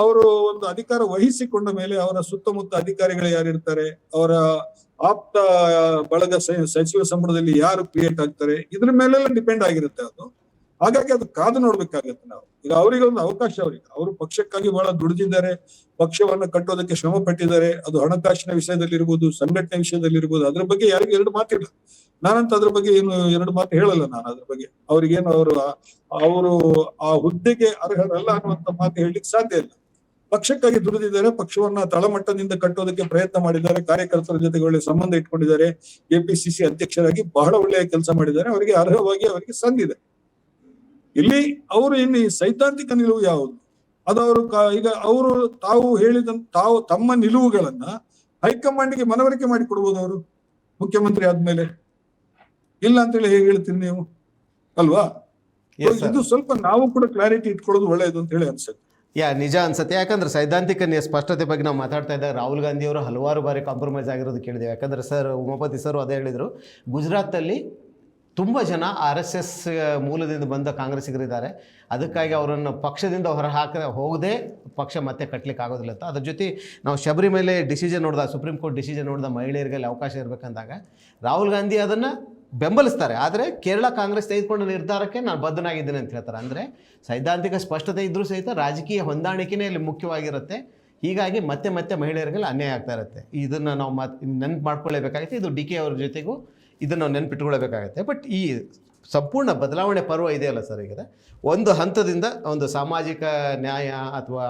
ಅವರು ಒಂದು ಅಧಿಕಾರ ವಹಿಸಿಕೊಂಡ ಮೇಲೆ ಅವರ ಸುತ್ತಮುತ್ತ ಅಧಿಕಾರಿಗಳು ಯಾರಿರ್ತಾರೆ, ಅವರ ಆಪ್ತ ಬಳಗ ಸಚಿವ ಸಂಪುಟದಲ್ಲಿ ಯಾರು ಕ್ರಿಯೇಟ್ ಆಗ್ತಾರೆ, ಇದ್ರ ಮೇಲೆಲ್ಲ ಡಿಪೆಂಡ್ ಆಗಿರುತ್ತೆ ಅದು. ಹಾಗಾಗಿ ಅದು ಕಾದು ನೋಡ್ಬೇಕಾಗತ್ತೆ ನಾವು. ಈಗ ಅವರಿಗೆ ಒಂದು ಅವಕಾಶ, ಅವರು ಪಕ್ಷಕ್ಕಾಗಿ ಬಹಳ ದುಡಿದಿದ್ದಾರೆ, ಪಕ್ಷವನ್ನ ಕಟ್ಟೋದಕ್ಕೆ ಶ್ರಮ ಪಟ್ಟಿದ್ದಾರೆ. ಅದು ಹಣಕಾಸಿನ ವಿಷಯದಲ್ಲಿ ಇರ್ಬೋದು, ಸಂಘಟನೆ ವಿಷಯದಲ್ಲಿ ಇರ್ಬೋದು. ಅದ್ರ ಬಗ್ಗೆ ಯಾರಿಗೂ ಎರಡು ಮಾತಿಲ್ಲ. ನಾನಂತ ಅದ್ರ ಬಗ್ಗೆ ಏನು ಎರಡು ಮಾತು ಹೇಳಲ್ಲ ನಾನು ಅದ್ರ ಬಗ್ಗೆ. ಅವ್ರಿಗೇನು ಅವರು ಆ ಹುದ್ದೆಗೆ ಅರ್ಹರಲ್ಲ ಅನ್ನುವಂತ ಮಾತು ಹೇಳಲಿಕ್ಕೆ ಸಾಧ್ಯ ಇಲ್ಲ. ಪಕ್ಷಕ್ಕಾಗಿ ದುಡಿದಿದ್ದಾರೆ, ಪಕ್ಷವನ್ನ ತಳಮಟ್ಟದಿಂದ ಕಟ್ಟೋದಕ್ಕೆ ಪ್ರಯತ್ನ ಮಾಡಿದ್ದಾರೆ, ಕಾರ್ಯಕರ್ತರ ಜೊತೆಗೆ ಒಳ್ಳೆ ಸಂಬಂಧ ಇಟ್ಕೊಂಡಿದ್ದಾರೆ, APCC ಅಧ್ಯಕ್ಷರಾಗಿ ಬಹಳ ಒಳ್ಳೆಯ ಕೆಲಸ ಮಾಡಿದ್ದಾರೆ. ಅವರಿಗೆ ಅರ್ಹವಾಗಿ ಅವರಿಗೆ ಸಂದಿದೆ. ಇಲ್ಲಿ ಅವರು ಇನ್ನು ಈ ಸೈದ್ಧಾಂತಿಕ ನಿಲುವು ಯಾವುದು ಅದು ಅವರು ಈಗ ಅವರು ತಾವು ತಮ್ಮ ನಿಲುವುಗಳನ್ನ ಹೈಕಮಾಂಡ್ಗೆ ಮನವರಿಕೆ ಮಾಡಿ ಕೊಡ್ಬೋದು. ಅವರು ಮುಖ್ಯಮಂತ್ರಿ ಆದ್ಮೇಲೆ ಇಲ್ಲ ಅಂತೇಳಿ ಹೇಗೆ ಹೇಳ್ತೀರಿ ನೀವು ಅಲ್ವಾ? ಇದು ಸ್ವಲ್ಪ ನಾವು ಕೂಡ ಕ್ಲಾರಿಟಿ ಇಟ್ಕೊಳ್ಳೋದು ಒಳ್ಳೆಯದು ಅಂತ ಹೇಳಿ ಅನ್ಸುತ್ತೆ. ನಿಜ ಅನ್ಸುತ್ತೆ. ಯಾಕಂದ್ರೆ ಸೈದ್ಧಾಂತಿಕ ಸ್ಪಷ್ಟತೆ ಬಗ್ಗೆ ನಾವು ಮಾತಾಡ್ತಾ ಇದ್ದಾಗ ರಾಹುಲ್ ಗಾಂಧಿ ಅವರು ಹಲವಾರು ಬಾರಿ ಕಾಂಪ್ರಮೈಸ್ ಆಗಿರೋದು ಕೇಳಿದ್ದೇವೆ. ಯಾಕಂದ್ರೆ ಸರ್ ಉಮಾಪತಿ ಸರ್ ಅದೇ ಹೇಳಿದರು, ಗುಜರಾತಲ್ಲಿ ತುಂಬ ಜನ RSS ಮೂಲದಿಂದ ಬಂದ ಕಾಂಗ್ರೆಸ್ಸಿಗರಿದ್ದಾರೆ, ಅದಕ್ಕಾಗಿ ಅವರನ್ನು ಪಕ್ಷದಿಂದ ಹೋಗದೆ ಪಕ್ಷ ಮತ್ತೆ ಕಟ್ಟಲಿಕ್ಕೆ ಆಗೋದಿಲ್ಲ ಅಂತ. ಅದ್ರ ಜೊತೆ ನಾವು ಶಬರಿಮಲೆ ಡಿಸಿಷನ್ ನೋಡಿದ, ಸುಪ್ರೀಂ ಕೋರ್ಟ್ ಡಿಸಿಷನ್ ನೋಡಿದ ಮಹಿಳೆಯರಿಗೆ ಅವಕಾಶ ಇರಬೇಕಂದಾಗ ರಾಹುಲ್ ಗಾಂಧಿ ಅದನ್ನು ಬೆಂಬಲಿಸ್ತಾರೆ. ಆದರೆ ಕೇರಳ ಕಾಂಗ್ರೆಸ್ ತೆಗೆದುಕೊಂಡ ನಿರ್ಧಾರಕ್ಕೆ ನಾನು ಬದ್ಧನಾಗಿದ್ದೇನೆ ಅಂತ ಹೇಳ್ತಾರೆ. ಅಂದರೆ ಸೈದ್ಧಾಂತಿಕ ಸ್ಪಷ್ಟತೆ ಇದ್ದರೂ ಸಹಿತ ರಾಜಕೀಯ ಹೊಂದಾಣಿಕೆನೇ ಇಲ್ಲಿ ಮುಖ್ಯವಾಗಿರುತ್ತೆ. ಹೀಗಾಗಿ ಮತ್ತೆ ಮಹಿಳೆಯರಿಗೆ ಅನ್ಯಾಯ ಆಗ್ತಾ ಇರುತ್ತೆ. ಇದನ್ನು ನಾವು ನೆನಪು ಮಾಡ್ಕೊಳ್ಳೇಬೇಕಾಗುತ್ತೆ. ಇದು DK ಅವ್ರ ಜೊತೆಗೂ ಇದನ್ನು ನಾವು ನೆನಪಿಟ್ಕೊಳ್ಬೇಕಾಗತ್ತೆ. ಬಟ್ ಈ ಸಂಪೂರ್ಣ ಬದಲಾವಣೆ ಪರ್ವ ಇದೆಯಲ್ಲ ಸರ್, ಈಗ ಒಂದು ಹಂತದಿಂದ ಒಂದು ಸಾಮಾಜಿಕ ನ್ಯಾಯ ಅಥವಾ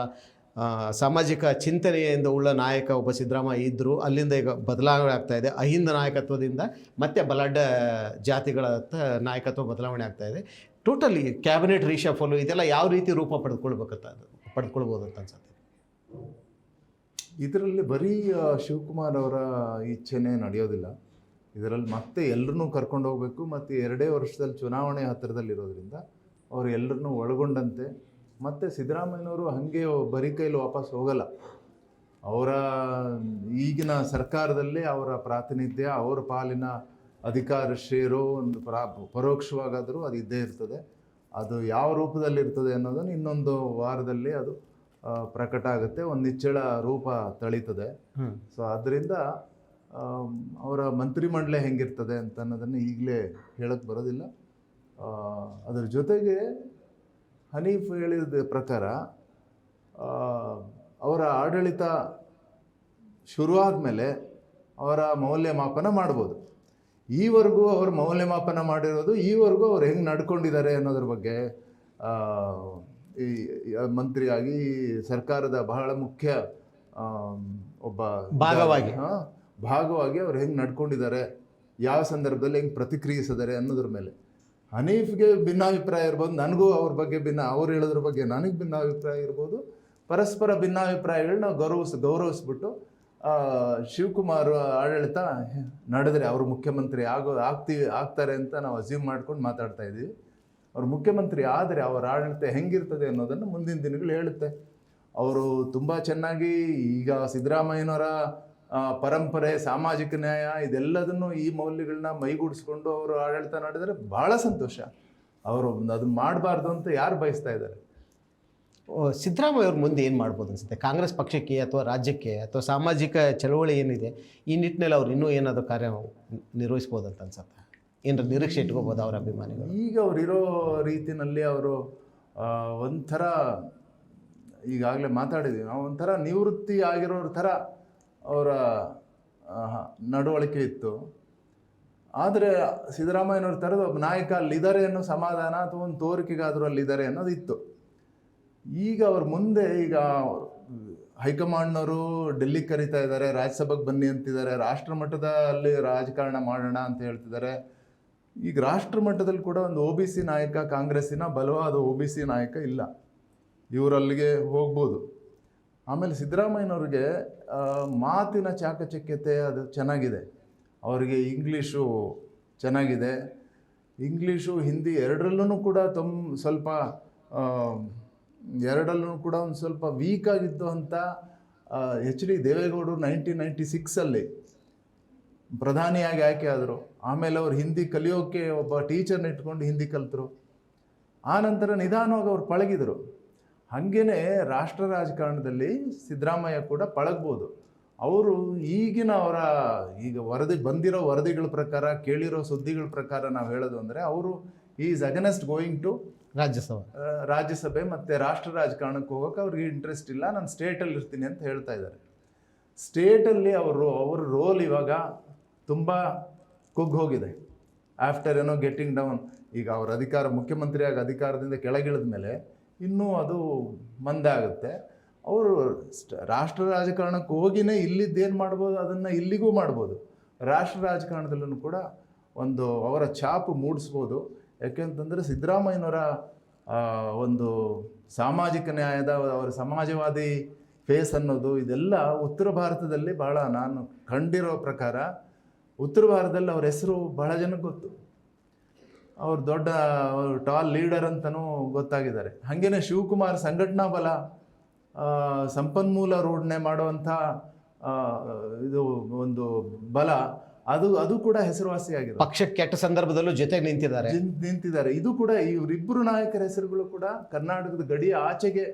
ಸಾಮಾಜಿಕ ಚಿಂತನೆಯಿಂದ ಉಳ್ಳ ನಾಯಕ ಒಬ್ಬ ಸಿದ್ದರಾಮಯ್ಯ ಇದ್ದರು. ಅಲ್ಲಿಂದ ಈಗ ಬದಲಾವಣೆ ಆಗ್ತಾ ಇದೆ. ಅಹಿಂದ ನಾಯಕತ್ವದಿಂದ ಮತ್ತೆ ಬಲಾಢ್ಯ ಜಾತಿಗಳ ನಾಯಕತ್ವ ಬದಲಾವಣೆ ಆಗ್ತಾ ಇದೆ. ಟೋಟಲಿ ಕ್ಯಾಬಿನೆಟ್ ರೀಶಫಲು ಇದೆಲ್ಲ ಯಾವ ರೀತಿ ರೂಪ ಪಡೆದುಕೊಳ್ಬೋದು ಅಂತ ಅನ್ಸುತ್ತೆ? ಇದರಲ್ಲಿ ಬರೀ ಶಿವಕುಮಾರ್ ಅವರ ಇಚ್ಛೆನೇ ನಡೆಯೋದಿಲ್ಲ. ಇದರಲ್ಲಿ ಮತ್ತೆ ಎಲ್ಲರನ್ನೂ ಕರ್ಕೊಂಡು ಹೋಗಬೇಕು. ಮತ್ತು 2 ವರ್ಷದಲ್ಲಿ ಚುನಾವಣೆ ಹತ್ತಿರದಲ್ಲಿರೋದ್ರಿಂದ ಅವರು ಎಲ್ಲರನ್ನೂ ಒಳಗೊಂಡಂತೆ. ಮತ್ತು ಸಿದ್ದರಾಮಯ್ಯನವರು ಹಾಗೆ ಬರೀ ಕೈಲಿ ವಾಪಸ್ ಹೋಗಲ್ಲ. ಅವರ ಈಗಿನ ಸರ್ಕಾರದಲ್ಲಿ ಅವರ ಪ್ರಾತಿನಿಧ್ಯ, ಅವರ ಪಾಲಿನ ಅಧಿಕಾರ ಷೇರು ಒಂದು ಪರೋಕ್ಷವಾಗಾದರೂ ಅದು ಇದ್ದೇ ಇರ್ತದೆ. ಅದು ಯಾವ ರೂಪದಲ್ಲಿರ್ತದೆ ಅನ್ನೋದನ್ನು ಇನ್ನೊಂದು ವಾರದಲ್ಲಿ ಅದು ಪ್ರಕಟ ಆಗುತ್ತೆ, ಒಂದು ನಿಚ್ಚಳ ರೂಪ ತಳೀತದೆ. ಸೊ ಅದರಿಂದ ಅವರ ಮಂತ್ರಿಮಂಡಲ ಹೆಂಗಿರ್ತದೆ ಅಂತ ಅನ್ನೋದನ್ನು ಈಗಲೇ ಹೇಳಕ್ಕೆ ಬರೋದಿಲ್ಲ. ಅದರ ಜೊತೆಗೆ ಹನೀಫ್ ಹೇಳಿದ ಪ್ರಕಾರ ಅವರ ಆಡಳಿತ ಶುರುವಾದ ಮೇಲೆ ಅವರ ಮೌಲ್ಯಮಾಪನ ಮಾಡ್ಬೋದು. ಈವರೆಗೂ ಅವರು ಮೌಲ್ಯಮಾಪನ ಮಾಡಿರೋದು, ಈವರೆಗೂ ಅವ್ರು ಹೆಂಗೆ ನಡ್ಕೊಂಡಿದ್ದಾರೆ ಅನ್ನೋದ್ರ ಬಗ್ಗೆ ಈ ಮಂತ್ರಿಯಾಗಿ ಸರ್ಕಾರದ ಬಹಳ ಮುಖ್ಯ ಒಬ್ಬ ಭಾಗವಾಗಿ ಅವ್ರು ಹೆಂಗೆ ನಡ್ಕೊಂಡಿದ್ದಾರೆ, ಯಾವ ಸಂದರ್ಭದಲ್ಲಿ ಹೆಂಗೆ ಪ್ರತಿಕ್ರಿಯಿಸಿದ್ದಾರೆ ಅನ್ನೋದ್ರ ಮೇಲೆ ಹನೀಫ್ಗೆ ಭಿನ್ನಾಭಿಪ್ರಾಯ ಇರ್ಬೋದು, ನನಗೂ ಅವ್ರ ಬಗ್ಗೆ ಅವ್ರು ಹೇಳೋದ್ರ ಬಗ್ಗೆ ನನಗೆ ಭಿನ್ನಾಭಿಪ್ರಾಯ ಇರ್ಬೋದು. ಪರಸ್ಪರ ಭಿನ್ನಾಭಿಪ್ರಾಯಗಳನ್ನ ನಾವು ಗೌರವಿಸ್ಬಿಟ್ಟು ಶಿವಕುಮಾರ್ ಆಡಳಿತ ನಡೆದರೆ ಅವರು ಮುಖ್ಯಮಂತ್ರಿ ಆಗ್ತಾರೆ ಅಂತ ನಾವು ಅಸ್ಯೂಮ್ ಮಾಡ್ಕೊಂಡು ಮಾತಾಡ್ತಾ ಇದ್ದೀವಿ. ಅವರು ಮುಖ್ಯಮಂತ್ರಿ ಆದರೆ ಅವರ ಆಡಳಿತ ಹೆಂಗಿರ್ತದೆ ಅನ್ನೋದನ್ನು ಮುಂದಿನ ದಿನಗಳು ಹೇಳುತ್ತೆ. ಅವರು ತುಂಬ ಚೆನ್ನಾಗಿ ಈಗ ಸಿದ್ದರಾಮಯ್ಯನವರ ಪರಂಪರೆ, ಸಾಮಾಜಿಕ ನ್ಯಾಯ ಇದೆಲ್ಲದನ್ನು ಈ ಮೌಲ್ಯಗಳನ್ನ ಮೈಗೂಡಿಸ್ಕೊಂಡು ಅವರು ಆಡಳಿತ ನಡೆದರೆ ಭಾಳ ಸಂತೋಷ. ಅವರು ಅದನ್ನು ಮಾಡಬಾರ್ದು ಅಂತ ಯಾರು ಬಯಸ್ತಾ ಇದ್ದಾರೆ? ಸಿದ್ದರಾಮಯ್ಯ ಅವ್ರ ಮುಂದೆ ಏನು ಮಾಡ್ಬೋದು ಅನಿಸುತ್ತೆ? ಕಾಂಗ್ರೆಸ್ ಪಕ್ಷಕ್ಕೆ ಅಥವಾ ರಾಜ್ಯಕ್ಕೆ ಅಥವಾ ಸಾಮಾಜಿಕ ಚಳವಳಿ ಏನಿದೆ ಈ ನಿಟ್ಟಿನಲ್ಲಿ ಅವ್ರು ಇನ್ನೂ ಏನಾದರೂ ಕಾರ್ಯ ನಿರ್ವಹಿಸ್ಬೋದು ಅಂತ ಅನ್ಸುತ್ತೆ? ಏನಾದ್ರು ನಿರೀಕ್ಷೆ ಇಟ್ಕೋಬೋದು ಅವರ ಅಭಿಮಾನಿಗಳು? ಈಗ ಅವರಿರೋ ರೀತಿಯಲ್ಲಿ ಅವರು ಒಂಥರ ಈಗಾಗಲೇ ಮಾತಾಡಿದ್ದೀವಿ ನಾವು, ಒಂಥರ ನಿವೃತ್ತಿ ಆಗಿರೋರ ಥರ ಅವರ ನಡವಳಿಕೆ ಇತ್ತು. ಆದರೆ ಸಿದ್ದರಾಮಯ್ಯನವ್ರ ಥರದ ಒಬ್ಬ ನಾಯಕ ಅಲ್ಲಿದ್ದಾರೆ ಅನ್ನೋ ಸಮಾಧಾನ ಅಥವಾ ಒಂದು ತೋರಿಕೆಗಾದರೂ ಅಲ್ಲಿದ್ದಾರೆ ಅನ್ನೋದು ಇತ್ತು. ಈಗ ಅವ್ರ ಮುಂದೆ ಈಗ ಹೈಕಮಾಂಡ್ನವರು ಡೆಲ್ಲಿಗೆ ಕರೀತಾ ಇದ್ದಾರೆ, ರಾಜ್ಯಸಭೆಗೆ ಬನ್ನಿ ಅಂತಿದ್ದಾರೆ, ರಾಷ್ಟ್ರ ಮಟ್ಟದಲ್ಲಿ ರಾಜಕಾರಣ ಮಾಡೋಣ ಅಂತ ಹೇಳ್ತಿದ್ದಾರೆ. ಈಗ ರಾಷ್ಟ್ರ ಮಟ್ಟದಲ್ಲಿ ಕೂಡ ಒಂದು OBC ನಾಯಕ, ಕಾಂಗ್ರೆಸ್ಸಿನ ಬಲವಾದ OBC ನಾಯಕ ಇಲ್ಲ. ಇವರಲ್ಲಿಗೆ ಹೋಗ್ಬೋದು. ಆಮೇಲೆ ಸಿದ್ದರಾಮಯ್ಯನವ್ರಿಗೆ ಮಾತಿನ ಚಾಕಚಕ್ಯತೆ ಅದು ಚೆನ್ನಾಗಿದೆ. ಅವರಿಗೆ ಇಂಗ್ಲೀಷು ಚೆನ್ನಾಗಿದೆ. ಇಂಗ್ಲೀಷು ಹಿಂದಿ ಎರಡರಲ್ಲೂ ಕೂಡ ಸ್ವಲ್ಪ ಎರಡಲ್ಲೂ ಕೂಡ ಒಂದು ಸ್ವಲ್ಪ ವೀಕ್ ಆಗಿತ್ತು ಅಂತ HD ದೇವೇಗೌಡರು 1996 ಪ್ರಧಾನಿಯಾಗಿ ಆಯ್ಕೆ ಆದರು. ಆಮೇಲೆ ಅವ್ರು ಹಿಂದಿ ಕಲಿಯೋಕ್ಕೆ ಒಬ್ಬ ಟೀಚರ್ನ ಇಟ್ಕೊಂಡು ಹಿಂದಿ ಕಲಿತರು. ಆನಂತರ ನಿಧಾನವಾಗಿ ಅವ್ರು ಪಳಗಿದರು. ಹಾಗೇ ರಾಷ್ಟ್ರ ರಾಜಕಾರಣದಲ್ಲಿ ಸಿದ್ದರಾಮಯ್ಯ ಕೂಡ ಪಳಗ್ಬೋದು. ಅವರು ಈಗಿನ ಈಗ ಬಂದಿರೋ ವರದಿಗಳ ಪ್ರಕಾರ, ಕೇಳಿರೋ ಸುದ್ದಿಗಳ ಪ್ರಕಾರ ನಾವು ಹೇಳೋದು ಅಂದರೆ ಅವರು ಈಸ್ ಅಗನೆಸ್ಟ್ ಗೋಯಿಂಗ್ ಟು ರಾಜ್ಯಸಭೆ ಮತ್ತು ರಾಷ್ಟ್ರ ರಾಜಕಾರಣಕ್ಕೆ ಹೋಗೋಕೆ ಅವ್ರಿಗೆ ಇಂಟ್ರೆಸ್ಟ್ ಇಲ್ಲ, ನಾನು ಸ್ಟೇಟಲ್ಲಿ ಇರ್ತೀನಿ ಅಂತ ಹೇಳ್ತಾ ಇದ್ದಾರೆ. ಸ್ಟೇಟಲ್ಲಿ ಅವ್ರ ರೋಲ್ ಇವಾಗ ತುಂಬ ಕುಗ್ಗೋಗಿದೆ. After getting down. ಈಗ ಅವ್ರ ಮುಖ್ಯಮಂತ್ರಿಯಾಗಿ ಅಧಿಕಾರದಿಂದ ಕೆಳಗಿಳಿದ ಮೇಲೆ ಇನ್ನೂ ಅದು ಮಂದ ಆಗುತ್ತೆ. ಅವರು ರಾಷ್ಟ್ರ ರಾಜಕಾರಣಕ್ಕೆ ಹೋಗಿನೇ ಇಲ್ಲಿದ್ದೇನು ಮಾಡ್ಬೋದು ಅದನ್ನು ಇಲ್ಲಿಗೂ ಮಾಡ್ಬೋದು. ರಾಷ್ಟ್ರ ರಾಜಕಾರಣದಲ್ಲೂ ಕೂಡ ಒಂದು ಅವರ ಛಾಪು ಮೂಡಿಸ್ಬೋದು. ಯಾಕೆಂತಂದರೆ ಸಿದ್ದರಾಮಯ್ಯನವರ ಒಂದು ಸಾಮಾಜಿಕ ನ್ಯಾಯದ, ಅವರ ಸಮಾಜವಾದಿ ಫೇಸ್ ಅನ್ನೋದು ಇದೆಲ್ಲ ಉತ್ತರ ಭಾರತದಲ್ಲಿ ಭಾಳ, ನಾನು ಕಂಡಿರೋ ಪ್ರಕಾರ ಉತ್ತರ ಭಾರತದಲ್ಲಿ ಅವ್ರ ಹೆಸರು ಬಹಳ ಜನಕ್ಕೆ ಗೊತ್ತು. ಅವ್ರು ದೊಡ್ಡ ಟಾಲ್ ಲೀಡರ್ ಅಂತಲೂ ಗೊತ್ತಾಗಿದ್ದಾರೆ. ಹಾಗೇನೆ ಶಿವಕುಮಾರ್ ಸಂಘಟನಾ ಬಲ, ಸಂಪನ್ಮೂಲ ರೂಢಣೆ ಮಾಡುವಂಥ ಇದು ಒಂದು ಬಲ, ಅದು ಕೂಡ ಹೆಸರುವಾಸಿಯಾಗಿದೆ. ಪಕ್ಷಕ್ಕೆ ಕೆಟ್ಟ ಸಂದರ್ಭದಲ್ಲೂ ಜೊತೆಗೆ ನಿಂತಿದ್ದಾರೆ. ಇದು ಕೂಡ ಇವರಿಬ್ಬರು ನಾಯಕರ ಹೆಸರುಗಳು ಕೂಡ ಕರ್ನಾಟಕದ ಗಡಿಯ ಆಚೆಗೆ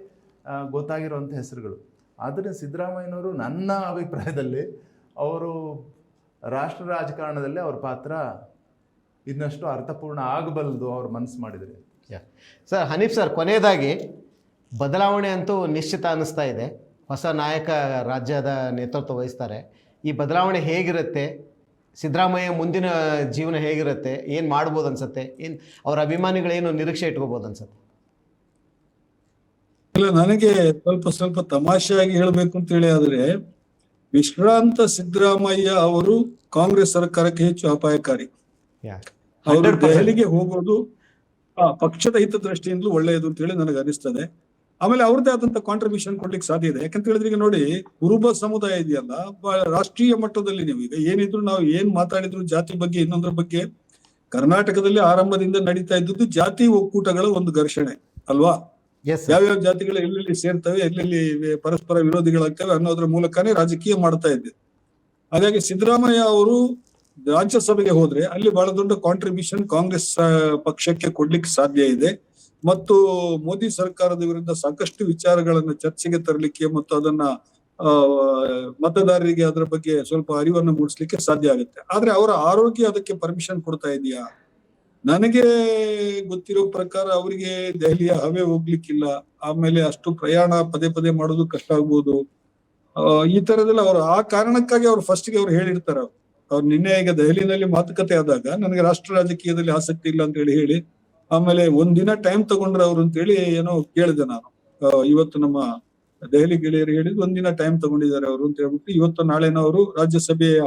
ಗೊತ್ತಾಗಿರುವಂಥ ಹೆಸರುಗಳು. ಆದರೆ ಸಿದ್ದರಾಮಯ್ಯನವರು ನನ್ನ ಅಭಿಪ್ರಾಯದಲ್ಲಿ ಅವರು ರಾಷ್ಟ್ರ ರಾಜಕಾರಣದಲ್ಲಿ ಅವ್ರ ಪಾತ್ರ ಇನ್ನಷ್ಟು ಅರ್ಥಪೂರ್ಣ ಆಗಬಲ್ಲದು ಅವ್ರ ಮನಸ್ಸು ಮಾಡಿದರೆ. ಸರ್, ಹನೀಫ್ ಸರ್, ಕೊನೆಯದಾಗಿ ಬದಲಾವಣೆ ಅಂತೂ ನಿಶ್ಚಿತ ಅನ್ನಿಸ್ತಾ ಇದೆ. ಹೊಸ ನಾಯಕ ರಾಜ್ಯದ ನೇತೃತ್ವ ವಹಿಸ್ತಾರೆ. ಈ ಬದಲಾವಣೆ ಹೇಗಿರುತ್ತೆ? ಸಿದ್ದರಾಮಯ್ಯ ಮುಂದಿನ ಜೀವನ ಹೇಗಿರುತ್ತೆ? ಏನು ಮಾಡ್ಬೋದು ಅನ್ಸುತ್ತೆ? ಏನು ಅವರ ಅಭಿಮಾನಿಗಳೇನು ನಿರೀಕ್ಷೆ ಇಟ್ಕೋಬೋದು ಅನ್ಸುತ್ತೆ? ಇಲ್ಲ, ನನಗೆ ಸ್ವಲ್ಪ ತಮಾಷೆಯಾಗಿ ಹೇಳ್ಬೇಕು ಅಂತ ಹೇಳಿ ಆದ್ರೆ, ವಿಶ್ರಾಂತ ಸಿದ್ದರಾಮಯ್ಯ ಅವರು ಕಾಂಗ್ರೆಸ್ ಸರ್ಕಾರಕ್ಕೆ ಹೆಚ್ಚು ಅಪಾಯಕಾರಿ. ಅವರು 100%. ದೆಹಲಿಗೆ ಹೋಗೋದು ಪಕ್ಷದ ಹಿತದೃಷ್ಟಿಯಿಂದಲೂ ಒಳ್ಳೆಯದು ಅಂತ ಹೇಳಿ ನನಗೆ ಅನಿಸ್ತದೆ. ಆಮೇಲೆ ಅವ್ರದ್ದೇ ಆದಂತ ಕಾಂಟ್ರಿಬ್ಯೂಷನ್ ಕೊಡ್ಲಿಕ್ಕೆ ಸಾಧ್ಯ ಇದೆ. ಯಾಕಂತ ಹೇಳಿದ್ರೆ ಈಗ ನೋಡಿ, ಕುರುಬ ಸಮುದಾಯ ಇದೆಯಲ್ಲ, ರಾಷ್ಟ್ರೀಯ ಮಟ್ಟದಲ್ಲಿ ನೀವು ಈಗ ಏನಿದ್ರು, ನಾವು ಏನ್ ಮಾತಾಡಿದ್ರು ಜಾತಿ ಬಗ್ಗೆ ಇನ್ನೊಂದ್ರ ಬಗ್ಗೆ, ಕರ್ನಾಟಕದಲ್ಲಿ ಆರಂಭದಿಂದ ನಡೀತಾ ಇದ್ದದ್ದು ಜಾತಿ ಒಕ್ಕೂಟಗಳ ಒಂದು ಘರ್ಷಣೆ ಅಲ್ವಾ? ಎಸ್ ಯಾವ್ಯಾವ ಜಾತಿಗಳು ಎಲ್ಲೆಲ್ಲಿ ಸೇರ್ತವೆ, ಎಲ್ಲೆಲ್ಲಿ ಪರಸ್ಪರ ವಿರೋಧಿಗಳಾಗ್ತವೆ ಅನ್ನೋದ್ರ ಮೂಲಕನೇ ರಾಜಕೀಯ ಮಾಡ್ತಾ ಇದ್ದೆ. ಹಾಗಾಗಿ ಸಿದ್ದರಾಮಯ್ಯ ಅವರು ರಾಜ್ಯಸಭೆಗೆ ಹೋದ್ರೆ ಅಲ್ಲಿ ಬಹಳ ದೊಡ್ಡ ಕಾಂಟ್ರಿಬ್ಯೂಷನ್ ಕಾಂಗ್ರೆಸ್ ಪಕ್ಷಕ್ಕೆ ಕೊಡ್ಲಿಕ್ಕೆ ಸಾಧ್ಯ ಇದೆ. ಮತ್ತು ಮೋದಿ ಸರ್ಕಾರದ ವಿರುದ್ಧ ಸಾಕಷ್ಟು ವಿಚಾರಗಳನ್ನ ಚರ್ಚೆಗೆ ತರಲಿಕ್ಕೆ ಮತ್ತು ಅದನ್ನ ಮತದಾರರಿಗೆ ಅದರ ಬಗ್ಗೆ ಸ್ವಲ್ಪ ಅರಿವನ್ನು ಮೂಡಿಸ್ಲಿಕ್ಕೆ ಸಾಧ್ಯ ಆಗುತ್ತೆ. ಆದ್ರೆ ಅವರ ಆರೋಗ್ಯ ಅದಕ್ಕೆ ಪರ್ಮಿಷನ್ ಕೊಡ್ತಾ ಇದೆಯಾ? ನನಗೆ ಗೊತ್ತಿರೋ ಪ್ರಕಾರ ಅವರಿಗೆ ದೆಹಲಿಯ ಹವೆ ಹೋಗ್ಲಿಕ್ಕಿಲ್ಲ. ಆಮೇಲೆ ಅಷ್ಟು ಪ್ರಯಾಣ ಪದೇ ಮಾಡೋದು ಕಷ್ಟ ಆಗ್ಬೋದು. ಈ ತರದೆಲ್ಲ ಅವರು ಆ ಕಾರಣಕ್ಕಾಗಿ ಅವ್ರು ಫಸ್ಟ್ಗೆ ಅವ್ರು ಹೇಳಿರ್ತಾರೆ. ಅವ್ರು ನಿನ್ನೆ ಈಗ ದೆಹಲಿನಲ್ಲಿ ಮಾತುಕತೆ ಆದಾಗ ನನಗೆ ರಾಷ್ಟ್ರ ರಾಜಕೀಯದಲ್ಲಿ ಆಸಕ್ತಿ ಇಲ್ಲ ಅಂತ ಹೇಳಿ ಆಮೇಲೆ ಒಂದಿನ ಟೈಮ್ ತಗೊಂಡ್ರೆ ಅವ್ರು ಅಂತ ಹೇಳಿ ಏನೋ ಕೇಳಿದೆ ನಾನು. ಇವತ್ತು ನಮ್ಮ ದೆಹಲಿ ಗೆಳೆಯರು ಹೇಳಿದ್ರು ಒಂದಿನ ಟೈಮ್ ತಗೊಂಡಿದ್ದಾರೆ ಅವರು ಅಂತ ಹೇಳ್ಬಿಟ್ಟು, ಇವತ್ತು ನಾಳೆನೋ ಅವರು ರಾಜ್ಯಸಭೆಯ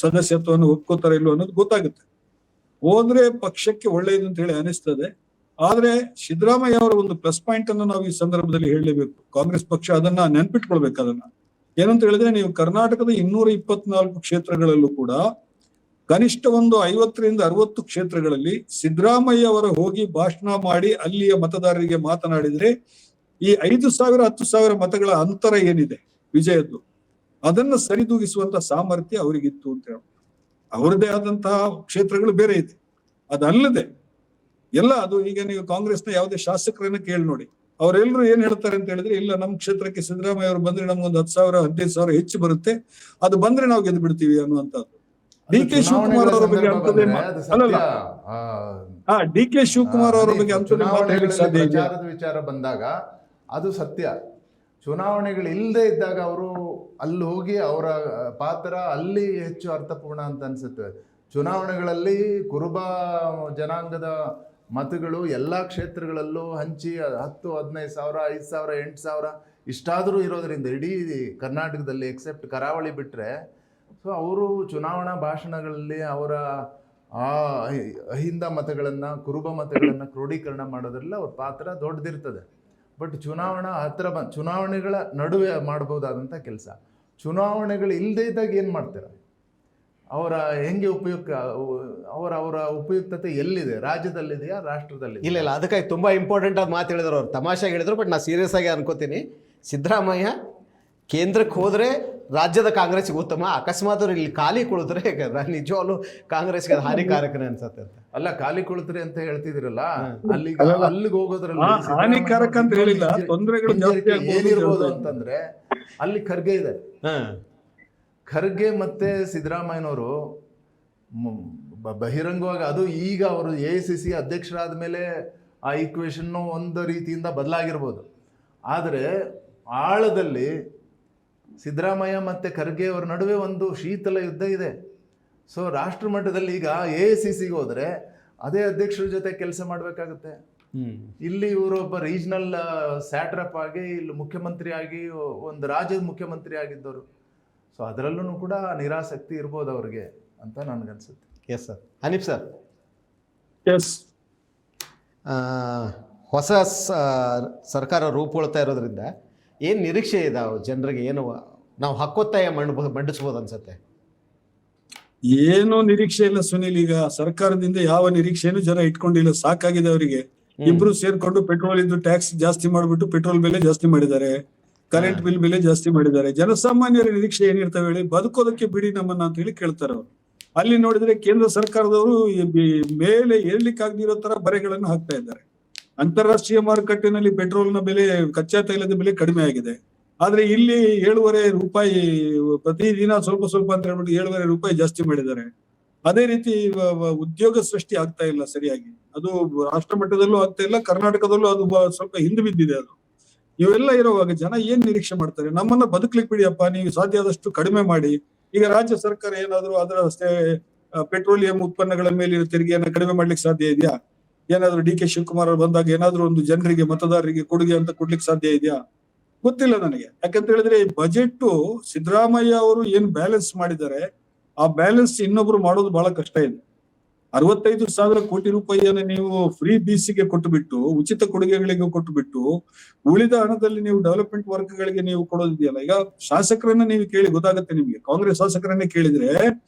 ಸದಸ್ಯತ್ವವನ್ನು ಒಪ್ಕೋತಾರೆ ಇಲ್ವೋ ಅನ್ನೋದು ಗೊತ್ತಾಗುತ್ತೆ. ಹೋದ್ರೆ ಪಕ್ಷಕ್ಕೆ ಒಳ್ಳೆಯದು ಅಂತ ಹೇಳಿ ಅನಿಸ್ತದೆ. ಆದ್ರೆ ಸಿದ್ದರಾಮಯ್ಯ ಅವರ ಒಂದು ಪ್ಲಸ್ ಪಾಯಿಂಟ್ ಅನ್ನು ನಾವು ಈ ಸಂದರ್ಭದಲ್ಲಿ ಹೇಳಲೇಬೇಕು. ಕಾಂಗ್ರೆಸ್ ಪಕ್ಷ ಅದನ್ನ ನೆನ್ಪಿಟ್ಕೊಳ್ಬೇಕು. ಅದನ್ನ ಏನಂತ ಹೇಳಿದ್ರೆ, ನೀವು ಕರ್ನಾಟಕದ 224 ಕ್ಷೇತ್ರಗಳಲ್ಲೂ ಕೂಡ ಕನಿಷ್ಠ ಒಂದು 50ರಿಂದ 60 ಕ್ಷೇತ್ರಗಳಲ್ಲಿ ಸಿದ್ದರಾಮಯ್ಯ ಅವರ ಹೋಗಿ ಭಾಷಣ ಮಾಡಿ ಅಲ್ಲಿಯ ಮತದಾರರಿಗೆ ಮಾತನಾಡಿದ್ರೆ ಈ 5,000 10,000 ಮತಗಳ ಅಂತರ ಏನಿದೆ ವಿಜಯದ್ದು, ಅದನ್ನ ಸರಿದೂಗಿಸುವಂತ ಸಾಮರ್ಥ್ಯ ಅವರಿಗಿತ್ತು ಅಂತ ಹೇಳಿ. ಅವರದೇ ಆದಂತಹ ಕ್ಷೇತ್ರಗಳು ಬೇರೆ ಇದೆ. ಅದಲ್ಲದೆ ಎಲ್ಲ ಅದು ಈಗ ನೀವು ಕಾಂಗ್ರೆಸ್ನ ಯಾವುದೇ ಶಾಸಕರನ್ನ ಕೇಳಿ ನೋಡಿ, ಅವರೆಲ್ಲರೂ ಏನ್ ಹೇಳ್ತಾರೆ ಅಂತ ಹೇಳಿದ್ರೆ, ಇಲ್ಲ ನಮ್ಮ ಕ್ಷೇತ್ರಕ್ಕೆ ಸಿದ್ದರಾಮಯ್ಯ ಅವರು ಬಂದ್ರೆ ನಮ್ಗೊಂದು 10,000 15,000 ಹೆಚ್ಚು ಬರುತ್ತೆ, ಅದು ಬಂದ್ರೆ ನಾವು ಗೆದ್ದು ಬಿಡ್ತೀವಿ ಅನ್ನುವಂಥದ್ದು. ಡಿ ಕೆ ಶಿವಕುಮಾರ್ ಅವರ ಬಗ್ಗೆ ಅಂತದೇ ಅಲ್ಲಲ್ಲ, ಡಿ ಕೆ ಶಿವಕುಮಾರ್ ಅವರ ಬಗ್ಗೆ ಅಂತದೇ ಮಾತಾಡಲಿಕ್ಕೆ ಸಾಧ್ಯ ಇದೆ. ವಿಚಾರ ಬಂದಾಗ ಅದು ಸತ್ಯ. ಚುನಾವಣೆಗಳು ಇಲ್ಲದೆ ಇದ್ದಾಗ ಅವರು ಅಲ್ಲಿ ಹೋಗಿ ಅವರ ಪಾತ್ರ ಅಲ್ಲಿ ಹೆಚ್ಚು ಅರ್ಥಪೂರ್ಣ ಅಂತ ಅನ್ಸುತ್ತೆ. ಚುನಾವಣೆಗಳಲ್ಲಿ ಕುರುಬ ಜನಾಂಗದ ಮತಗಳು ಎಲ್ಲ ಕ್ಷೇತ್ರಗಳಲ್ಲೂ ಹಂಚಿ 10, 15,000, 5,000, 8,000 ಇಷ್ಟಾದರೂ ಇರೋದ್ರಿಂದ ಇಡೀ ಕರ್ನಾಟಕದಲ್ಲಿ ಎಕ್ಸೆಪ್ಟ್ ಕರಾವಳಿ ಬಿಟ್ಟರೆ, ಸೊ ಅವರು ಚುನಾವಣಾ ಭಾಷಣಗಳಲ್ಲಿ ಅವರ ಆ ಅಹಿಂದ ಮತಗಳನ್ನು, ಕುರುಬ ಮತಗಳನ್ನು ಕ್ರೋಢೀಕರಣ ಮಾಡೋದ್ರಲ್ಲಿ ಅವ್ರ ಪಾತ್ರ ದೊಡ್ಡದಿರ್ತದೆ. ಬಟ್ ಚುನಾವಣೆಗಳ ನಡುವೆ ಮಾಡ್ಬೋದಾದಂಥ ಕೆಲಸ. ಚುನಾವಣೆಗಳು ಇಲ್ಲದೇ ಇದ್ದಾಗ ಏನು ಮಾಡ್ತಾರೆ? ಅವರ ಹೆಂಗೆ ಅವರ ಉಪಯುಕ್ತತೆ ಎಲ್ಲಿದೆ? ರಾಜ್ಯದಲ್ಲಿದೆಯಾ, ರಾಷ್ಟ್ರದಲ್ಲಿದೆಯಾ? ಇಲ್ಲ ಅದಕ್ಕಾಗಿ ತುಂಬಾ ಇಂಪಾರ್ಟೆಂಟ್ ಆಗಿ ಮಾತು ಹೇಳಿದ್ರು ಅವ್ರು, ತಮಾಷೆಗೆ ಹೇಳಿದ್ರು. ಬಟ್ ನಾ ಸೀರಿಯಸ್ ಆಗಿ ಅನ್ಕೋತೀನಿ, ಸಿದ್ದರಾಮಯ್ಯ ಕೇಂದ್ರಕ್ಕೆ ಹೋದ್ರೆ ರಾಜ್ಯದ ಕಾಂಗ್ರೆಸ್ಗೆ ಉತ್ತಮ, ಅಕಸ್ಮಾತ್ ಅವ್ರು ಇಲ್ಲಿ ಖಾಲಿ ಕುಳಿದ್ರೆ ನಿಜವಾಗ್ಲೂ ಕಾಂಗ್ರೆಸ್ಗೆ ಹಾನಿಕಾರಕನೇ ಅನ್ಸತ್ತೆ ಅಂತ. ಅಲ್ಲ, ಖಾಲಿ ಕುಳಿತ್ರಿ ಅಂತ ಹೇಳ್ತಿದಿರಲ್ಲ, ಅಲ್ಲಿಗೆ ಹೋಗೋದ್ರಲ್ಲಿ ಹಾನಿಕಾರಕ ಅಂತ ಹೇಳಿಲ್ಲ, ತೊಂದರೆಗಳು ಏನಿರ್ಬೋದು ಅಂತಂದ್ರೆ ಅಲ್ಲಿ ಖರ್ಗೆ ಇದೆ. ಖರ್ಗೆ ಮತ್ತೆ ಸಿದ್ದರಾಮಯ್ಯನವರು ಬಹಿರಂಗವಾಗಿ, ಅದು ಈಗ ಅವರು AICC ಅಧ್ಯಕ್ಷರಾದ ಮೇಲೆ ಆ ಈಕ್ವೇಷನ್ನು ಒಂದು ರೀತಿಯಿಂದ ಬದಲಾಗಿರ್ಬೋದು. ಆದರೆ ಆಳದಲ್ಲಿ ಸಿದ್ದರಾಮಯ್ಯ ಮತ್ತು ಖರ್ಗೆ ಅವರ ನಡುವೆ ಒಂದು ಶೀತಲ ಯುದ್ಧ ಇದೆ. ಸೊ ರಾಷ್ಟ್ರ ಮಟ್ಟದಲ್ಲಿ ಈಗ AICCಗೆ ಹೋದರೆ ಅದೇ ಅಧ್ಯಕ್ಷರ ಜೊತೆ ಕೆಲಸ ಮಾಡಬೇಕಾಗುತ್ತೆ. ಇಲ್ಲಿ ಇವರೊಬ್ಬ ರೀಜನಲ್ ಸ್ಯಾಟ್ರಪ್ ಆಗಿ ಇಲ್ಲಿ ಮುಖ್ಯಮಂತ್ರಿ ಆಗಿ ಒಂದು ರಾಜ್ಯದ ಮುಖ್ಯಮಂತ್ರಿ ಆಗಿದ್ದವರು. ಸೊ ಅದರಲ್ಲೂ ಕೂಡ ನಿರಾಸಕ್ತಿ ಇರ್ಬೋದು ಅವ್ರಿಗೆ ಅಂತ ನನಗನ್ಸುತ್ತೆ. Yes sir. Hanif sir, yes, ಹೊಸ ಸರ್ಕಾರ ರೂಪುಗೊಳ್ತಾ ಇರೋದ್ರಿಂದ ಏನು ನಿರೀಕ್ಷೆ ಇದಾವೆ ಜನರಿಗೆ? ಏನು ನಾವು ಹಕ್ಕೊತ್ತಾಯ ಮಂಡಿಸ್ಬೋದು ಅನ್ಸತ್ತೆ? ಏನೋ ನಿರೀಕ್ಷೆ ಇಲ್ಲ ಸುನಿಲ್. ಈಗ ಸರ್ಕಾರದಿಂದ ಯಾವ ನಿರೀಕ್ಷೆನೂ ಜನ ಇಟ್ಕೊಂಡಿಲ್ಲ, ಸಾಕಾಗಿದೆ ಅವರಿಗೆ. ಇಬ್ರು ಸೇರ್ಕೊಂಡು ಪೆಟ್ರೋಲ್ ಇದ್ದು ಟ್ಯಾಕ್ಸ್ ಜಾಸ್ತಿ ಮಾಡಿಬಿಟ್ಟು ಪೆಟ್ರೋಲ್ ಬೆಲೆ ಜಾಸ್ತಿ ಮಾಡಿದ್ದಾರೆ, ಕರೆಂಟ್ ಬಿಲ್ ಬೆಲೆ ಜಾಸ್ತಿ ಮಾಡಿದ್ದಾರೆ. ಜನಸಾಮಾನ್ಯರ ನಿರೀಕ್ಷೆ ಏನಿರ್ತವೆ ಹೇಳಿ? ಬದುಕೋದಕ್ಕೆ ಬಿಡಿ ನಮ್ಮನ್ನ ಅಂತ ಹೇಳಿ ಕೇಳ್ತಾರೆ ಅವರು. ಅಲ್ಲಿ ನೋಡಿದ್ರೆ ಕೇಂದ್ರ ಸರ್ಕಾರದವರು ಮೇಲೆ ಏರ್ಲಿಕ್ಕಾಗದಿರೋ ತರ ಬರೆಗಳನ್ನು ಹಾಕ್ತಾ ಇದ್ದಾರೆ. ಅಂತಾರಾಷ್ಟ್ರೀಯ ಮಾರುಕಟ್ಟೆನಲ್ಲಿ ಪೆಟ್ರೋಲ್ನ ಬೆಲೆ, ಕಚ್ಚಾ ತೈಲದ ಬೆಲೆ ಕಡಿಮೆ ಆಗಿದೆ. ಆದ್ರೆ ಇಲ್ಲಿ 7.5 ರೂಪಾಯಿ ಪ್ರತಿದಿನ ಸ್ವಲ್ಪ ಅಂತ ಹೇಳ್ಬಿಟ್ಟು 7.5 ರೂಪಾಯಿ ಜಾಸ್ತಿ ಮಾಡಿದ್ದಾರೆ. ಅದೇ ರೀತಿ ಉದ್ಯೋಗ ಸೃಷ್ಟಿ ಆಗ್ತಾ ಇಲ್ಲ ಸರಿಯಾಗಿ. ಅದು ರಾಷ್ಟ್ರ ಮಟ್ಟದಲ್ಲೂ ಆಗ್ತಾ ಇಲ್ಲ, ಕರ್ನಾಟಕದಲ್ಲೂ ಅದು ಸ್ವಲ್ಪ ಹಿಂದೆ ಬಿದ್ದಿದೆ. ಅದು ಇವೆಲ್ಲ ಇರುವಾಗ ಜನ ಏನ್ ನಿರೀಕ್ಷೆ ಮಾಡ್ತಾರೆ? ನಮ್ಮನ್ನ ಬದುಕ್ಲಿಕ್ಕೆ ಬಿಡಿಯಪ್ಪ, ನೀವು ಸಾಧ್ಯ ಆದಷ್ಟು ಕಡಿಮೆ ಮಾಡಿ. ಈಗ ರಾಜ್ಯ ಸರ್ಕಾರ ಏನಾದ್ರು ಅದರ ಪೆಟ್ರೋಲಿಯಂ ಉತ್ಪನ್ನಗಳ ಮೇಲಿನ ತೆರಿಗೆಯನ್ನು ಕಡಿಮೆ ಮಾಡ್ಲಿಕ್ಕೆ ಸಾಧ್ಯ ಇದೆಯಾ? ಏನಾದ್ರು ಡಿ ಕೆ ಶಿವಕುಮಾರ್ ಅವರು ಬಂದಾಗ ಏನಾದ್ರು ಒಂದು ಜನರಿಗೆ ಮತದಾರರಿಗೆ ಕೊಡುಗೆ ಅಂತ ಕೊಡ್ಲಿಕ್ಕೆ ಸಾಧ್ಯ ಇದೆಯಾ? ಗೊತ್ತಿಲ್ಲ ನನಗೆ. ಯಾಕಂತ ಹೇಳಿದ್ರೆ ಈ ಬಜೆಟ್ ಸಿದ್ದರಾಮಯ್ಯ ಅವರು ಏನ್ ಬ್ಯಾಲೆನ್ಸ್ ಮಾಡಿದ್ದಾರೆ ಆ ಬ್ಯಾಲೆನ್ಸ್ ಇನ್ನೊಬ್ರು ಮಾಡೋದು ಬಹಳ ಕಷ್ಟ ಇದೆ. 65,000 ಕೋಟಿ ರೂಪಾಯಿಯನ್ನು ನೀವು ಫ್ರೀ ಬೀಸಿಗೆ ಕೊಟ್ಟುಬಿಟ್ಟು, ಉಚಿತ ಕೊಡುಗೆಗಳಿಗೆ ಕೊಟ್ಟುಬಿಟ್ಟು, ಉಳಿದ ಹಣದಲ್ಲಿ ನೀವು ಡೆವಲಪ್ಮೆಂಟ್ ವರ್ಕ್ಗಳಿಗೆ ನೀವು ಕೊಡೋದಿದೆಯಲ್ಲ. ಈಗ ಶಾಸಕರನ್ನ ನೀವು ಕೇಳಿ ಗೊತ್ತಾಗುತ್ತೆ ನಿಮ್ಗೆ. ಕಾಂಗ್ರೆಸ್ ಶಾಸಕರನ್ನೇ ಕೇಳಿದ್ರೆ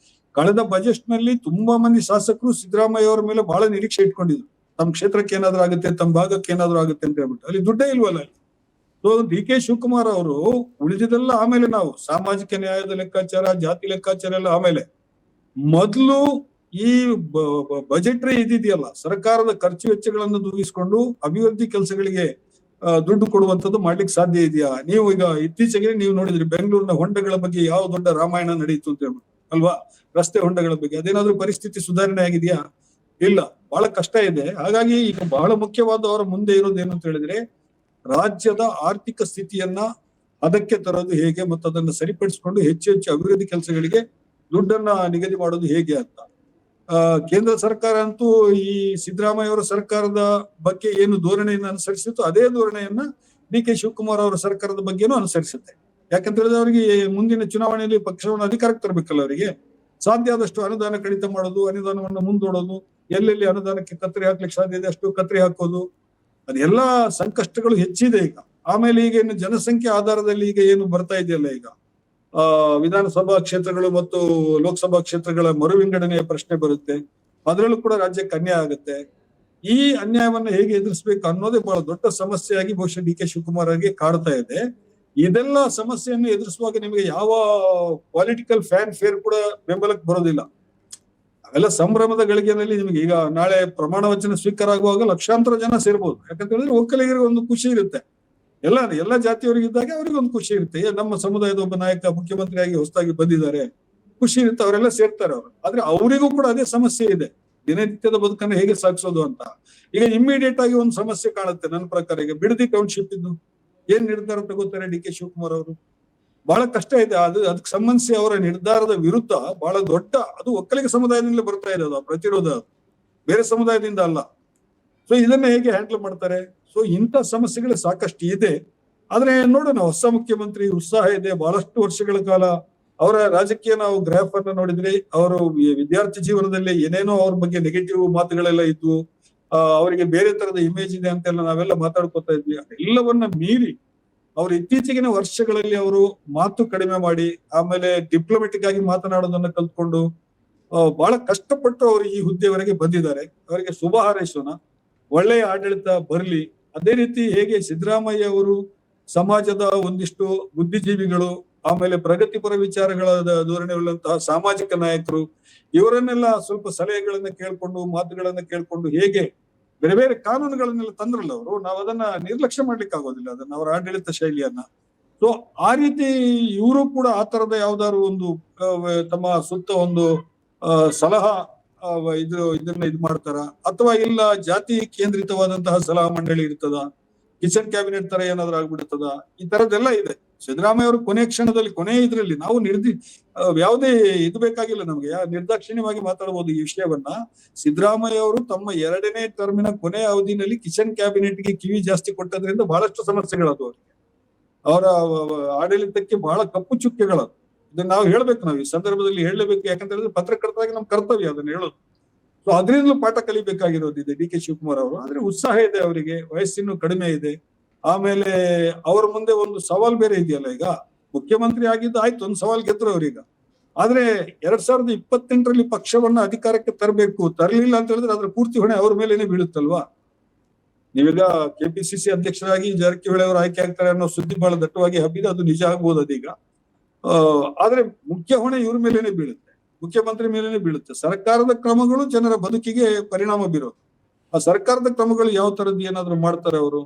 ಕಳೆದ ಬಜೆಟ್ ನಲ್ಲಿ ತುಂಬಾ ಮಂದಿ ಶಾಸಕರು ಸಿದ್ದರಾಮಯ್ಯ ಅವರ ಮೇಲೆ ಬಹಳ ನಿರೀಕ್ಷೆ ಇಟ್ಕೊಂಡಿದ್ರು. ತಮ್ಮ ಕ್ಷೇತ್ರಕ್ಕೆ ಏನಾದ್ರು ಆಗುತ್ತೆ, ತಮ್ಮ ಭಾಗಕ್ಕೆ ಏನಾದ್ರು ಆಗುತ್ತೆ ಅಂತ ಹೇಳ್ಬಿಟ್ಟು. ಅಲ್ಲಿ ದುಡ್ಡೇ ಇಲ್ವಲ್ಲ. ಸೊ ಡಿ ಕೆ ಶಿವಕುಮಾರ್ ಅವರು ಉಳಿದಿದ್ದೆಲ್ಲ ಆಮೇಲೆ, ನಾವು ಸಾಮಾಜಿಕ ನ್ಯಾಯದ ಲೆಕ್ಕಾಚಾರ, ಜಾತಿ ಲೆಕ್ಕಾಚಾರ ಎಲ್ಲ ಆಮೇಲೆ, ಮೊದಲು ಈ ಬಜೆಟ್ರೇ ಇದಿದೆಯಲ್ಲ, ಸರ್ಕಾರದ ಖರ್ಚು ವೆಚ್ಚಗಳನ್ನು ತೂಗಿಸ್ಕೊಂಡು ಅಭಿವೃದ್ಧಿ ಕೆಲಸಗಳಿಗೆ ದುಡ್ಡು ಕೊಡುವಂತದ್ದು ಮಾಡ್ಲಿಕ್ಕೆ ಸಾಧ್ಯ ಇದೆಯಾ? ನೀವು ಈಗ ಇತ್ತೀಚೆಗೆ ನೀವು ನೋಡಿದ್ರಿ ಬೆಂಗಳೂರಿನ ಹೊಂಡಗಳ ಬಗ್ಗೆ ಯಾವ ದೊಡ್ಡ ರಾಮಾಯಣ ನಡೀತು ಅಂತ ಹೇಳ್ಬಿಟ್ಟು ಅಲ್ವಾ? ರಸ್ತೆ ಹೊಂಡಗಳ ಬಗ್ಗೆ ಅದೇನಾದ್ರೂ ಪರಿಸ್ಥಿತಿ ಸುಧಾರಣೆ ಆಗಿದೆಯಾ? ಇಲ್ಲ, ಬಹಳ ಕಷ್ಟ ಇದೆ. ಹಾಗಾಗಿ ಈಗ ಬಹಳ ಮುಖ್ಯವಾದ ಅವರ ಮುಂದೆ ಇರೋದೇನು ಅಂತ ಹೇಳಿದ್ರೆ, ರಾಜ್ಯದ ಆರ್ಥಿಕ ಸ್ಥಿತಿಯನ್ನ ಅದಕ್ಕೆ ತರೋದು ಹೇಗೆ ಮತ್ತು ಅದನ್ನು ಸರಿಪಡಿಸಿಕೊಂಡು ಹೆಚ್ಚು ಹೆಚ್ಚು ಅಭಿವೃದ್ಧಿ ಕೆಲಸಗಳಿಗೆ ದುಡ್ಡನ್ನ ನಿಗದಿ ಮಾಡೋದು ಹೇಗೆ ಅಂತ. ಕೇಂದ್ರ ಸರ್ಕಾರ ಅಂತೂ ಈ ಸಿದ್ದರಾಮಯ್ಯ ಅವರ ಸರ್ಕಾರದ ಬಗ್ಗೆ ಏನು ಧೋರಣೆಯನ್ನು ಅನುಸರಿಸಿತ್ತು ಅದೇ ಧೋರಣೆಯನ್ನ ಡಿ ಕೆ ಶಿವಕುಮಾರ್ ಅವರ ಸರ್ಕಾರದ ಬಗ್ಗೆನೂ ಅನುಸರಿಸುತ್ತೆ. ಯಾಕಂತ ಹೇಳಿದ್ರೆ ಅವರಿಗೆ ಮುಂದಿನ ಚುನಾವಣೆಯಲ್ಲಿ ಪಕ್ಷವನ್ನು ಅಧಿಕಾರಕ್ಕೆ ತರಬೇಕಲ್ಲ. ಅವರಿಗೆ ಸಾಧ್ಯ ಆದಷ್ಟು ಅನುದಾನ ಕಡಿತ ಮಾಡೋದು, ಅನುದಾನವನ್ನು ಮುಂದೂಡೋದು, ಎಲ್ಲೆಲ್ಲಿ ಅನುದಾನಕ್ಕೆ ಕತ್ತರಿ ಹಾಕ್ಲಿಕ್ಕೆ ಸಾಧ್ಯ ಇದೆ ಅಷ್ಟು ಕತ್ತರಿ ಹಾಕೋದು, ಅದೆಲ್ಲ ಸಂಕಷ್ಟಗಳು ಹೆಚ್ಚಿದೆ ಈಗ. ಆಮೇಲೆ ಈಗ ಏನು ಜನಸಂಖ್ಯೆ ಆಧಾರದಲ್ಲಿ ಈಗ ಏನು ಬರ್ತಾ ಇದೆಯಲ್ಲ, ಈಗ ವಿಧಾನಸಭಾ ಕ್ಷೇತ್ರಗಳು ಮತ್ತು ಲೋಕಸಭಾ ಕ್ಷೇತ್ರಗಳ ಮರು ವಿಂಗಡಣೆಯ ಪ್ರಶ್ನೆ ಬರುತ್ತೆ. ಅದರಲ್ಲೂ ಕೂಡ ರಾಜ್ಯಕ್ಕೆ ಅನ್ಯಾಯ ಆಗುತ್ತೆ. ಈ ಅನ್ಯಾಯವನ್ನು ಹೇಗೆ ಎದುರಿಸಬೇಕು ಅನ್ನೋದೇ ಬಹಳ ದೊಡ್ಡ ಸಮಸ್ಯೆಯಾಗಿ ಬಹುಶಃ ಡಿ ಕೆ ಶಿವಕುಮಾರ್ ಅವರಿಗೆ ಕಾಡ್ತಾ ಇದೆ. ಇದೆಲ್ಲ ಸಮಸ್ಯೆಯನ್ನು ಎದುರಿಸುವಾಗ ನಿಮಗೆ ಯಾವ ಪೊಲಿಟಿಕಲ್ ಫ್ಯಾನ್ ಫೇರ್ ಕೂಡ ಬೆಂಬಲಕ್ಕೆ ಬರೋದಿಲ್ಲ. ಅವೆಲ್ಲ ಸಂಭ್ರಮದ ಗಳಿಗೆನಲ್ಲಿ ನಿಮಗೆ ಈಗ ನಾಳೆ ಪ್ರಮಾಣ ವಚನ ಸ್ವೀಕಾರ ಆಗುವಾಗ ಲಕ್ಷಾಂತರ ಜನ ಸೇರ್ಬೋದು. ಯಾಕಂತ ಹೇಳಿದ್ರೆ ಒಕ್ಕಲಿಗರಿಗೆ ಒಂದು ಖುಷಿ ಇರುತ್ತೆ, ಎಲ್ಲ ಜಾತಿಯವರಿಗಿದ್ದಾಗ ಅವ್ರಿಗೆ ಒಂದು ಖುಷಿ ಇರುತ್ತೆ. ನಮ್ಮ ಸಮುದಾಯದ ಒಬ್ಬ ನಾಯಕ ಮುಖ್ಯಮಂತ್ರಿಯಾಗಿ ಹೊಸದಾಗಿ ಬಂದಿದ್ದಾರೆ, ಖುಷಿ ಇರುತ್ತೆ, ಅವರೆಲ್ಲ ಸೇರ್ತಾರೆ ಅವರು. ಆದ್ರೆ ಅವರಿಗೂ ಕೂಡ ಅದೇ ಸಮಸ್ಯೆ ಇದೆ, ದಿನನಿತ್ಯದ ಬದುಕನ್ನು ಹೇಗೆ ಸಾಗಿಸೋದು ಅಂತ. ಈಗ ಇಮ್ಮಿಡಿಯೇಟ್ ಆಗಿ ಒಂದು ಸಮಸ್ಯೆ ಕಾಣುತ್ತೆ ನನ್ನ ಪ್ರಕಾರ. ಈಗ ಬಿಡದಿ ಟೌನ್ಶಿಪ್ ಇದ್ದು ಏನ್ ನಿರ್ಧಾರ ತಗೋತಾರೆ ಡಿ ಕೆ ಶಿವಕುಮಾರ್ ಅವರು? ಬಹಳ ಕಷ್ಟ ಇದೆ. ಅದಕ್ಕೆ ಸಂಬಂಧಿಸಿ ಅವರ ನಿರ್ಧಾರದ ವಿರುದ್ಧ ಬಹಳ ದೊಡ್ಡ, ಅದು ಒಕ್ಕಲಿಗ ಸಮುದಾಯದಿಂದಲೇ ಬರ್ತಾ ಇದೆ ಅದು ಪ್ರತಿರೋಧ, ಬೇರೆ ಸಮುದಾಯದಿಂದ ಅಲ್ಲ. ಸೊ ಇದನ್ನ ಹೇಗೆ ಹ್ಯಾಂಡಲ್ ಮಾಡ್ತಾರೆ? ಸೊ ಇಂಥ ಸಮಸ್ಯೆಗಳು ಸಾಕಷ್ಟು ಇದೆ. ಆದ್ರೆ ನೋಡೋಣ, ಹೊಸ ಮುಖ್ಯಮಂತ್ರಿ ಉತ್ಸಾಹ ಇದೆ. ಬಹಳಷ್ಟು ವರ್ಷಗಳ ಕಾಲ ಅವರ ರಾಜಕೀಯ ನಾವು ಗ್ರಾಫ್ ಅನ್ನ ನೋಡಿದ್ರೆ, ಅವರು ವಿದ್ಯಾರ್ಥಿ ಜೀವನದಲ್ಲಿ ಏನೇನೋ ಅವ್ರ ಬಗ್ಗೆ ನೆಗೆಟಿವ್ ಮಾತುಗಳೆಲ್ಲ ಇದ್ವು, ಅವರಿಗೆ ಬೇರೆ ತರದ ಇಮೇಜ್ ಇದೆ ಅಂತೆಲ್ಲ ನಾವೆಲ್ಲ ಮಾತಾಡ್ಕೊತಾ ಇದ್ವಿ. ಎಲ್ಲವನ್ನ ಮೀರಿ ಅವರು ಇತ್ತೀಚೆಗಿನ ವರ್ಷಗಳಲ್ಲಿ ಅವರು ಮಾತು ಕಡಿಮೆ ಮಾಡಿ, ಆಮೇಲೆ ಡಿಪ್ಲೊಮೆಟಿಕ್ ಆಗಿ ಮಾತನಾಡೋದನ್ನ ಕಲ್ತ್ಕೊಂಡು ಬಹಳ ಕಷ್ಟಪಟ್ಟು ಅವರು ಈ ಹುದ್ದೆವರೆಗೆ ಬಂದಿದ್ದಾರೆ. ಅವರಿಗೆ ಶುಭ ಹಾರೈಸೋಣ, ಒಳ್ಳೆಯ ಆಡಳಿತ ಬರಲಿ. ಅದೇ ರೀತಿ ಹೇಗೆ ಸಿದ್ದರಾಮಯ್ಯ ಅವರು ಸಮಾಜದ ಒಂದಿಷ್ಟು ಬುದ್ಧಿಜೀವಿಗಳು, ಆಮೇಲೆ ಪ್ರಗತಿಪರ ವಿಚಾರಗಳ ಧೋರಣೆ ಉಳ್ಳಂತಹ ಸಾಮಾಜಿಕ ನಾಯಕರು, ಇವರನ್ನೆಲ್ಲ ಸ್ವಲ್ಪ ಸಲಹೆಗಳನ್ನ ಕೇಳ್ಕೊಂಡು, ಮಾತುಗಳನ್ನ ಕೇಳ್ಕೊಂಡು ಹೇಗೆ ಬೇರೆ ಬೇರೆ ಕಾನೂನುಗಳನ್ನೆಲ್ಲ ತಂದ್ರಲ್ಲ ಅವರು, ನಾವು ಅದನ್ನ ನಿರ್ಲಕ್ಷ್ಯ ಮಾಡ್ಲಿಕ್ಕೆ ಆಗೋದಿಲ್ಲ, ಅದನ್ನ ಅವರ ಆಡಳಿತ ಶೈಲಿಯನ್ನ. ಸೊ ಆ ರೀತಿ ಇವರು ಕೂಡ ಆ ತರದ ಯಾವ್ದಾದ್ರು ಒಂದು ತಮ್ಮ ಸುತ್ತ ಒಂದು ಸಲಹಾ ಇದನ್ನ ಮಾಡ್ತಾರ, ಅಥವಾ ಇಲ್ಲ ಜಾತಿ ಕೇಂದ್ರಿತವಾದಂತಹ ಸಲಹಾ ಮಂಡಳಿ ಇರ್ತದ, ಕಿಚನ್ ಕ್ಯಾಬಿನೆಟ್ ತರ ಏನಾದ್ರು ಆಗ್ಬಿಡ್ತದ, ಈ ತರದ್ದೆಲ್ಲ ಇದೆ. ಸಿದ್ದರಾಮಯ್ಯ ಅವರು ಕೊನೆ ಕ್ಷಣದಲ್ಲಿ, ಕೊನೆ ಇದ್ರಲ್ಲಿ ನಾವು ಯಾವುದೇ ಇದು ಬೇಕಾಗಿಲ್ಲ ನಮ್ಗೆ, ನಿರ್ದಾಕ್ಷಿಣ್ಯವಾಗಿ ಮಾತಾಡಬಹುದು ಈ ವಿಷಯವನ್ನ. ಸಿದ್ದರಾಮಯ್ಯ ಅವರು ತಮ್ಮ 2ನೇ ಟರ್ಮಿನ ಕೊನೆ ಅವಧಿನಲ್ಲಿ ಕಿಚನ್ ಕ್ಯಾಬಿನೆಟ್ಗೆ ಕಿವಿ ಜಾಸ್ತಿ ಕೊಟ್ಟದ್ರಿಂದ ಬಹಳಷ್ಟು ಸಮಸ್ಯೆಗಳದು ಅವರಿಗೆ, ಅವರ ಆಡಳಿತಕ್ಕೆ ಬಹಳ ಕಪ್ಪು ಚುಕ್ಕೆಗಳದು. ಇದನ್ನ ನಾವು ಹೇಳ್ಬೇಕು, ನಾವು ಈ ಸಂದರ್ಭದಲ್ಲಿ ಹೇಳಲೇಬೇಕು. ಯಾಕಂತ ಹೇಳಿದ್ರೆ ಪತ್ರಕರ್ತರಾಗಿ ನಮ್ ಕರ್ತವ್ಯ ಅದನ್ನ ಹೇಳೋದು. ಸೊ ಅದರಿಂದಲೂ ಪಾಠ ಕಲಿಬೇಕಾಗಿರೋದಿದೆ ಡಿ ಕೆ ಶಿವಕುಮಾರ್ ಅವರು. ಆದ್ರೆ ಉತ್ಸಾಹ ಇದೆ ಅವರಿಗೆ, ವಯಸ್ಸಿನ್ನು ಕಡಿಮೆ ಇದೆ. ಆಮೇಲೆ ಅವರ ಮುಂದೆ ಒಂದು ಸವಾಲ್ ಬೇರೆ ಇದೆಯಲ್ಲ, ಈಗ ಮುಖ್ಯಮಂತ್ರಿ ಆಗಿದ್ದು ಆಯ್ತು, ಒಂದು ಸವಾಲ್ ಗೆದ್ರು ಅವ್ರೀಗ. ಆದ್ರೆ 2028ರಲ್ಲಿ ಪಕ್ಷವನ್ನ ಅಧಿಕಾರಕ್ಕೆ ತರಬೇಕು, ತರಲಿಲ್ಲ ಅಂತ ಹೇಳಿದ್ರೆ ಅದ್ರ ಪೂರ್ತಿ ಹೊಣೆ ಅವ್ರ ಮೇಲೇನೆ ಬೀಳುತ್ತಲ್ವಾ. ನೀವೀಗ ಕೆಪಿಸಿಸಿ ಅಧ್ಯಕ್ಷರಾಗಿ ಜಾರಕಿಹೊಳಿ ಅವರು ಆಯ್ಕೆ ಆಗ್ತಾರೆ ಅನ್ನೋ ಸುದ್ದಿ ಬಹಳ ದಟ್ಟವಾಗಿ ಹಬ್ಬಿದೆ, ಅದು ನಿಜ ಆಗ್ಬೋದು ಅದೀಗ. ಆದ್ರೆ ಮುಖ್ಯ ಹೊಣೆ ಇವ್ರ ಮೇಲೇನೆ ಬೀಳುತ್ತೆ, ಮುಖ್ಯಮಂತ್ರಿ ಮೇಲೇನೆ ಬೀಳುತ್ತೆ. ಸರ್ಕಾರದ ಕ್ರಮಗಳು ಜನರ ಬದುಕಿಗೆ ಪರಿಣಾಮ ಬೀರೋದು. ಆ ಸರ್ಕಾರದ ಕ್ರಮಗಳು ಯಾವ ತರದ್ದು ಏನಾದ್ರು ಮಾಡ್ತಾರೆ ಅವರು?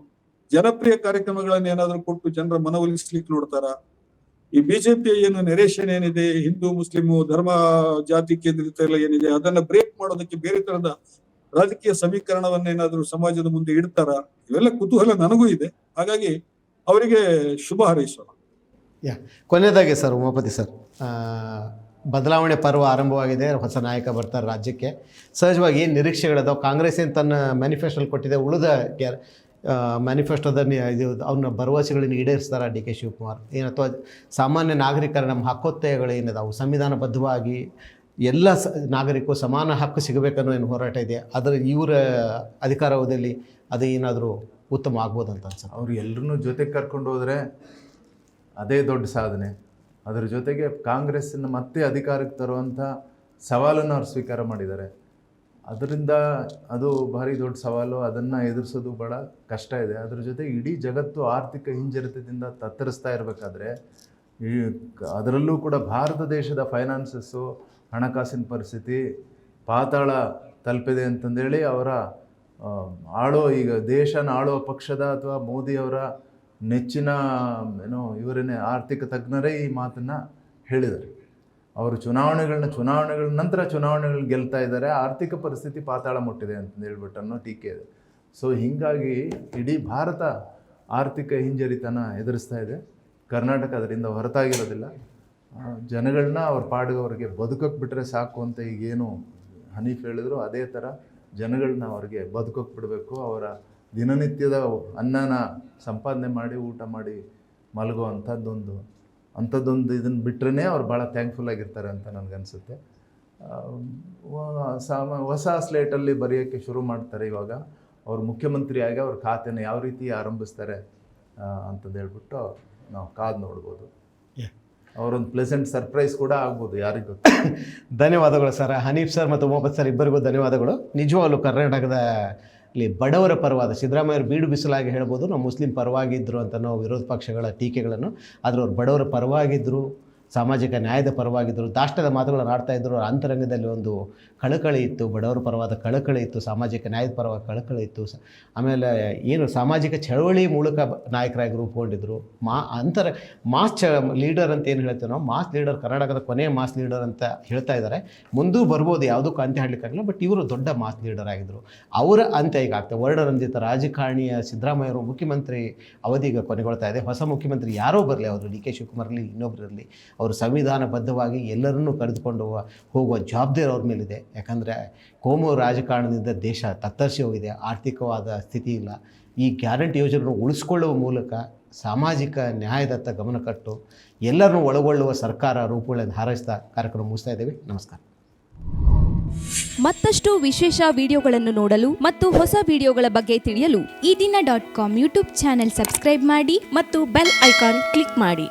ಜನಪ್ರಿಯ ಕಾರ್ಯಕ್ರಮಗಳನ್ನ ಏನಾದ್ರು ಕೊಟ್ಟು ಜನರ ಮನವೊಲಿಸ್ಲಿಕ್ಕೆ ನೋಡ್ತಾರ? ಈ ಬಿಜೆಪಿಯ ಏನು ನೆರೇಷನ್ ಏನಿದೆ, ಹಿಂದೂ ಮುಸ್ಲಿಮು ಧರ್ಮ ಜಾತಿ ಕೇಂದ್ರಿತ ಎಲ್ಲ ಏನಿದೆ, ಅದನ್ನ ಬ್ರೇಕ್ ಮಾಡೋದಕ್ಕೆ ಬೇರೆ ತರದ ರಾಜಕೀಯ ಸಮೀಕರಣವನ್ನ ಏನಾದ್ರು ಸಮಾಜದ ಮುಂದೆ ಇಡ್ತಾರ? ಇವೆಲ್ಲ ಕುತೂಹಲ ನನಗೂ ಇದೆ. ಹಾಗಾಗಿ ಅವರಿಗೆ ಶುಭ ಹಾರೈಸೋಣ. ಕೊನೆಯದಾಗಿ ಸರ್, ಉಮಾಪತಿ ಸರ್, ಬದಲಾವಣೆ ಪರ್ವ ಆರಂಭವಾಗಿದೆ, ಹೊಸ ನಾಯಕ ಬರ್ತಾರೆ ರಾಜ್ಯಕ್ಕೆ. ಸಹಜವಾಗಿ ಏನು ನಿರೀಕ್ಷೆಗಳಿದಾವೆ, ಕಾಂಗ್ರೆಸ್ ಏನು ತನ್ನ ಮ್ಯಾನಿಫೆಸ್ಟೋಲ್ಲಿ ಕೊಟ್ಟಿದೆ, ಉಳಿದ ಮ್ಯಾನಿಫೆಸ್ಟೋದಲ್ಲಿ ಇದು ಅವ್ನ ಭರವಸೆಗಳನ್ನು ಈಡೇರಿಸ್ತಾರೆ ಡಿ ಕೆ ಶಿವಕುಮಾರ್ ಏನು, ಅಥವಾ ಸಾಮಾನ್ಯ ನಾಗರಿಕರ ನಮ್ಮ ಹಕ್ಕೊತ್ತಾಯಗಳು ಏನಿದಾವೆ, ಸಂವಿಧಾನಬದ್ಧವಾಗಿ ಎಲ್ಲ ನಾಗರಿಕರು ಸಮಾನ ಹಕ್ಕು ಸಿಗಬೇಕನ್ನೋ ಏನು ಹೋರಾಟ ಇದೆ, ಅದರ ಇವರ ಅಧಿಕಾರಾವಧಿಯಲ್ಲಿ ಅದು ಏನಾದರೂ ಉತ್ತಮ ಆಗ್ಬೋದಂತ ಅನ್ಸುತ್ತೆ. ಅವ್ರು ಎಲ್ಲರನ್ನೂ ಜೊತೆಗೆ ಕರ್ಕೊಂಡು ಹೋದರೆ ಅದೇ ದೊಡ್ಡ ಸಾಧನೆ. ಅದರ ಜೊತೆಗೆ ಕಾಂಗ್ರೆಸ್ಸನ್ನು ಮತ್ತೆ ಅಧಿಕಾರಕ್ಕೆ ತರುವಂಥ ಸವಾಲನ್ನು ಅವ್ರು ಸ್ವೀಕಾರ ಮಾಡಿದ್ದಾರೆ. ಅದರಿಂದ ಅದು ಭಾರಿ ದೊಡ್ಡ ಸವಾಲು, ಅದನ್ನು ಎದುರಿಸೋದು ಭಾಳ ಕಷ್ಟ ಇದೆ. ಅದ್ರ ಜೊತೆಗೆ ಇಡೀ ಜಗತ್ತು ಆರ್ಥಿಕ ಹಿಂಜರಿತದಿಂದ ತತ್ತರಿಸ್ತಾ ಇರಬೇಕಾದ್ರೆ ಅದರಲ್ಲೂ ಕೂಡ ಭಾರತ ದೇಶದ ಫೈನಾನ್ಸಸ್ಸು, ಹಣಕಾಸಿನ ಪರಿಸ್ಥಿತಿ ಪಾತಾಳ ತಲುಪಿದೆ ಅಂತಂದೇಳಿ ಅವರ ಈಗ ದೇಶನ ಆಳೋ ಪಕ್ಷದ ಅಥವಾ ಮೋದಿಯವರ ನೆಚ್ಚಿನ ಇವರೇನೇ ಆರ್ಥಿಕ ತಜ್ಞರೇ ಈ ಮಾತನ್ನು ಹೇಳಿದ್ದಾರೆ. ಅವರು ಚುನಾವಣೆಗಳ ನಂತರ ಚುನಾವಣೆಗಳು ಗೆಲ್ತಾ ಇದ್ದಾರೆ, ಆರ್ಥಿಕ ಪರಿಸ್ಥಿತಿ ಪಾತಾಳ ಮುಟ್ಟಿದೆ ಅಂತಂದು ಹೇಳ್ಬಿಟ್ಟು ಅನ್ನೋ ಟೀಕೆ ಇದೆ. ಸೊ ಹೀಗಾಗಿ ಇಡೀ ಭಾರತ ಆರ್ಥಿಕ ಹಿಂಜರಿತನ ಎದುರಿಸ್ತಾ ಇದೆ. ಕರ್ನಾಟಕ ಅದರಿಂದ ಹೊರತಾಗಿರೋದಿಲ್ಲ. ಜನಗಳನ್ನ ಅವ್ರ ಪಾಡಿಗೆ ಅವ್ರಿಗೆ ಬದುಕೋಕ್ಕೆ ಬಿಟ್ಟರೆ ಸಾಕು ಅಂತ ಈಗೇನು ಹನೀಫ್ ಹೇಳಿದ್ರು ಅದೇ ಥರ ಜನಗಳನ್ನ ಅವ್ರಿಗೆ ಬದುಕೋಕ್ಕೆ ಬಿಡಬೇಕು. ಅವರ ದಿನನಿತ್ಯದ ಅನ್ನನ ಸಂಪಾದನೆ ಮಾಡಿ ಊಟ ಮಾಡಿ ಮಲಗೋ ಅಂಥದ್ದೊಂದು ಇದನ್ನು ಬಿಟ್ಟರೆ ಅವ್ರು ಭಾಳ ಥ್ಯಾಂಕ್ಫುಲ್ ಆಗಿರ್ತಾರೆ ಅಂತ ನನಗನ್ಸುತ್ತೆ. ಹೊಸ ಸ್ಲೇಟಲ್ಲಿ ಬರೆಯೋಕ್ಕೆ ಶುರು ಮಾಡ್ತಾರೆ. ಇವಾಗ ಅವ್ರು ಮುಖ್ಯಮಂತ್ರಿಯಾಗಿ ಅವ್ರ ಖಾತೆನ ಯಾವ ರೀತಿ ಆರಂಭಿಸ್ತಾರೆ ಅಂತಂದು ಹೇಳ್ಬಿಟ್ಟು ನಾವು ಕಾದು ನೋಡ್ಬೋದು. ಅವರೊಂದು ಪ್ಲೆಸೆಂಟ್ ಸರ್ಪ್ರೈಸ್ ಕೂಡ ಆಗ್ಬೋದು, ಯಾರಿಗೂ ಗೊತ್ತು. ಧನ್ಯವಾದಗಳು ಸರ್. ಹನೀಫ್ ಸರ್ ಮತ್ತು ಮೊಹಮ್ಮದ್ ಸರ್ ಇಬ್ಬರಿಗೂ ಧನ್ಯವಾದಗಳು. ನಿಜವಾಗ್ಲೂ ಕರ್ನಾಟಕದಲ್ಲಿ ಬಡವರ ಪರವಾದ ಸಿದ್ದರಾಮಯ್ಯರು ಬೀಡು ಬಿಸಲಾಗಿ ಹೇಳ್ಬೋದು, ನಾವು ಮುಸ್ಲಿಂ ಪರವಾಗಿದ್ದರು ಅಂತ ನಾವು ವಿರೋಧ ಪಕ್ಷಗಳ ಟೀಕೆಗಳನ್ನು, ಆದರೆ ಅವ್ರು ಬಡವರ ಪರವಾಗಿದ್ದರು, ಸಾಮಾಜಿಕ ನ್ಯಾಯದ ಪರವಾಗಿದ್ದರು, ದಾಷ್ಟದ ಮಾತುಗಳನ್ನು ಆಡ್ತಾ ಇದ್ದರು. ಅವ್ರ ಅಂತರಂಗದಲ್ಲಿ ಒಂದು ಕಳಕಳಿ ಇತ್ತು, ಬಡವರ ಪರವಾದ ಕಳಕಳಿ ಇತ್ತು, ಸಾಮಾಜಿಕ ನ್ಯಾಯದ ಪರವಾದ ಕಳಕಳಿ ಇತ್ತು. ಆಮೇಲೆ ಏನು ಸಾಮಾಜಿಕ ಚಳವಳಿ ಮೂಲಕ ನಾಯಕರಾಗಿ ರೂಪುಗೊಂಡಿದ್ದರು. ಮಾಸ್ ಲೀಡರ್ ಅಂತ ಏನು ಹೇಳ್ತೀವಿ ನಾವು, ಮಾಸ್ ಲೀಡರ್, ಕರ್ನಾಟಕದ ಕೊನೆಯ ಮಾಸ್ ಲೀಡರ್ ಅಂತ ಹೇಳ್ತಾ ಇದ್ದಾರೆ. ಮುಂದೂ ಬರ್ಬೋದು, ಯಾವುದಕ್ಕೂ ಅಂತ್ಯ ಹಾಡಲಿಕ್ಕಾಗಲ್ಲ. ಬಟ್ ಇವರು ದೊಡ್ಡ ಮಾಸ್ ಲೀಡರ್ ಆಗಿದ್ದರು. ಅವರ ಅಂತ್ಯ ಈಗ ಆಗ್ತದೆ. ವರ್ಣರಂಜಿತ ರಾಜಕಾರಣಿಯ ಸಿದ್ದರಾಮಯ್ಯರು ಮುಖ್ಯಮಂತ್ರಿ ಅವಧಿ ಈಗ ಕೊನೆಗೊಳ್ತಾ ಇದೆ. ಹೊಸ ಮುಖ್ಯಮಂತ್ರಿ ಯಾರೋ ಬರಲಿ, ಅವರು ಡಿ ಕೆ ಶಿವಕುಮಾರ್ ಇರಲಿ, ಇನ್ನೊಬ್ಬರು ಇರಲಿ, ಅವರು ಸಂವಿಧಾನಬದ್ಧವಾಗಿ ಎಲ್ಲರನ್ನೂ ಕರೆದುಕೊಂಡು ಹೋಗುವ ಜವಾಬ್ದಾರಿ ಅವ್ರ ಮೇಲಿದೆ. ಯಾಕಂದರೆ ಕೋಮು ರಾಜಕಾರಣದಿಂದ ದೇಶ ತತ್ತರಿಸಿ ಹೋಗಿದೆ, ಆರ್ಥಿಕವಾದ ಸ್ಥಿತಿ ಇಲ್ಲ. ಈ ಗ್ಯಾರಂಟಿ ಯೋಜನೆಯನ್ನು ಉಳಿಸ್ಕೊಳ್ಳುವ ಮೂಲಕ ಸಾಮಾಜಿಕ ನ್ಯಾಯದತ್ತ ಗಮನ ಕೊಟ್ಟು ಎಲ್ಲರನ್ನೂ ಒಳಗೊಳ್ಳುವ ಸರ್ಕಾರ ರೂಪುಗಳನ್ನು ಹಾರೈಸ್ತಾ ಕಾರ್ಯಕ್ರಮ ಮುಗಿಸ್ತಾ ಇದ್ದೇವೆ. ನಮಸ್ಕಾರ. ಮತ್ತಷ್ಟು ವಿಶೇಷ ವಿಡಿಯೋಗಳನ್ನು ನೋಡಲು ಮತ್ತು ಹೊಸ ವಿಡಿಯೋಗಳ ಬಗ್ಗೆ ತಿಳಿಯಲು ಈ ದಿನ .com ಯೂಟ್ಯೂಬ್ ಚಾನೆಲ್ ಸಬ್ಸ್ಕ್ರೈಬ್ ಮಾಡಿ ಮತ್ತು ಬೆಲ್ ಐಕಾನ್ ಕ್ಲಿಕ್ ಮಾಡಿ.